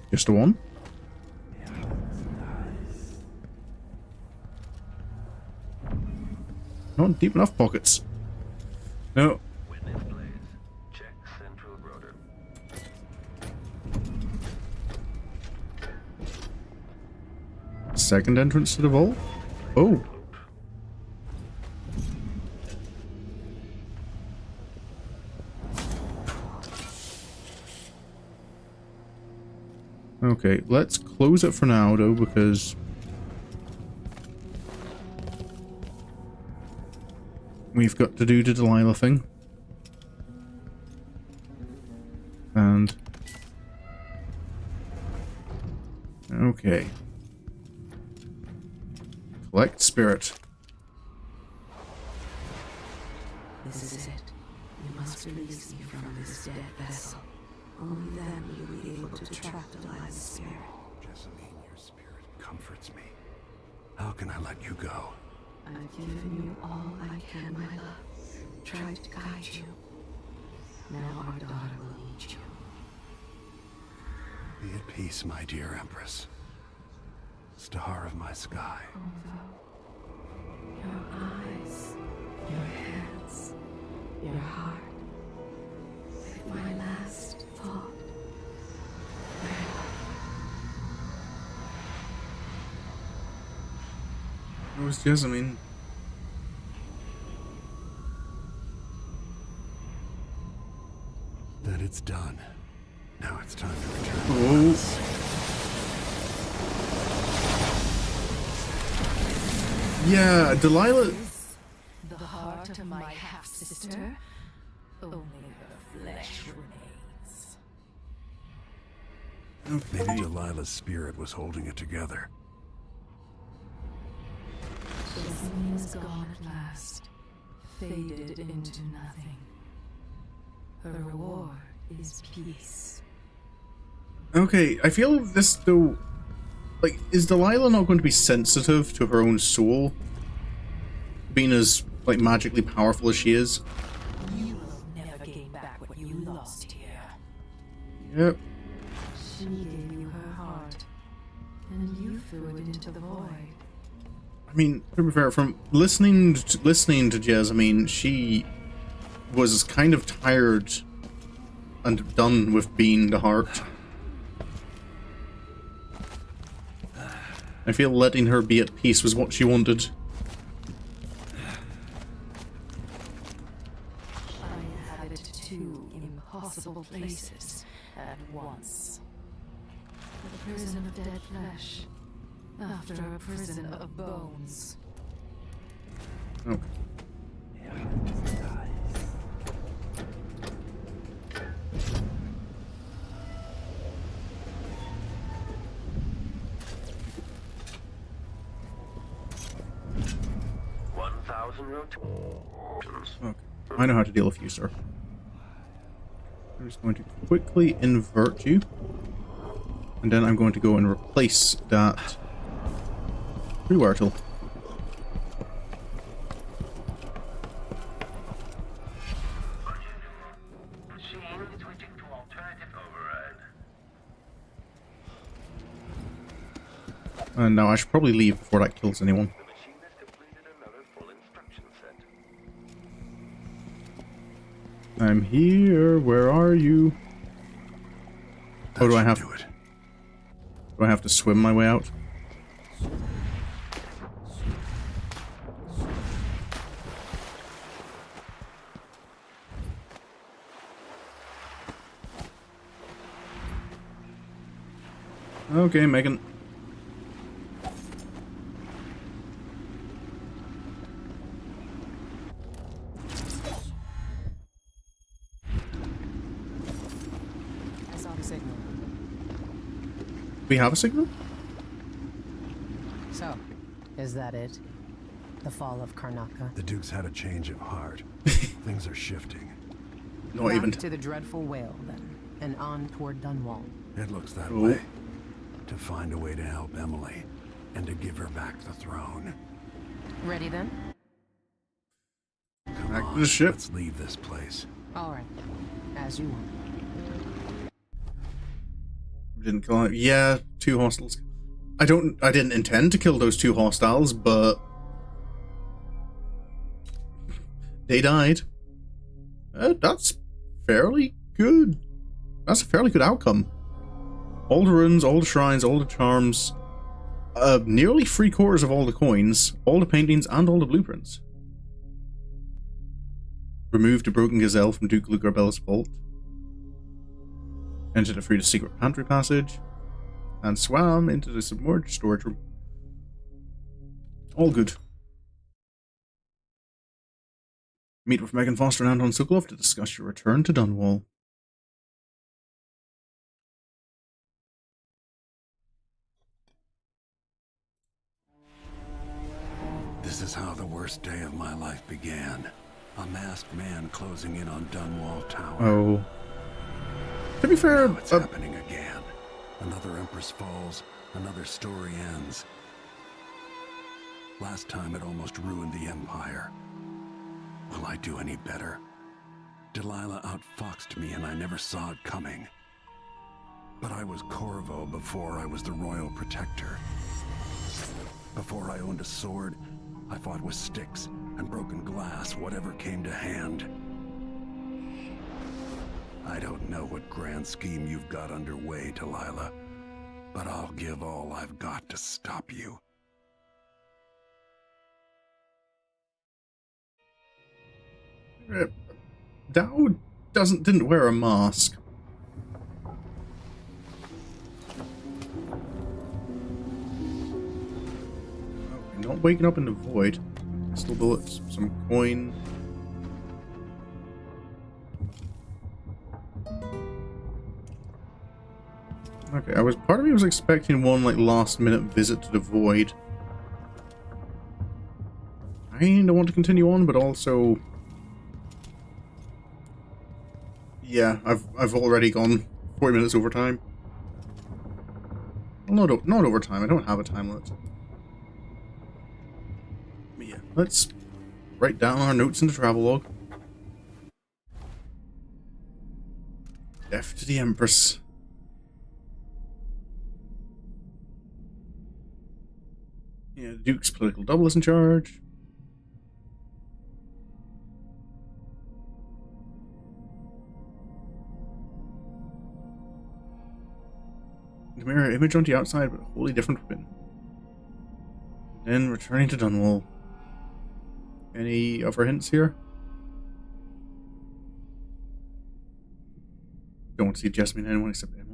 Just the one? Not deep enough pockets. No. Second entrance to the vault? Oh. Okay, let's close it for now though, because we've got to do the Delilah thing. And okay. Collect spirit. This is it. You must release me from this dead vessel. Only then will you be able to trap Delilah's spirit. Jessamine, your spirit comforts me. How can I let you go? I've given you all I can, my love. Tried to guide you. Now our daughter will need you. Be at peace, my dear Empress. Star of my sky. Your eyes, your hands, your heart. With my last thought. It was Jessamine. That it's done. Now it's time to return. Oh. Yeah, Delilah. The heart of my half-sister. Only her flesh remains. Maybe Delilah's spirit was holding it together. Jessamine is gone at last, faded into nothing. Her reward is peace. Okay, I feel this though. Like, is Delilah not going to be sensitive to her own soul? Being as, like, magically powerful as she is? You will never gain back what you lost here. Yep. She gave you her heart, and you threw it into the void. I mean, to be fair, from listening to Jessamine, she was kind of tired and done with being the heart. I feel letting her be at peace was what she wanted. I inhabit two impossible places at once. The prison of dead flesh, after a prison of bones. Okay. 1,000 rotations. Okay. I know how to deal with you, sir. I'm just going to quickly invert you. And then I'm going to go and replace that Rewirtle. And now I should probably leave before that kills anyone. I'm here. Where are you? Oh, do I have to? Do I have to swim my way out? Okay, Megan. I saw the signal. We have a signal? So, is that it? The fall of Karnaca? The Duke's had a change of heart. Things are shifting. Not even to the dreadful whale, then, and on toward Dunwall. It looks that way. To find a way to help Emily, and to give her back the throne. Ready then? Come back on, to the ship. Let's leave this place. All right, as you want. Didn't kill it. Yeah, 2 hostiles. I didn't intend to kill those 2 hostiles, but they died. That's fairly good. That's a fairly good outcome. All the runes, all the shrines, all the charms, nearly 3/4 of all the coins, all the paintings, and all the blueprints. Removed the broken gazelle from Duke Luca Abele's vault. Entered it through the secret pantry passage. And swam into the submerged storage room. All good. Meet with Megan Foster and Anton Sokolov to discuss your return to Dunwall. This is how the worst day of my life began. A masked man closing in on Dunwall Tower. Oh. To be fair, now it's happening again. Another Empress falls, another story ends. Last time it almost ruined the Empire. Will I do any better? Delilah outfoxed me and I never saw it coming. But I was Corvo before I was the Royal Protector. Before I owned a sword, I fought with sticks and broken glass, whatever came to hand. I don't know what grand scheme you've got underway, Delilah, but I'll give all I've got to stop you. Dao didn't wear a mask. Okay, not waking up in the void. Pistol bullets, some coin. Okay, part of me was expecting one like last minute visit to the void. I kinda want to continue on, but also, yeah, I've already gone 40 minutes over time. Well, not over time. I don't have a time limit. But yeah, let's write down our notes in the travelogue. Death to the Empress. Yeah, the Duke's political double is in charge. The mirror image on the outside, but a wholly different within. Then returning to Dunwall. Any other hints here? Don't want to see Jasmine anyone except Emily.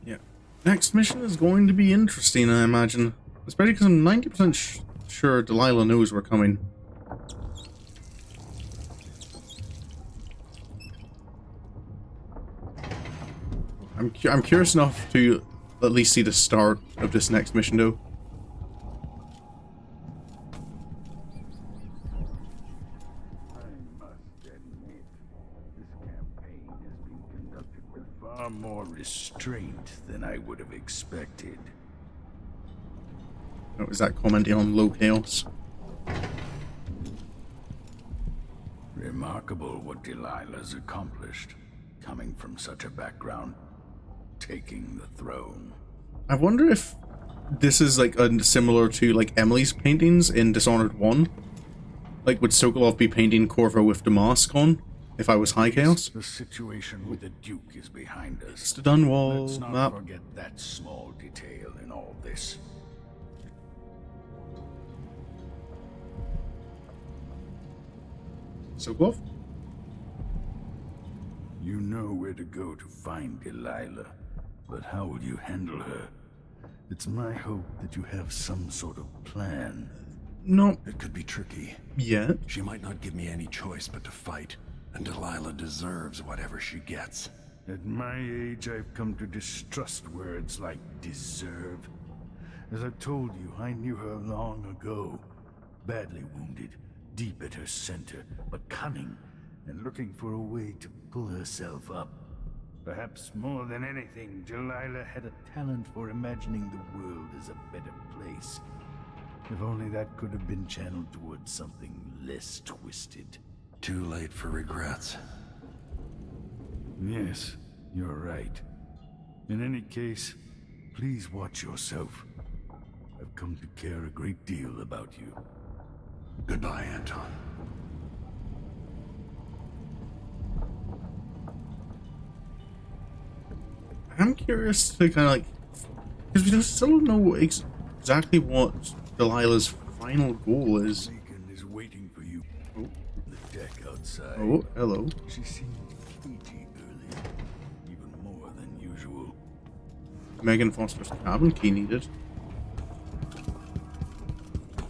Yeah. Next mission is going to be interesting, I imagine. Especially because I'm 90% sure Delilah knows we're coming. I'm curious enough to at least see the start of this next mission, though. Far more restraint than I would have expected. Oh, is that commenting on low chaos? Remarkable what Delilah's accomplished, coming from such a background, taking the throne. I wonder if this is like similar to like Emily's paintings in Dishonored 1. Like, would Sokolov be painting Corvo with the mask on? If I was High Chaos? The situation with the Duke is behind us. It's the Dunwall Let's not map. forget that small detail in all this. Sokolov? You know where to go to find Delilah, but how will you handle her? It's my hope that you have some sort of plan. No. It could be tricky. Yeah. She might not give me any choice but to fight, and Delilah deserves whatever she gets. At my age, I've come to distrust words like deserve. As I told you, I knew her long ago. Badly wounded, deep at her center, but cunning, and looking for a way to pull herself up. Perhaps more than anything, Delilah had a talent for imagining the world as a better place. If only that could have been channeled towards something less twisted. Too late for regrets. Yes, you're right. In any case, please watch yourself. I've come to care a great deal about you. Goodbye, Anton. I'm curious to kind of like, because we still don't know exactly what Delilah's final goal is. Megan is waiting for you. Oh. The deck outside. Oh, hello. She seemed cagey earlier, even more than usual. Megan Foster's cabin, key needed.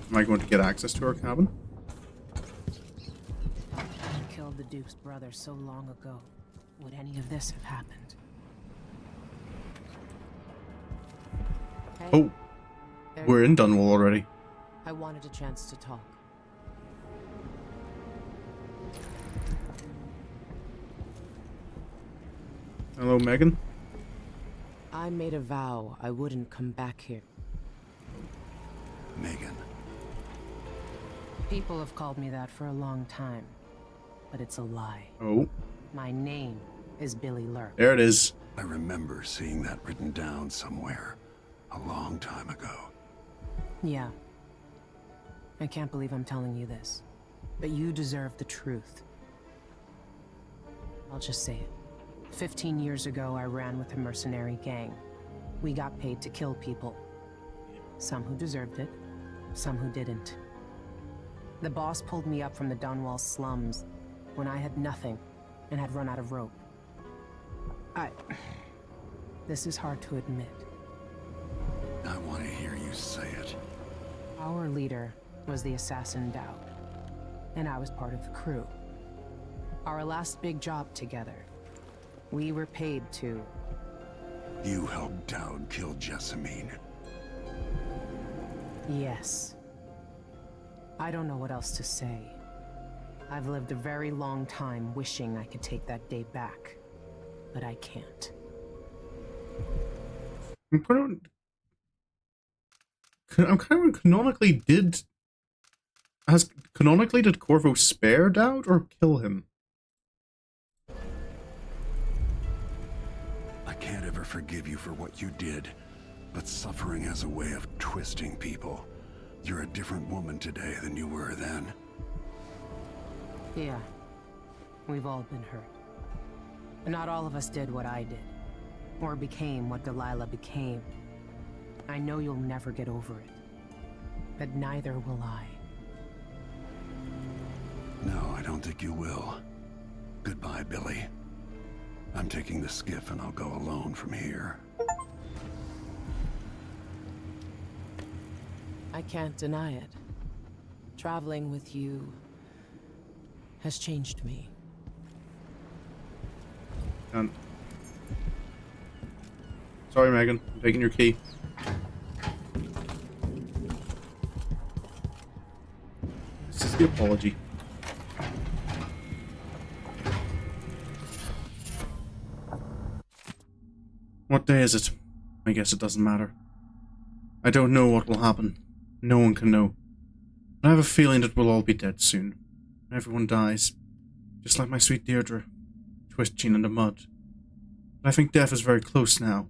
Am I going to get access to her cabin? You killed the Duke's brother so long ago. Would any of this have happened? Oh, we're in Dunwall already. I wanted a chance to talk. Hello, Megan. I made a vow I wouldn't come back here. Megan. People have called me that for a long time, but it's a lie. Oh. My name is Billy Lurk. There it is. I remember seeing that written down somewhere a long time ago. Yeah. I can't believe I'm telling you this, but you deserve the truth. I'll just say it. 15 years ago, I ran with a mercenary gang. We got paid to kill people. Some who deserved it, some who didn't. The boss pulled me up from the Dunwall slums when I had nothing and had run out of rope. This is hard to admit. I want to hear you say it. Our leader was the assassin Dowd, and I was part of the crew. Our last big job together, we were paid to... You helped Dowd kill Jessamine. Yes. I don't know what else to say. I've lived a very long time wishing I could take that day back, but I can't. I'm kind of canonically did Corvo spare Dowd or kill him? I can't ever forgive you for what you did, but suffering has a way of twisting people. You're a different woman today than you were then. Yeah. We've all been hurt. But not all of us did what I did. Or became what Delilah became. I know you'll never get over it. But neither will I. No, I don't think you will. Goodbye, Billy. I'm taking the skiff and I'll go alone from here. I can't deny it. Traveling with you has changed me. Sorry, Megan. I'm taking your key. This is the apology. What day is it? I guess it doesn't matter. I don't know what will happen. No one can know. But I have a feeling that we'll all be dead soon. Everyone dies. Just like my sweet Deirdre. Twitching in the mud. But I think death is very close now.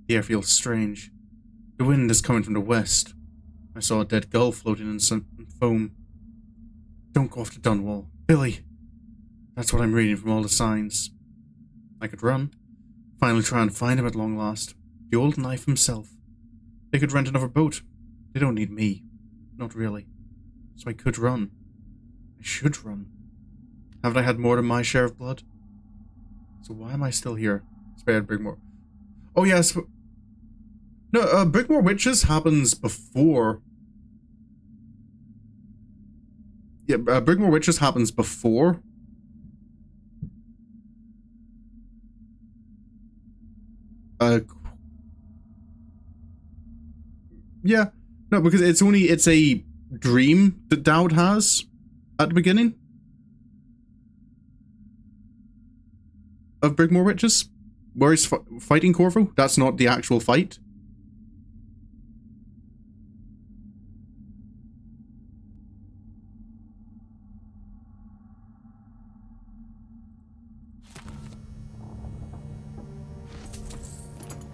The air feels strange. The wind is coming from the west. I saw a dead gull floating in some foam. Don't go off to Dunwall. Billy! That's what I'm reading from all the signs. I could run. Finally try and find him at long last. The old knife himself. They could rent another boat. They don't need me. Not really. So I could run. I should run. Haven't I had more than my share of blood? So why am I still here? Spared Brigmore. Oh yes. No, Brigmore Witches happens before. Yeah, Brigmore Witches happens before. Yeah. No, because it's a dream that Dowd has at the beginning of Brigmore Witches, where he's fighting Corvo. That's not the actual fight.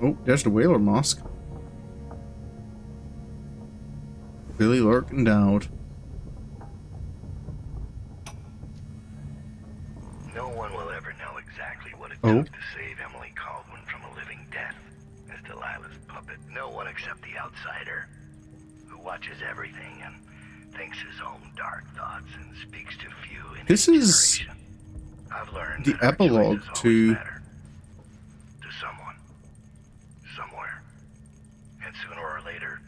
Oh, there's the Whaler Mosque. Billy Lurk and Dowd. No one will ever know exactly what it took to save Emily Caldwin from a living death as Delilah's puppet. No one except the outsider, who watches everything and thinks his own dark thoughts and speaks to few in This is I've learned the epilogue to someone, somewhere, and sooner or later,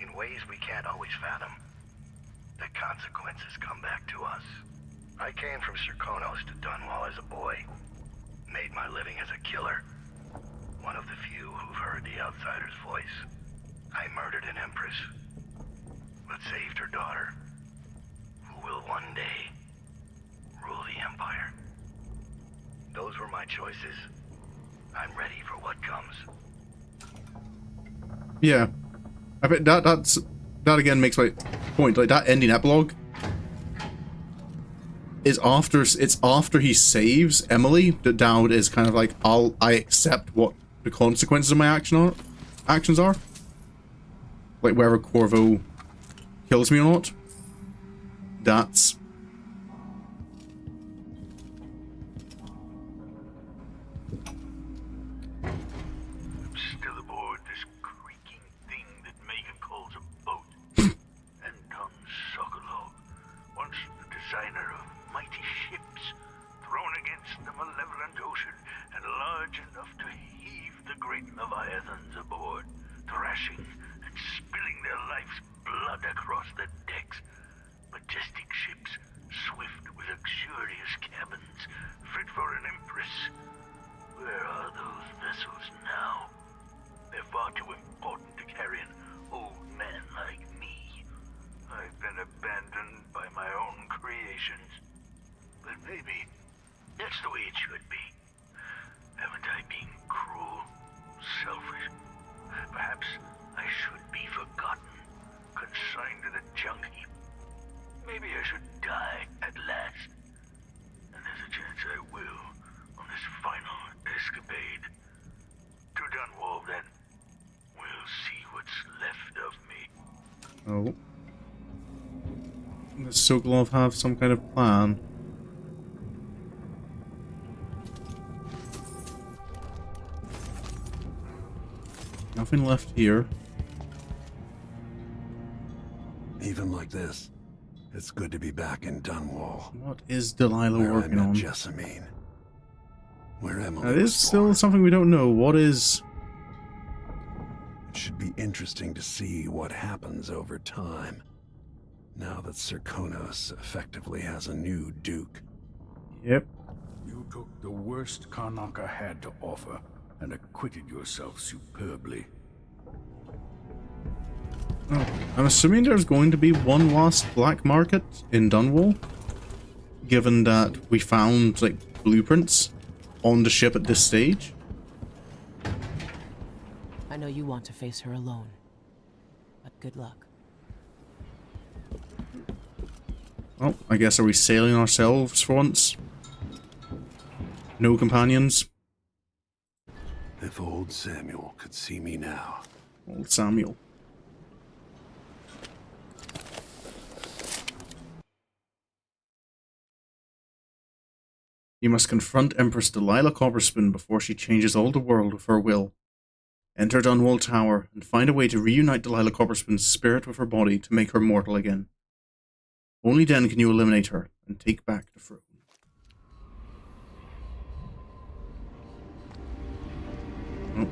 in ways we can't always fathom, the consequences come back to us. I came from Serkonos to Dunwall as a boy, made my living as a killer, one of the few who've heard the outsider's voice. I murdered an empress, but saved her daughter, who will one day rule the Empire. Those were my choices. I'm ready for what comes. Yeah. I bet that again makes my point. Like, that ending epilogue is after he saves Emily that Dowd is kind of like, I accept what the consequences of my actions are. Like, whether Corvo kills me or not. That's... I'm still aboard this creaking thing that Megan calls a boat. Anton Sokolov, once the designer of mighty ships, thrown against the malevolent ocean and large enough to heave the great leviathans aboard, thrashing and spilling their life's blood across the decks. Majestic ships, swift with luxurious cabins, fit for an empress. Where are those vessels now? They're far too important to carry an old man like me. I've been abandoned by my own creations. But maybe that's the way it should be. Haven't I been cruel, selfish? Perhaps I should be forgotten, consigned to the junk heap. Maybe I should die at last. And there's a chance I will on this final escapade. To Dunwall, then. We'll see what's left of me. Oh. Does Sokolov have some kind of plan? Nothing left here. Even like this, it's good to be back in Dunwall. What is Delilah where working I met on? Jessamine. Where Emily That is was still born. something we don't know. What is... It should be interesting to see what happens over time. Now that Serkonos effectively has a new Duke. Yep. You took the worst Karnaca had to offer and acquitted yourself superbly. Oh, I'm assuming there's going to be one last black market in Dunwall, given that we found, like, blueprints on the ship at this stage. I know you want to face her alone, but good luck. Well, I guess are we sailing ourselves for once? No companions? If old Samuel could see me now. Old Samuel. You must confront Empress Delilah Copperspoon before she changes all the world with her will. Enter Dunwall Tower and find a way to reunite Delilah Copperspoon's spirit with her body to make her mortal again. Only then can you eliminate her and take back the throne. Oh.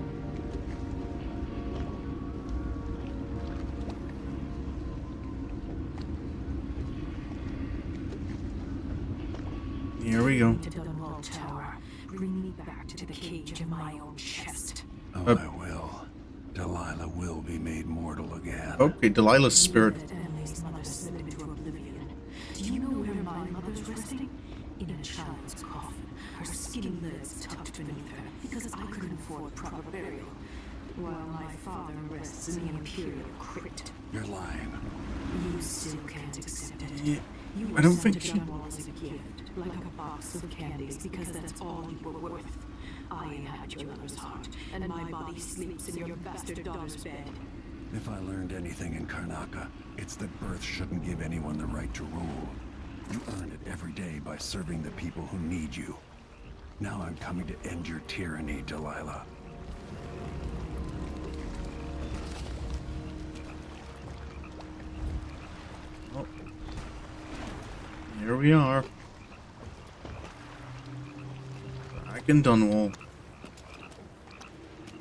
Here we go. To Dunwall Tower. Bring me back to the cage of my own chest. Oh, I will. Delilah will be made mortal again. Okay, Delilah's spirit. Emily's mother slipped into oblivion. Do you know where my mother's resting? In a child's coffin, her skinny lids tucked beneath her, because I couldn't afford proper burial. While my father rests in the Imperial crypt. You're lying. You still can't accept it. Yeah, You I were don't sent think to she... Dunwall as a gift, like a box of candies, because that's all you were worth. I inhabit your mother's heart, and my body sleeps in your bastard daughter's bed. If I learned anything in Karnaca, it's that birth shouldn't give anyone the right to rule. You earn it every day by serving the people who need you. Now I'm coming to end your tyranny, Delilah. Oh. Here we are. Back in Dunwall.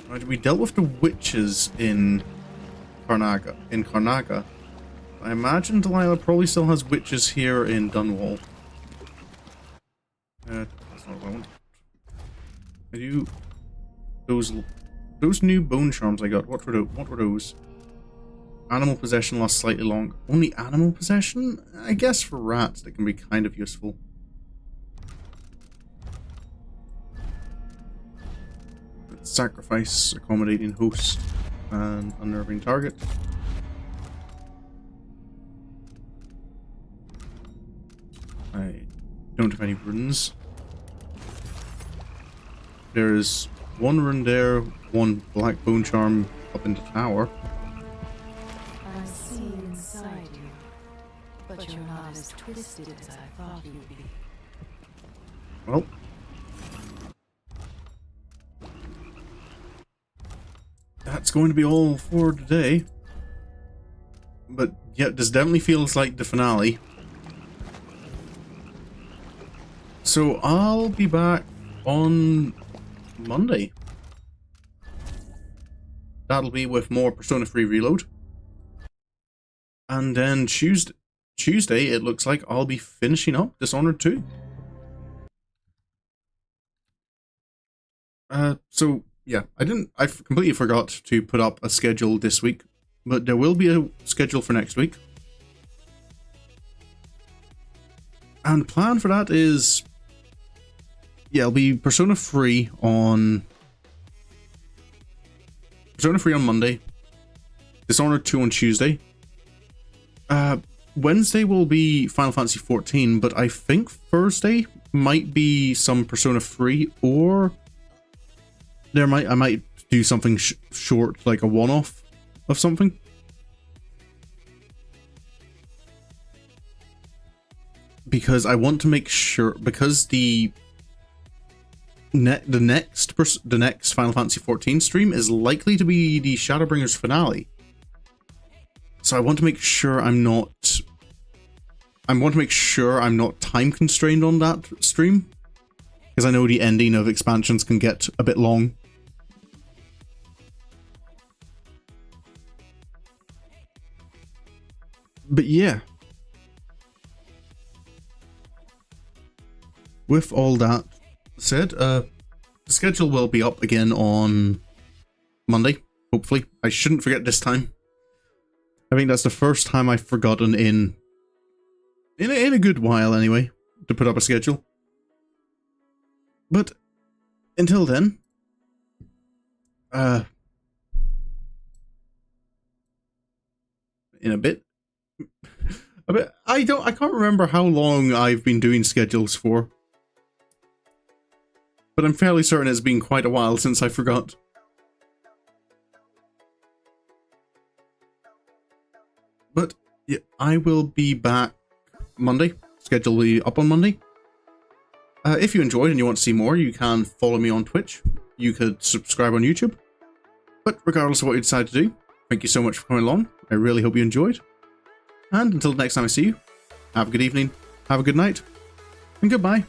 Right, we dealt with the witches in Karnaca. I imagine Delilah probably still has witches here in Dunwall. That's not what I want. I do... Those new bone charms I got, what were those? Animal possession lasts slightly long. Only animal possession? I guess for rats that can be kind of useful. Sacrifice, accommodating host, and unnerving target. I don't have any runes. There's one rune there, one black bone charm up in the tower. I see inside you, but you're not as twisted as I thought you'd be. Well. That's going to be all for today. But yeah, this definitely feels like the finale. So I'll be back on Monday. That'll be with more Persona 3 Reload. And then Tuesday it looks like I'll be finishing up Dishonored 2. So yeah, I completely forgot to put up a schedule this week, but there will be a schedule for next week. And the plan for that is, yeah, it'll be Persona 3 on Monday, Dishonored 2 on Tuesday. Wednesday will be Final Fantasy 14, but I think Thursday might be some Persona 3, or I might do something short, like a one-off of something. Because I want to make sure, because the next Final Fantasy 14 stream is likely to be the Shadowbringers finale. So I want to make sure I'm not time constrained on that stream, because I know the ending of expansions can get a bit long. But yeah. With all that said, the schedule will be up again on Monday, hopefully. I shouldn't forget this time. I think that's the first time I've forgotten in a good while anyway, to put up a schedule. But until then, in a bit, I can't remember how long I've been doing schedules for. But I'm fairly certain it's been quite a while since I forgot. But yeah, I will be back Monday. Schedule will be up on Monday. If you enjoyed and you want to see more, you can follow me on Twitch. You could subscribe on YouTube. But regardless of what you decide to do, thank you so much for coming along. I really hope you enjoyed. And until the next time I see you, have a good evening, have a good night, and goodbye.